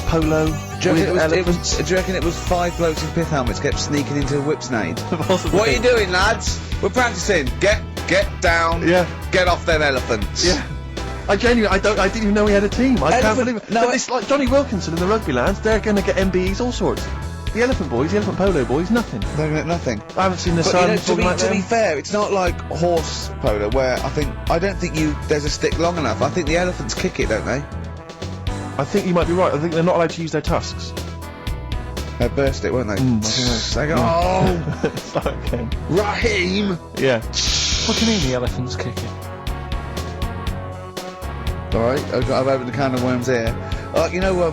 polo Do you, with reckon elephants?" do you reckon it was 5 blokes in pith helmets kept sneaking into Whipsnade? Possibly. What are you doing, lads? We're practicing. Get down. Yeah. Get off them elephants. Yeah. I didn't even know we had a team. I can't Elephant- believe it. no, But it's like Johnny Wilkinson and the rugby lads, they're going to get MBEs, all sorts. The elephant boys, the elephant polo boys, nothing. They're gonna get nothing. I haven't seen the But sun you know, talking about to be them. fair, it's not like horse polo where I don't think there's a stick long enough. I think the elephants kick it, don't they? I think you might be right. I think they're not allowed to use their tusks. They burst it, weren't they? They go, oh! Start again. Raheem! Yeah. What do you mean the elephants kick it? Alright, I've opened a can of worms here. You know,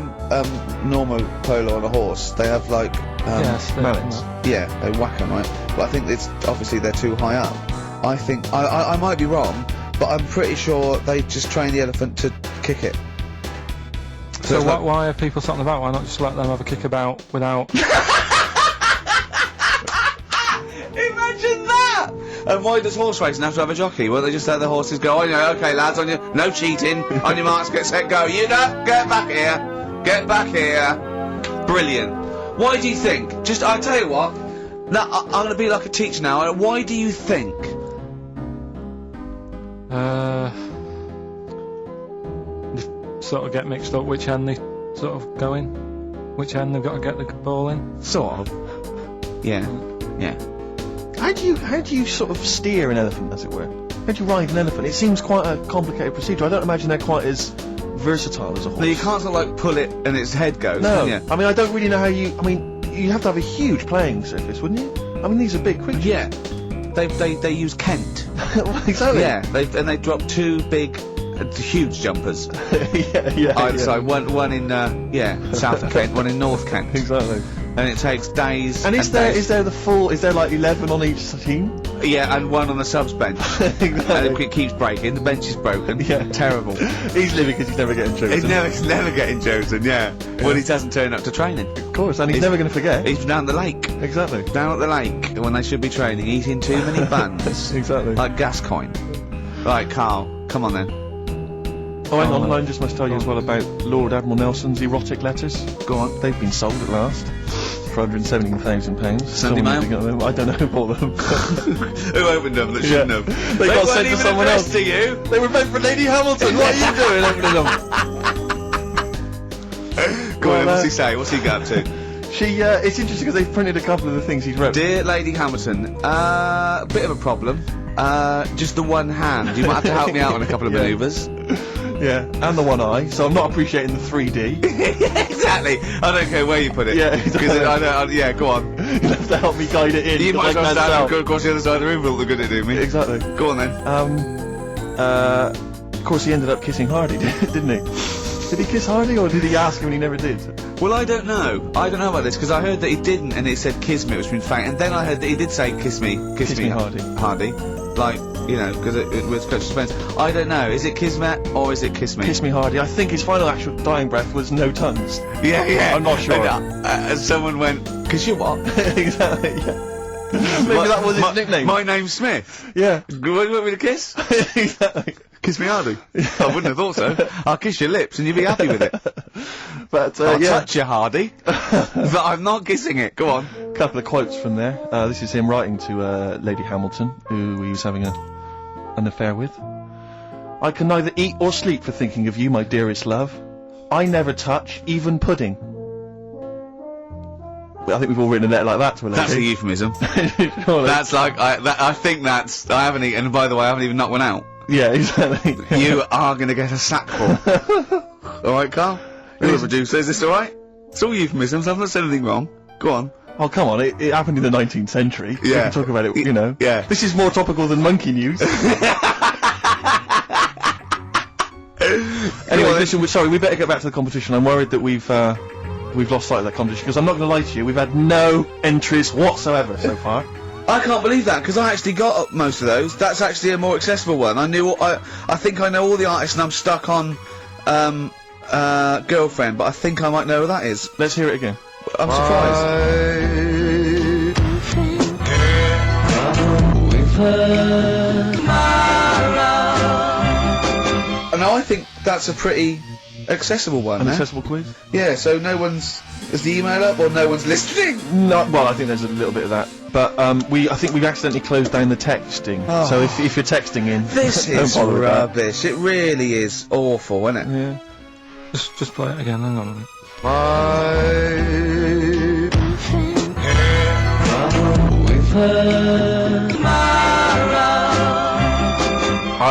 normal polo on a horse, they have like, Yes, mallets. yeah, they whack them, right? But I think it's, obviously they're too high up. I think, I might be wrong, but I'm pretty sure they just train the elephant to kick it. So it's like- why are people talking about? Why not just let them have a kick about without? Imagine that! And why does horse racing have to have a jockey? Well, they just let the horses go, oh, yeah, okay, lads, on your, no cheating, on your marks, get set, go. You know, get back here, get back here. Brilliant. Why do you think? Just, I'll tell you what, now, I'm going to be like a teacher now, why do you think? Sort of get mixed up which end they sort of go in, which end they've got to get the ball in. Sort of. Yeah, yeah. How do you sort of steer an elephant, as it were? How do you ride an elephant? It seems quite a complicated procedure. I don't imagine they're quite as versatile as a horse. No, you can't sort of like pull it and its head goes, No. can you? I mean, I don't really know how you... I mean, you'd have to have a huge playing surface, wouldn't you? I mean, these are big creatures. Yeah. They use Kent. Well, exactly. Yeah, they drop two big, huge jumpers. yeah. Either side, one in south of Kent, one in north Kent, Exactly. and it takes days. And is there like 11 on each team? Yeah, and one on the subs bench, and it keeps breaking. The bench is broken. Yeah. Terrible. He's living because he's never getting chosen. He's never getting chosen. Yeah. Well, he doesn't turn up to training. Of course, and he's never going to forget. He's down the lake. Exactly. Down at the lake when they should be training, eating too many buns. Exactly. Like Gascoigne. Right, Carl, come on then. Oh, hang on, I just must tell you as well about Lord Admiral Nelson's erotic letters. Go on. They've been sold at last for £117,000. Sunday Mail? I don't know who bought them. Who opened them that shouldn't have? They got sent to weren't even someone addressed else. to you. They were meant for Lady Hamilton. What are you doing opening them? Go on, Well, what's he say? What's he got up to? It's interesting because they've printed a couple of the things he's wrote. Dear Lady Hamilton, bit of a problem. Just the one hand. You might have to help me out on a couple of Yeah. manoeuvres. Yeah, and the one eye, so I'm not appreciating the 3D. Exactly. I don't care where you put it. Yeah, Because yeah, go on. You'll have to help me guide it in. You might as well I can't stand tell. and go across the other side of the room for all the good it do me. Exactly. Go on then. Of course he ended up kissing Hardy, didn't he? Did he kiss Hardy, or did he ask him and he never did? Well, I don't know. I don't know about this because I heard that he didn't, and it said kiss me, which means fact. And then I heard that he did say kiss me, Hardy. Hardy, like because it was such suspense. I don't know. Is it kismet or is it kiss me? Kiss me Hardy. I think his final actual dying breath was no tongues. Yeah. I'm not sure. And someone went, kiss you what? Exactly, yeah. Maybe that was his nickname. My name's Smith. Yeah. You want me to kiss? Exactly. Kiss me hardy. I wouldn't have thought so. I'll kiss your lips and you'll be happy with it. But, I'll yeah. touch you hardy, but I'm not kissing it. Go on. Couple of quotes from there. This is him writing to Lady Hamilton, who he was having an affair with. I can neither eat or sleep for thinking of you, my dearest love. I never touch even pudding. Well, I think we've all written a letter like that to a lady. That's a euphemism. Surely. That's like I think that's. I haven't eaten. And by the way, I haven't even knocked one out. Yeah, exactly. You are going to get a sackful. All right, Carl. You're the producer. Is this all right? It's all euphemisms. I've not said anything wrong. Go on. Oh, come on, it happened in the 19th century. We Yeah. can talk about it, you know. Yeah. This is more topical than monkey news. Anyway, listen, sorry, we better get back to the competition. I'm worried that we've lost sight of that competition, because I'm not going to lie to you, we've had no entries whatsoever so far. I can't believe that because I actually got most of those. That's actually a more accessible one. I think I know all the artists, and I'm stuck on Girlfriend, but I think I might know who that is. Let's hear it again. I'm surprised. Now I think that's a pretty accessible one. An eh? accessible quiz? Yeah. So no one's is the email up or no one's listening. No, well, I think there's a little bit of that. But I think we've accidentally closed down the texting. Oh. So if you're texting in, This don't is bother with that. rubbish. It really is awful, isn't it? Yeah. Just play it again. Hang on a minute.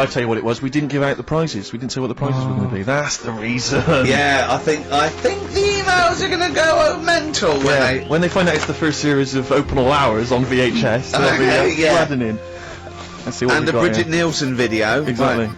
I tell you what it was. We didn't give out the prizes. We didn't say what the prizes were going to be. That's the reason. Yeah, I think the emails are gonna go mental When they find out it's the first series of Open All Hours on VHS, they'll be flooding in. Let's see what and we the got Bridget here. Nielsen video. Exactly. Right.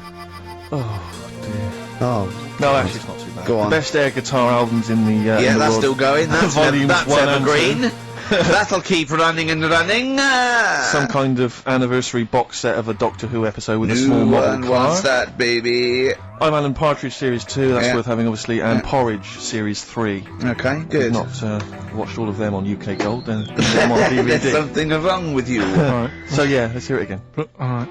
Oh dear. Oh. No, actually, it's not too bad. Go on. The best air guitar albums in the Yeah, in the that's world. still going. That's Volumes that's 1 and evergreen. That'll keep running and running. Some kind of anniversary box set of a Doctor Who episode with a New small model one car. wants that, baby. I'm Alan Partridge Series 2, that's Yeah. worth having obviously, and Porridge Series 3. Okay, good. I've not watched all of them on UK Gold, then put them on DVD. There's something wrong with you. Alright. So yeah, let's hear it again. Alright.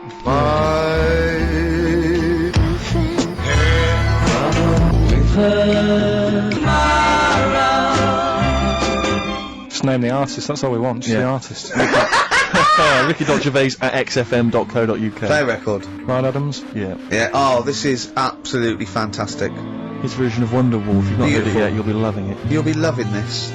Just name the artist, that's all we want, just the artist. Ricky.Gervais at xfm.co.uk. Play record. Right, Adams? Yeah. Yeah. Oh, this is absolutely fantastic. His version of Wonderwall, if you've not heard it Beautiful. yet, you'll be loving it. You'll be loving this.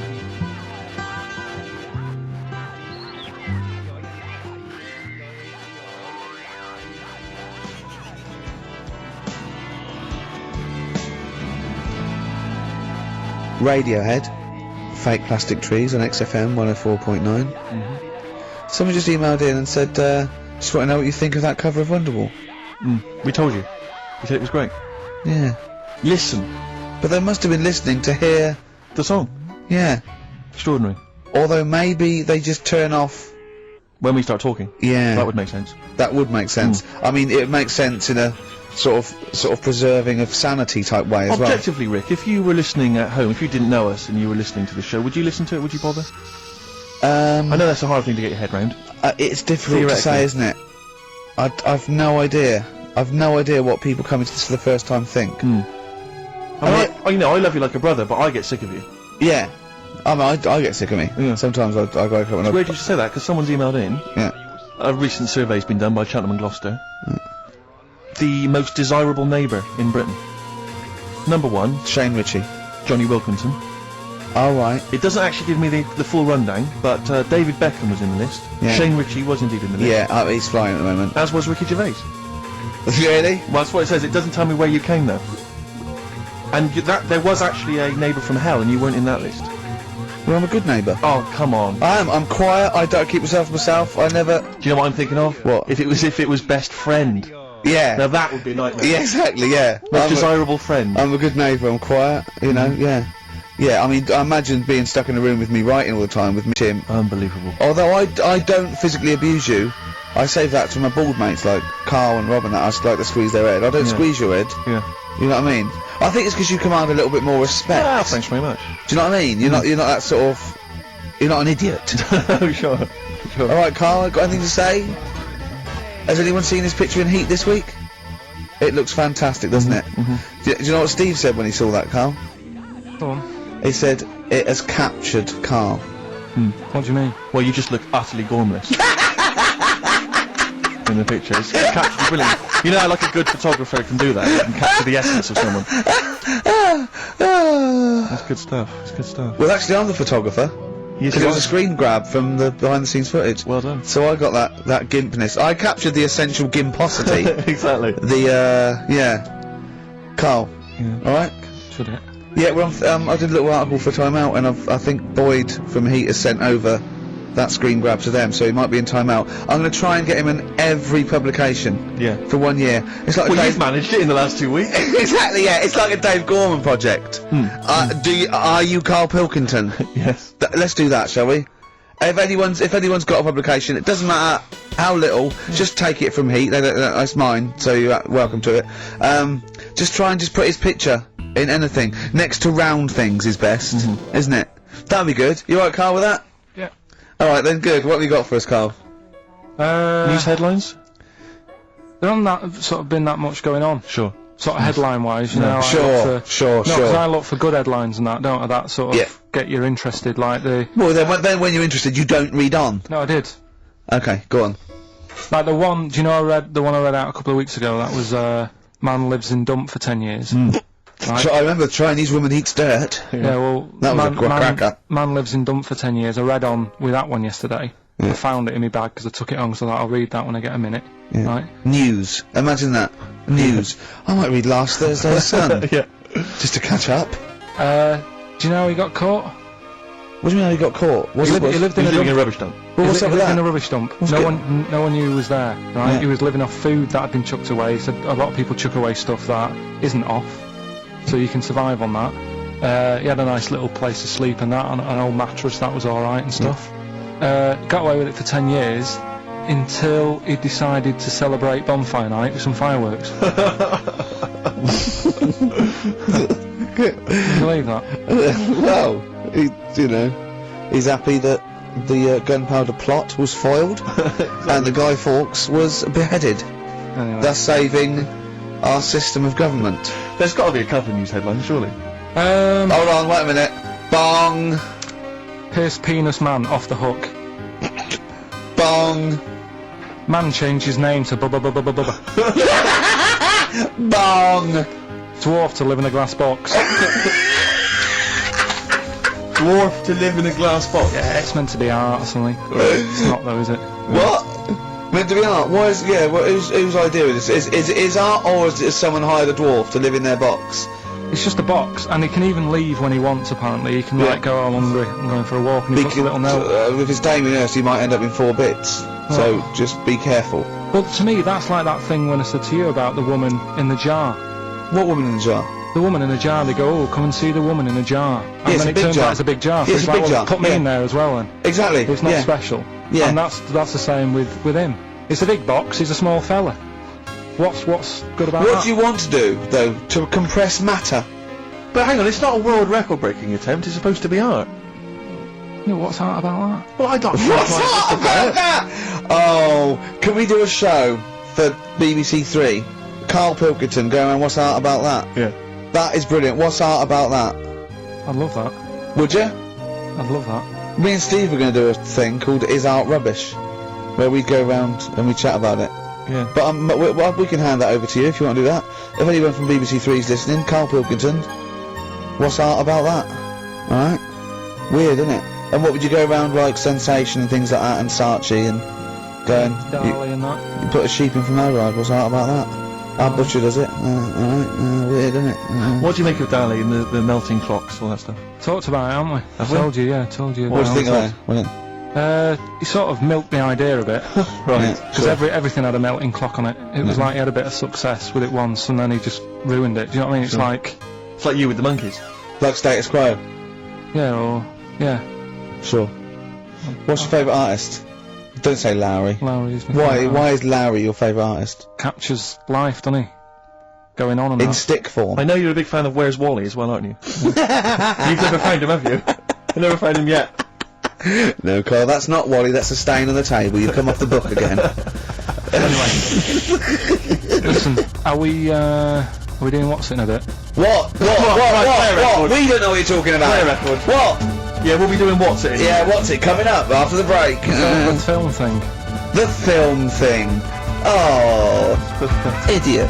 Radiohead, Fake Plastic Trees on XFM 104.9. Someone just emailed in and said, just want to know what you think of that cover of Wonderwall. We told you. We said it was great. Yeah. Listen. But they must have been listening to hear... The song. Yeah. Extraordinary. Although maybe they just turn off... When we start talking. Yeah. That would make sense. That would make sense. I mean, it makes sense in a sort of preserving of sanity type way as well. Objectively, Rick, if you were listening at home, if you didn't know us and you were listening to the show, would you listen to it? Would you bother? I know that's a hard thing to get your head round. It's difficult to say, isn't it? I've no idea. I've no idea what people coming to this for the first time think. I love you like a brother, but I get sick of you. Yeah. I mean, I get sick of me. Yeah. Sometimes I go up and It's weird you should say that, because someone's emailed in. Yeah. A recent survey's been done by Cheltenham and Gloucester. The most desirable neighbour in Britain. Number 1, Shane Ritchie. Johnny Wilkinson. All right. It doesn't actually give me the full rundown, but David Beckham was in the list. Yeah. Shane Ritchie was indeed in the list. Yeah, he's flying at the moment. As was Ricky Gervais. Really? Well, that's what it says. It doesn't tell me where you came, though. And there was actually a neighbour from hell, and you weren't in that list. Well, I'm a good neighbour. Oh, come on. I am. I'm quiet. I don't keep myself to myself. I never... Do you know what I'm thinking of? What? If it was best friend. Yeah. Now that would be a nightmare. Yeah, exactly, yeah. Most desirable friend. I'm a good neighbour. I'm quiet, you know, yeah. Yeah, I mean, I imagine being stuck in a room with me writing all the time with Tim. Unbelievable. Although I don't physically abuse you, I save that to my bald mates like Carl and Rob and that. I just like to squeeze their head. I don't squeeze your head. Yeah. You know what I mean? I think it's because you command a little bit more respect. Ah, thanks very much. Do you know what I mean? You're not that sort of... You're not an idiot. Oh, sure. Alright, Carl, got anything to say? Has anyone seen his picture in Heat this week? It looks fantastic, doesn't it? Do you know what Steve said when he saw that, Carl? Go on. He said, it has captured Carl. What do you mean? Well, you just look utterly gormless. In the picture. It's captured brilliant. You know how like a good photographer can do that? You can capture the essence of someone. That's good stuff. It's good stuff. Well, actually, I'm the photographer. Yes, Because you it was a are. screen grab from the behind-the-scenes footage. Well done. So I got that gimpness. I captured the essential gimposity. Exactly. Yeah. Carl. Yeah. Alright? Should it? Yeah, well, I did a little article for Time Out, and I think Boyd from Heat has sent over that screen grab to them, so he might be in Time Out. I'm going to try and get him in every publication. Yeah. For 1 year. It's like Well, you've managed it in the last 2 weeks. Exactly, yeah. It's like a Dave Gorman project. Are you Carl Pilkington? Yes. Let's do that, shall we? If anyone's got a publication, it doesn't matter how little, just take it from Heat. That's mine, so you're welcome to it. Just try and just put his picture in anything. Next to round things is best, isn't it? That'd be good. You alright, Carl, with that? Yeah. Alright then, good. What have you got for us, Carl? News headlines? There hasn't sort of been that much going on. Sure. Sort of headline-wise, you No. know. I Sure, look for, sure. because I look for good headlines and that, don't I? That sort of Yeah. get you interested, like the... Well, then when you're interested, you don't read on. No, I did. Okay, go on. Like the one, do you know the one I read out a couple of weeks ago? That was, man lives in dump for 10 years. Right? I remember the Chinese woman eats dirt. Yeah, well, That was a cracker. man lives in dump for 10 years. I read on with that one yesterday. I found it in my bag because I took it home, so I thought I'll read that when I get a minute. Yeah. Right? News. Imagine that. News. I might read last Thursday's Sun. Yeah. Just to catch up. Do you know how he got caught? What do you mean how he got caught? What's He it? lived in He's a living in a dump. rubbish dump. Well, what's He up with lived in a that? rubbish dump. What's No good? one knew he was there. Right? Yeah. He was living off food that had been chucked away. He said a lot of people chuck away stuff that isn't off, so you can survive on that. He had a nice little place to sleep and that, on an old mattress that was all right and stuff. Got away with it for 10 years until he decided to celebrate bonfire night with some fireworks. Can you believe that? Well, he's happy that the gunpowder plot was foiled and the Guy Fawkes was beheaded, Anyway. thus saving our system of government. There's got to be a couple of news headlines, surely. Hold on, wait a minute. Bong! Pierce Penis Man off the hook. Bong! Man changed his name to Bubba. Bong! Dwarf to live in a glass box. Dwarf to live in a glass box. Yeah, it's meant to be art or something. It's not though, is it? What? Meant to be art? Why is, whose idea is this? Is art, or is someone hired a dwarf to live in their box? It's just a box, and he can even leave when he wants, apparently. He can, like, go, I'm hungry, I'm going for a walk, and he puts a little note. If it's Damien Hirst, he might end up in 4 bits. So, just be careful. Well, to me, that's like that thing when I said to you about the woman in the jar. What woman in the jar? The woman in the jar, they go, oh, come and see the woman in the jar. And Yeah, it's then a it big turns jar. out it's a big jar. So Yeah, it's a like, big well, jar, put me yeah. in there as well, then. Exactly. It's not yeah. special. Yeah. And that's the same with him. It's a big box, he's a small fella. What's good about that? What do you want to do, though, to compress matter? But hang on, it's not a world record-breaking attempt. It's supposed to be art. No, what's art about that? Well, I don't. What's that about that? Oh, can we do a show for BBC Three? Carl Pilkington going around, what's art about that? Yeah. That is brilliant. What's art about that? I'd love that. Would you? I'd love that. Me and Steve were going to do a thing called Is Art Rubbish? Where we go around and we chat about it. Yeah. But we can hand that over to you if you want to do that. If anyone from BBC Three is listening, Carl Pilkington, what's art about that? Alright? Weird, isn't it? And what would you go around like Sensation and things like that and Saatchi and going, Dali and that. you put a sheep in from O'Ride, what's art about that? Our butcher does it. Alright, weird, isn't it? What do you make of Dali and the melting clocks, all that stuff? Talked about it, haven't we? Have we? Told you. What do you think of that? Well, He sort of milked the idea a bit. Right. Because everything had a melting clock on it. It was like he had a bit of success with it once and then he just ruined it. Do you know what I mean? It's Sure. like, It's like you with the monkeys. Like Status Quo. yeah. Sure. What's your favourite artist? Don't say Lowry. Lowry is my Why? favourite. Why is Lowry your favourite artist? Captures life, doesn't he? Going on and In that. stick form. I know you're a big fan of Where's Wally as well, aren't you? You've never found him, have you? I've never found him yet. No, Carl, that's not Wally. That's a stain on the table. You've come off the book again. Listen, are we doing what's in a bit? What? play a record. We don't know what you're talking about. Play a record. What? Yeah, we'll be doing What's It? Yeah, what's it? Coming up after the break. The film thing. The film thing. Oh, idiot.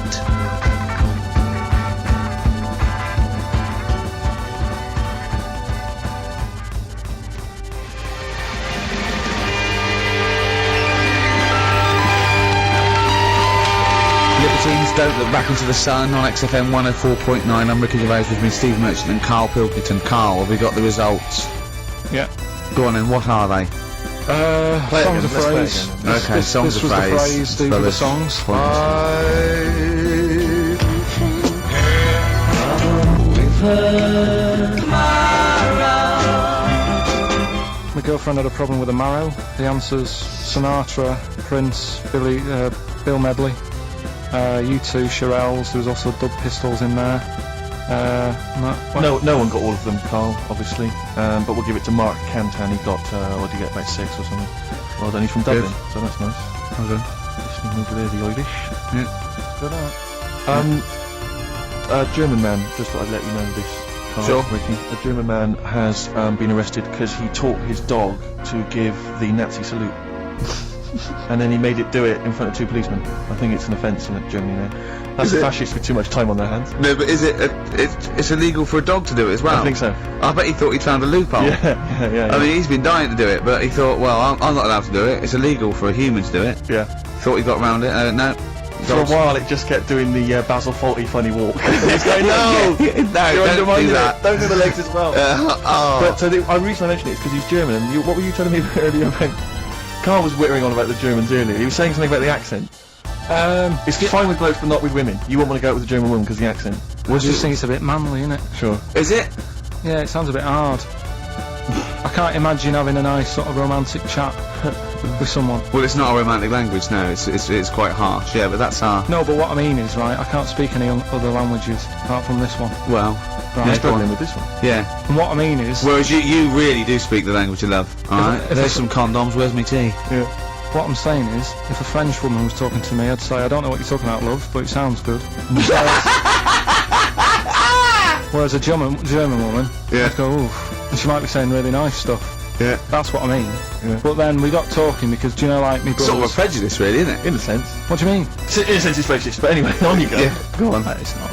Libertines, Don't Look Back Into the Sun on XFM 104.9. I'm Ricky Gervais with me, Steve Merchant and Carl Pilkington. Carl, have we got the results? Yeah. Go on then, what are they? Play it songs again, of let's play it phrase. again. Okay, This songs of was phrase. the phrase, these were the songs. My girlfriend had a problem with a marrow. The answer's Sinatra, Prince, Bill Medley, U2, Shirelles. There was also Dub Pistols in there. No one got all of them, Carl, obviously. But we'll give it to Mark Cantan. He got, what did he get, about 6 or something? Well done, he's from Dublin, so that's nice. Well done. Listening over there, the Irish. Yeah. Good on. German man, just thought I'd let you know this, Carl, Sure. Ricky. A German man has been arrested because he taught his dog to give the Nazi salute. and then he made it do it in front of 2 policemen. I think it's an offence in Germany now. That's Is it? fascists with too much time on their hands. No, but is it? It's illegal for a dog to do it as well. I think so. I bet he thought he'd found a loophole. Yeah. I mean, he's been dying to do it, but he thought, well, I'm not allowed to do it. It's illegal for a human to do it. Yeah. Thought he got around it. No. For a while, it just kept doing the Basil Fawlty funny walk. He's going, no, No, you're don't undermining do it. that. Don't do the legs as well. But the reason I mentioned it is because he's German. And what were you telling me earlier about? Carl was whittering on about the Germans earlier. He was saying something about the accent. It's fine with blokes, but not with women. You won't want to go out with a German woman because of the accent. I just think it's a bit manly, innit? Sure. Is it? Yeah, it sounds a bit hard. I can't imagine having a nice sort of romantic chat with someone. Well, it's not a romantic language, no. It's quite harsh. Yeah, but that's our. No, but what I mean is, right, I can't speak any other languages apart from this one. Well. Right. You're struggling with this one. Yeah. And what I mean is, Whereas you really do speak the language of love. All right. if There's I- some condoms. Where's me tea? Yeah. what I'm saying is, if a French woman was talking to me, I'd say, I don't know what you're talking about, love, but it sounds good. Whereas a German woman, Yeah. I'd go, oof. And she might be saying really nice stuff. Yeah. That's what I mean. Yeah. But then we got talking because, do you know, like, me brothers... Sort of a prejudice, really, isn't it? In a sense. What do you mean? In a sense, it's racist, but anyway, on you go. Yeah. Go on. It's not.